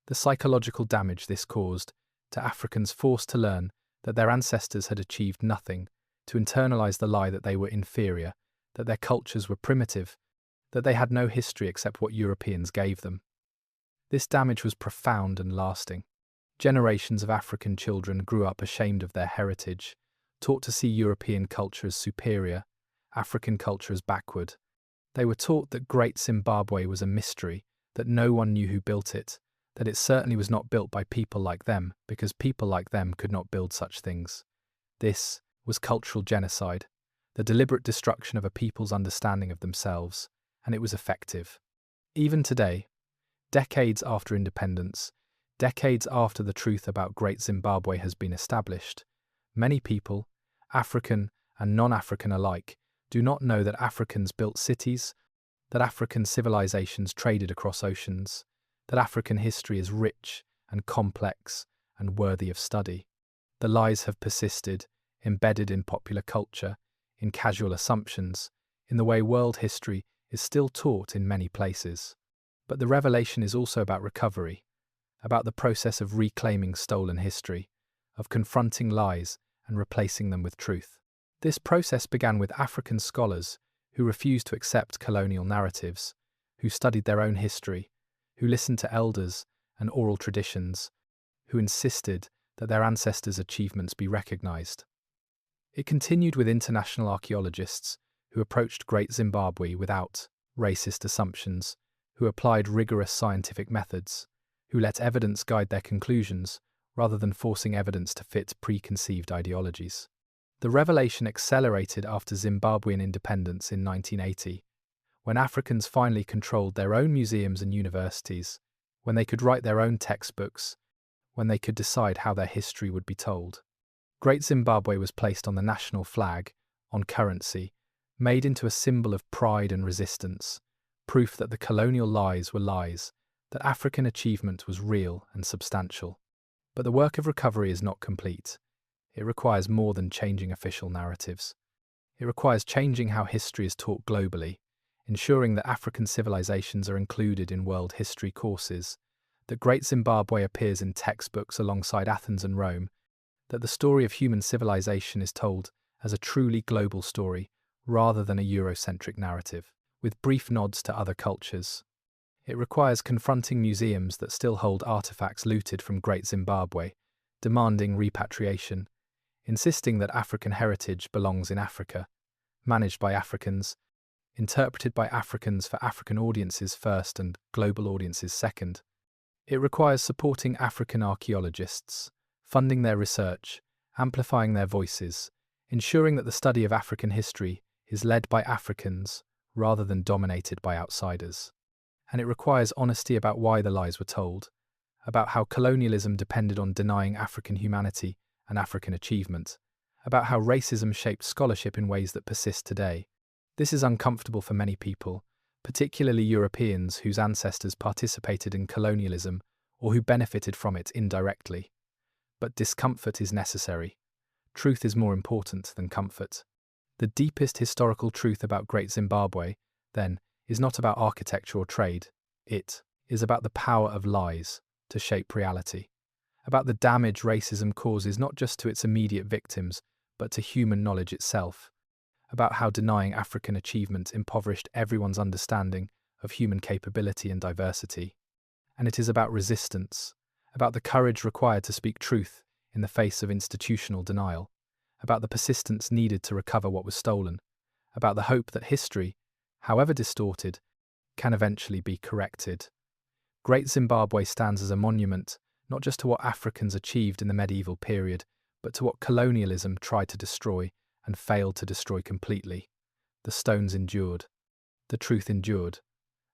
Speaker 1: The psychological damage this caused to Africans forced to learn that their ancestors had achieved nothing, to internalize the lie that they were inferior, that their cultures were primitive, that they had no history except what Europeans gave them. This damage was profound and lasting. Generations of African children grew up ashamed of their heritage, taught to see European culture as superior, African culture as backward. They were taught that Great Zimbabwe was a mystery, that no one knew who built it, that it certainly was not built by people like them, because people like them could not build such things. This was cultural genocide, the deliberate destruction of a people's understanding of themselves, and it was effective. Even today, decades after independence, decades after the truth about Great Zimbabwe has been established, many people, African and non-African alike, do not know that Africans built cities, that African civilizations traded across oceans, that African history is rich and complex and worthy of study. The lies have persisted, embedded in popular culture, in casual assumptions, in the way world history is still taught in many places. But the revelation is also about recovery, about the process of reclaiming stolen history, of confronting lies and replacing them with truth. This process began with African scholars who refused to accept colonial narratives, who studied their own history, who listened to elders and oral traditions, who insisted that their ancestors' achievements be recognized. It continued with international archaeologists who approached Great Zimbabwe without racist assumptions, who applied rigorous scientific methods, who let evidence guide their conclusions rather than forcing evidence to fit preconceived ideologies. The revelation accelerated after Zimbabwean independence in 1980, when Africans finally controlled their own museums and universities, when they could write their own textbooks, when they could decide how their history would be told. Great Zimbabwe was placed on the national flag, on currency, made into a symbol of pride and resistance, proof that the colonial lies were lies, that African achievement was real and substantial. But the work of recovery is not complete. It requires more than changing official narratives. It requires changing how history is taught globally, ensuring that African civilizations are included in world history courses, that Great Zimbabwe appears in textbooks alongside Athens and Rome, that the story of human civilization is told as a truly global story rather than a Eurocentric narrative, with brief nods to other cultures. It requires confronting museums that still hold artifacts looted from Great Zimbabwe, demanding repatriation, insisting that African heritage belongs in Africa, managed by Africans, interpreted by Africans for African audiences first and global audiences second. It requires supporting African archaeologists, funding their research, amplifying their voices, ensuring that the study of African history is led by Africans rather than dominated by outsiders. And it requires honesty about why the lies were told, about how colonialism depended on denying African humanity and African achievement, about how racism shaped scholarship in ways that persist today. This is uncomfortable for many people, particularly Europeans whose ancestors participated in colonialism or who benefited from it indirectly. But discomfort is necessary. Truth is more important than comfort. The deepest historical truth about Great Zimbabwe, then, is not about architecture or trade. It is about the power of lies to shape reality, about the damage racism causes not just to its immediate victims, but to human knowledge itself, about how denying African achievement impoverished everyone's understanding of human capability and diversity. And it is about resistance, about the courage required to speak truth in the face of institutional denial, about the persistence needed to recover what was stolen, about the hope that history, however distorted, can eventually be corrected. Great Zimbabwe stands as a monument not just to what Africans achieved in the medieval period, but to what colonialism tried to destroy and failed to destroy completely. The stones endured. The truth endured.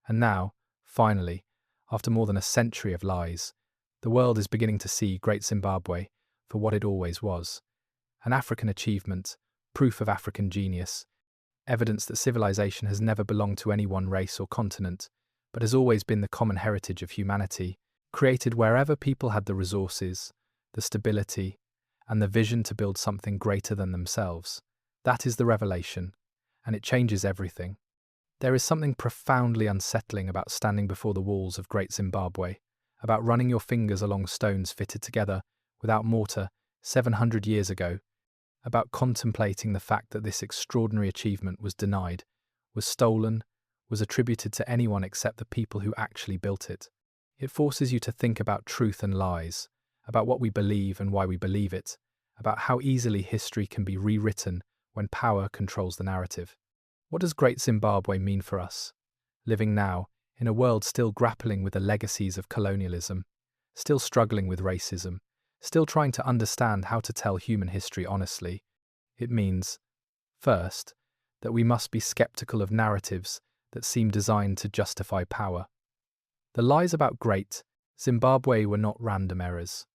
Speaker 1: And now, finally, after more than a century of lies, the world is beginning to see Great Zimbabwe for what it always was: an African achievement, proof of African genius, evidence that civilization has never belonged to any one race or continent, but has always been the common heritage of humanity, created wherever people had the resources, the stability, and the vision to build something greater than themselves. That is the revelation, and it changes everything. There is something profoundly unsettling about standing before the walls of Great Zimbabwe, about running your fingers along stones fitted together without mortar 700 years ago, about contemplating the fact that this extraordinary achievement was denied, was stolen, was attributed to anyone except the people who actually built it. It forces you to think about truth and lies, about what we believe and why we believe it, about how easily history can be rewritten when power controls the narrative. What does Great Zimbabwe mean for us, living now in a world still grappling with the legacies of colonialism, still struggling with racism, still trying to understand how to tell human history honestly? It means, first, that we must be skeptical of narratives that seem designed to justify power. The lies about Great Zimbabwe were not random errors.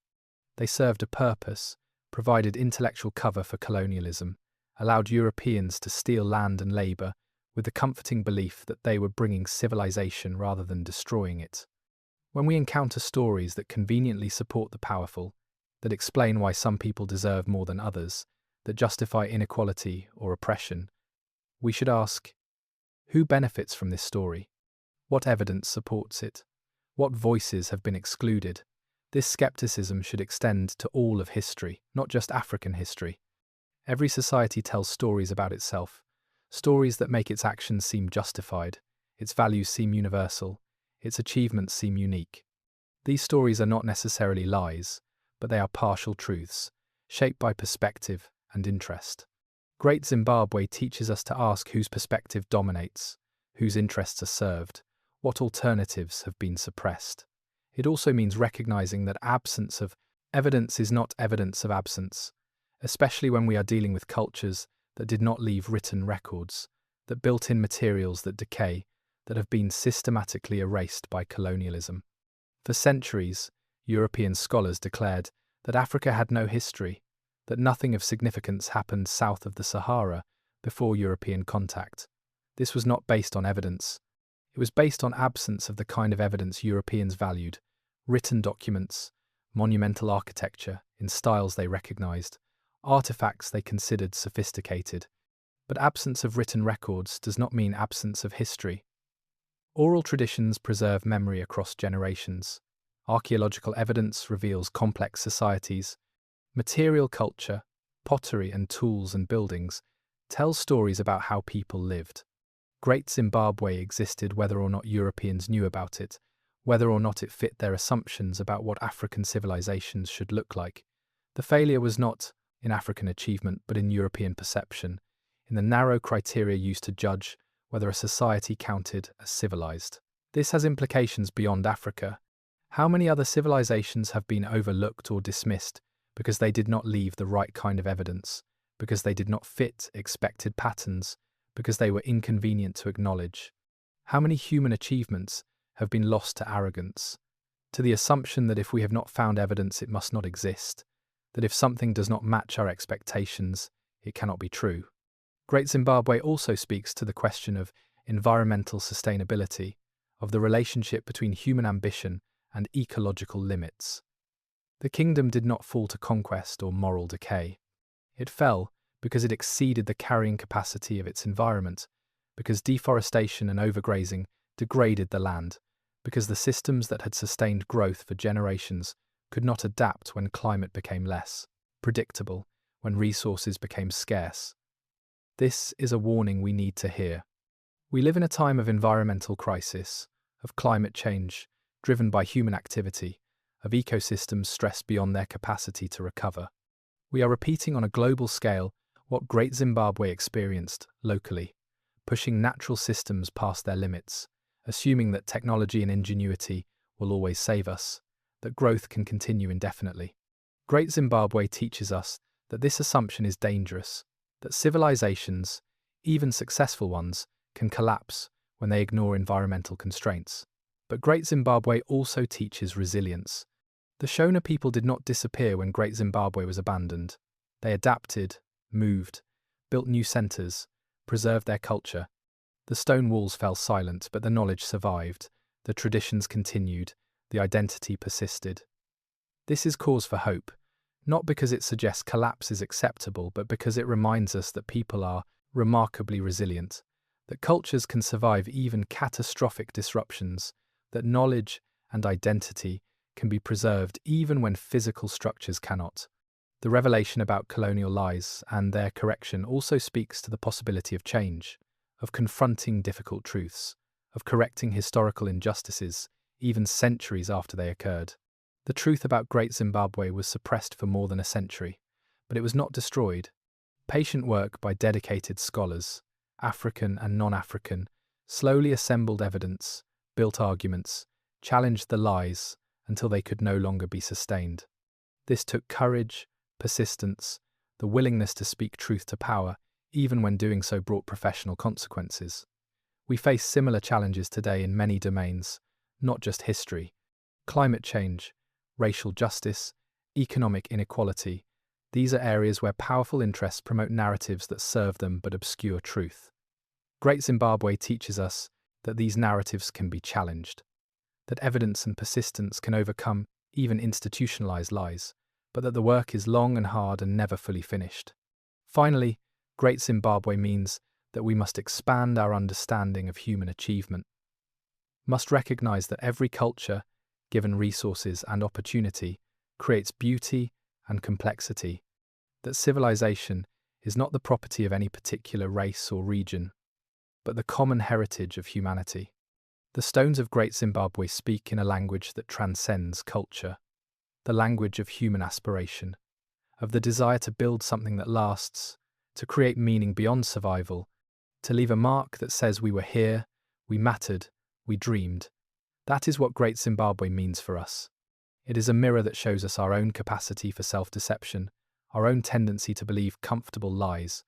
Speaker 1: They served a purpose, provided intellectual cover for colonialism, allowed Europeans to steal land and labour with the comforting belief that they were bringing civilization rather than destroying it. When we encounter stories that conveniently support the powerful, that explain why some people deserve more than others, that justify inequality or oppression, we should ask, who benefits from this story? What evidence supports it? What voices have been excluded? This skepticism should extend to all of history, not just African history. Every society tells stories about itself, stories that make its actions seem justified, its values seem universal, its achievements seem unique. These stories are not necessarily lies, but they are partial truths, shaped by perspective and interest. Great Zimbabwe teaches us to ask whose perspective dominates, whose interests are served, what alternatives have been suppressed. It also means recognizing that absence of evidence is not evidence of absence, especially when we are dealing with cultures that did not leave written records, that built in materials that decay, that have been systematically erased by colonialism. For centuries, European scholars declared that Africa had no history, that nothing of significance happened south of the Sahara before European contact. This was not based on evidence. It was based on absence of the kind of evidence Europeans valued: written documents, monumental architecture in styles they recognized, artifacts they considered sophisticated. But absence of written records does not mean absence of history. Oral traditions preserve memory across generations. Archaeological evidence reveals complex societies. Material culture, pottery and tools and buildings tell stories about how people lived. Great Zimbabwe existed whether or not Europeans knew about it, whether or not it fit their assumptions about what African civilizations should look like. The failure was not in African achievement, but in European perception, in the narrow criteria used to judge whether a society counted as civilized. This has implications beyond Africa. How many other civilizations have been overlooked or dismissed because they did not leave the right kind of evidence, because they did not fit expected patterns, because they were inconvenient to acknowledge? How many human achievements have been lost to arrogance, to the assumption that if we have not found evidence it must not exist, that if something does not match our expectations, it cannot be true? Great Zimbabwe also speaks to the question of environmental sustainability, of the relationship between human ambition and ecological limits. The kingdom did not fall to conquest or moral decay. It fell because it exceeded the carrying capacity of its environment, because deforestation and overgrazing degraded the land, because the systems that had sustained growth for generations could not adapt when climate became less predictable, when resources became scarce. This is a warning we need to hear. We live in a time of environmental crisis, of climate change, driven by human activity, of ecosystems stressed beyond their capacity to recover. We are repeating on a global scale what Great Zimbabwe experienced locally, pushing natural systems past their limits, assuming that technology and ingenuity will always save us, that growth can continue indefinitely. Great Zimbabwe teaches us that this assumption is dangerous, that civilizations, even successful ones, can collapse when they ignore environmental constraints. But Great Zimbabwe also teaches resilience. The Shona people did not disappear when Great Zimbabwe was abandoned. They adapted, moved, built new centers, preserved their culture. The stone walls fell silent, but the knowledge survived. The traditions continued. The identity persisted. This is cause for hope, not because it suggests collapse is acceptable, but because it reminds us that people are remarkably resilient, that cultures can survive even catastrophic disruptions, that knowledge and identity can be preserved even when physical structures cannot. The revelation about colonial lies and their correction also speaks to the possibility of change, of confronting difficult truths, of correcting historical injustices, even centuries after they occurred. The truth about Great Zimbabwe was suppressed for more than a century, but it was not destroyed. Patient work by dedicated scholars, African and non-African, slowly assembled evidence, built arguments, challenged the lies until they could no longer be sustained. This took courage, persistence, the willingness to speak truth to power, even when doing so brought professional consequences. We face similar challenges today in many domains, not just history. Climate change, racial justice, economic inequality. These are areas where powerful interests promote narratives that serve them but obscure truth. Great Zimbabwe teaches us that these narratives can be challenged, that evidence and persistence can overcome even institutionalized lies, but that the work is long and hard and never fully finished. Finally, Great Zimbabwe means that we must expand our understanding of human achievement, must recognize that every culture, given resources and opportunity, creates beauty and complexity, that civilization is not the property of any particular race or region, but the common heritage of humanity. The stones of Great Zimbabwe speak in a language that transcends culture, the language of human aspiration, of the desire to build something that lasts, to create meaning beyond survival, to leave a mark that says we were here, we mattered, we dreamed. That is what Great Zimbabwe means for us. It is a mirror that shows us our own capacity for self-deception, our own tendency to believe comfortable lies,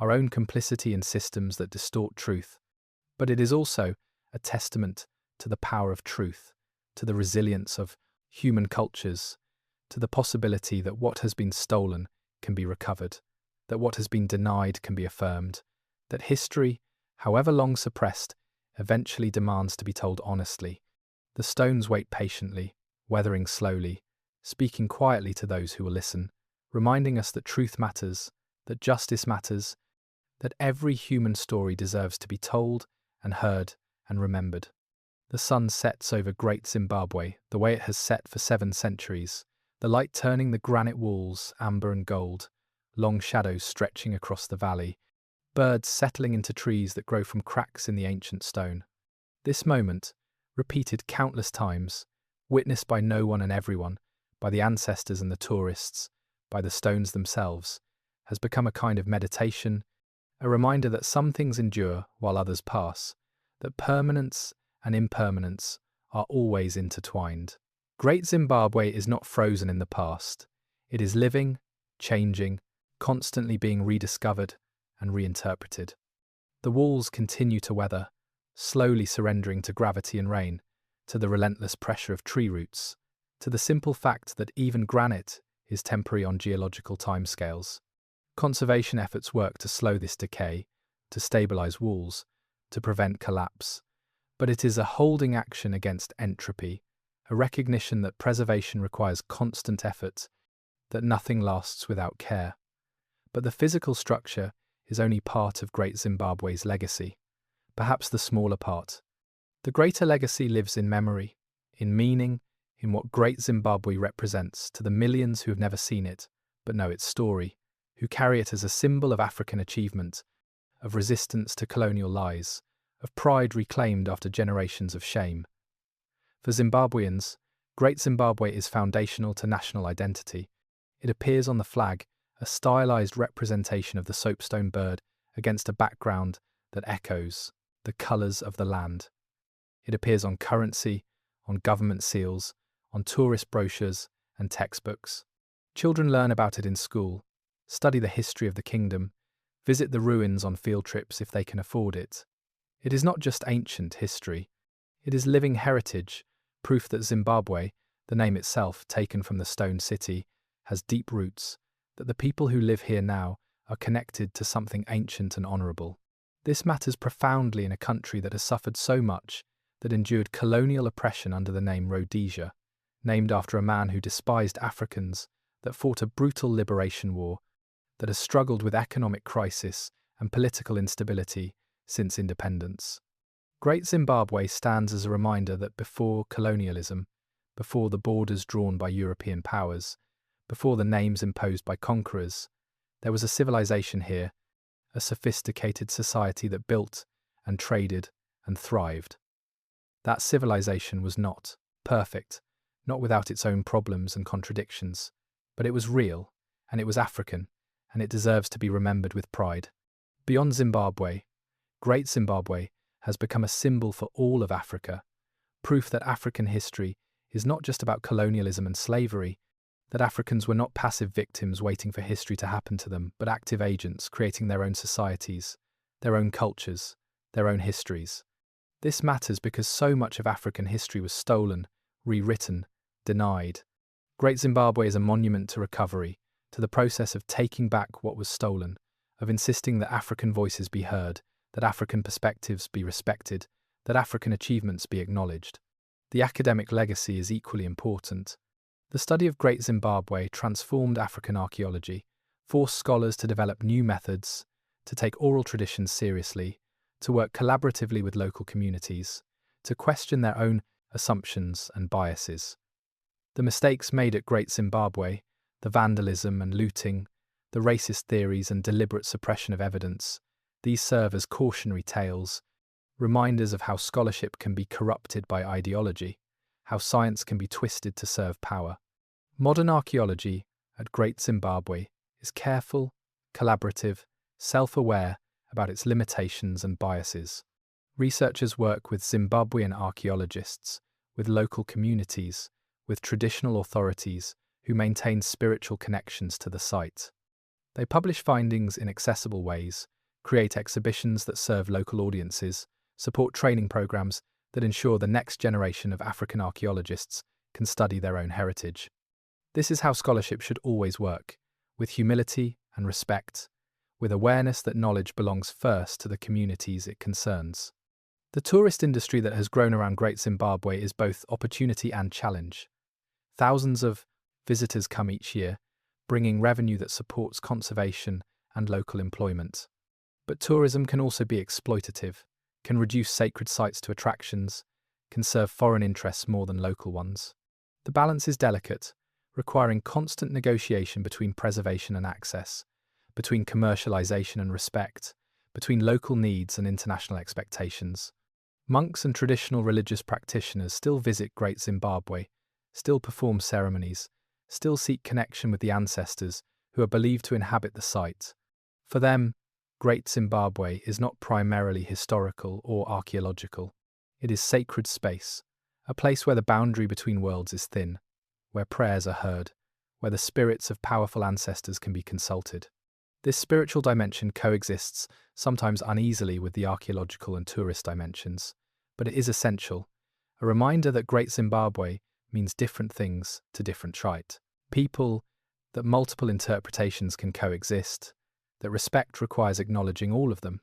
Speaker 1: our own complicity in systems that distort truth. But it is also a testament to the power of truth, to the resilience of human cultures, to the possibility that what has been stolen can be recovered, that what has been denied can be affirmed, that history, however long suppressed, eventually demands to be told honestly. The stones wait patiently, weathering slowly, speaking quietly to those who will listen, reminding us that truth matters, that justice matters, that every human story deserves to be told and heard and remembered. The sun sets over Great Zimbabwe the way it has set for 7 centuries, the light turning the granite walls amber and gold, long shadows stretching across the valley, birds settling into trees that grow from cracks in the ancient stone. This moment, repeated countless times, witnessed by no one and everyone, by the ancestors and the tourists, by the stones themselves, has become a kind of meditation, a reminder that some things endure while others pass, that permanence and impermanence are always intertwined. Great Zimbabwe is not frozen in the past. It is living, changing, constantly being rediscovered and reinterpreted. The walls continue to weather, slowly surrendering to gravity and rain, to the relentless pressure of tree roots, to the simple fact that even granite is temporary on geological timescales. Conservation efforts work to slow this decay, to stabilize walls, to prevent collapse. But it is a holding action against entropy, a recognition that preservation requires constant effort, that nothing lasts without care. But the physical structure is only part of Great Zimbabwe's legacy, perhaps the smaller part. The greater legacy lives in memory, in meaning, in what Great Zimbabwe represents to the millions who have never seen it, but know its story, who carry it as a symbol of African achievement, of resistance to colonial lies, of pride reclaimed after generations of shame. For Zimbabweans, Great Zimbabwe is foundational to national identity. It appears on the flag, a stylized representation of the soapstone bird against a background that echoes the colours of the land. It appears on currency, on government seals, on tourist brochures and textbooks. Children learn about it in school, study the history of the kingdom, visit the ruins on field trips if they can afford it. It is not just ancient history, it is living heritage, proof that Zimbabwe, the name itself taken from the stone city, has deep roots, that the people who live here now are connected to something ancient and honourable. This matters profoundly in a country that has suffered so much, that endured colonial oppression under the name Rhodesia, named after a man who despised Africans, that fought a brutal liberation war, that has struggled with economic crisis and political instability since independence. Great Zimbabwe stands as a reminder that before colonialism, before the borders drawn by European powers, before the names imposed by conquerors, there was a civilization here, a sophisticated society that built and traded and thrived. That civilization was not perfect, not without its own problems and contradictions, but it was real, and it was African, and it deserves to be remembered with pride. Beyond Zimbabwe, Great Zimbabwe has become a symbol for all of Africa, proof that African history is not just about colonialism and slavery, that Africans were not passive victims waiting for history to happen to them, but active agents creating their own societies, their own cultures, their own histories. This matters because so much of African history was stolen, rewritten, denied. Great Zimbabwe is a monument to recovery, to the process of taking back what was stolen, of insisting that African voices be heard, that African perspectives be respected, that African achievements be acknowledged. The academic legacy is equally important. The study of Great Zimbabwe transformed African archaeology, forced scholars to develop new methods, to take oral traditions seriously, to work collaboratively with local communities, to question their own assumptions and biases. The mistakes made at Great Zimbabwe, the vandalism and looting, the racist theories and deliberate suppression of evidence, these serve as cautionary tales, reminders of how scholarship can be corrupted by ideology, how science can be twisted to serve power. Modern archaeology at Great Zimbabwe is careful, collaborative, self-aware about its limitations and biases. Researchers work with Zimbabwean archaeologists, with local communities, with traditional authorities who maintain spiritual connections to the site. They publish findings in accessible ways, create exhibitions that serve local audiences, support training programs that ensure the next generation of African archaeologists can study their own heritage. This is how scholarship should always work, with humility and respect, with awareness that knowledge belongs first to the communities it concerns. The tourist industry that has grown around Great Zimbabwe is both opportunity and challenge. Thousands of visitors come each year, bringing revenue that supports conservation and local employment. But tourism can also be exploitative, can reduce sacred sites to attractions, can serve foreign interests more than local ones. The balance is delicate, requiring constant negotiation between preservation and access, between commercialization and respect, between local needs and international expectations. Monks and traditional religious practitioners still visit Great Zimbabwe, still perform ceremonies, still seek connection with the ancestors who are believed to inhabit the site. For them, Great Zimbabwe is not primarily historical or archaeological. It is sacred space, a place where the boundary between worlds is thin, where prayers are heard, where the spirits of powerful ancestors can be consulted. This spiritual dimension coexists, sometimes uneasily, with the archaeological and tourist dimensions, but it is essential, a reminder that Great Zimbabwe means different things to different tribes. People, that multiple interpretations can coexist, that respect requires acknowledging all of them.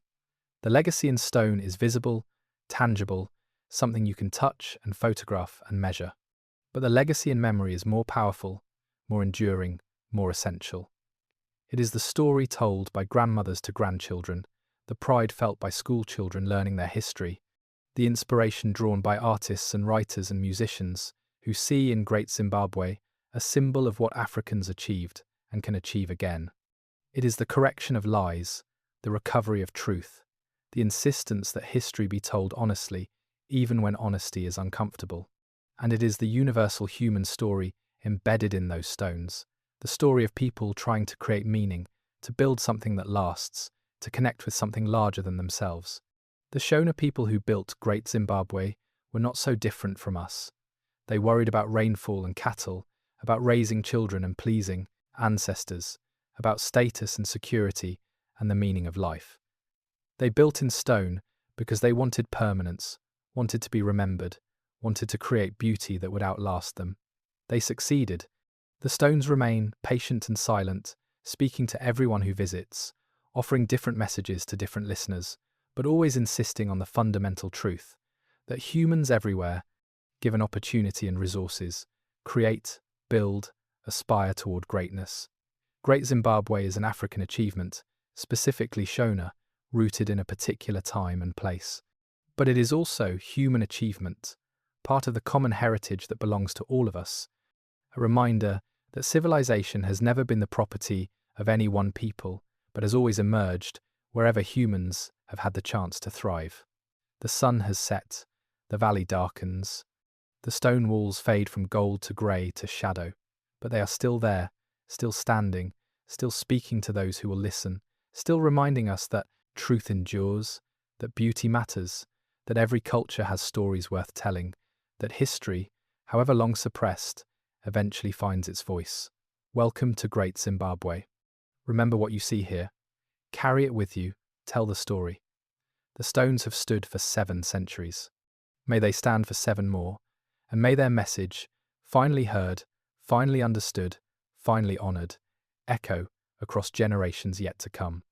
Speaker 1: The legacy in stone is visible, tangible, something you can touch and photograph and measure. But the legacy in memory is more powerful, more enduring, more essential. It is the story told by grandmothers to grandchildren, the pride felt by school children learning their history, the inspiration drawn by artists and writers and musicians who see in Great Zimbabwe a symbol of what Africans achieved and can achieve again. It is the correction of lies, the recovery of truth, the insistence that history be told honestly, even when honesty is uncomfortable. And it is the universal human story embedded in those stones, the story of people trying to create meaning, to build something that lasts, to connect with something larger than themselves. The Shona people who built Great Zimbabwe were not so different from us. They worried about rainfall and cattle, about raising children and pleasing ancestors, about status and security and the meaning of life. They built in stone because they wanted permanence, wanted to be remembered, wanted to create beauty that would outlast them. They succeeded. The stones remain patient and silent, speaking to everyone who visits, offering different messages to different listeners, but always insisting on the fundamental truth that humans everywhere, given opportunity and resources, create, build, aspire toward greatness. Great Zimbabwe is an African achievement, specifically Shona, rooted in a particular time and place. But it is also human achievement, part of the common heritage that belongs to all of us, a reminder that civilization has never been the property of any one people, but has always emerged wherever humans have had the chance to thrive. The sun has set, the valley darkens, the stone walls fade from gold to grey to shadow, but they are still there, still standing, still speaking to those who will listen, still reminding us that truth endures, that beauty matters, that every culture has stories worth telling, that history, however long suppressed, eventually finds its voice. Welcome to Great Zimbabwe. Remember what you see here. Carry it with you. Tell the story. The stones have stood for 7 centuries. May they stand for 7 more, and may their message, finally heard, finally understood, finally honoured, echo across generations yet to come.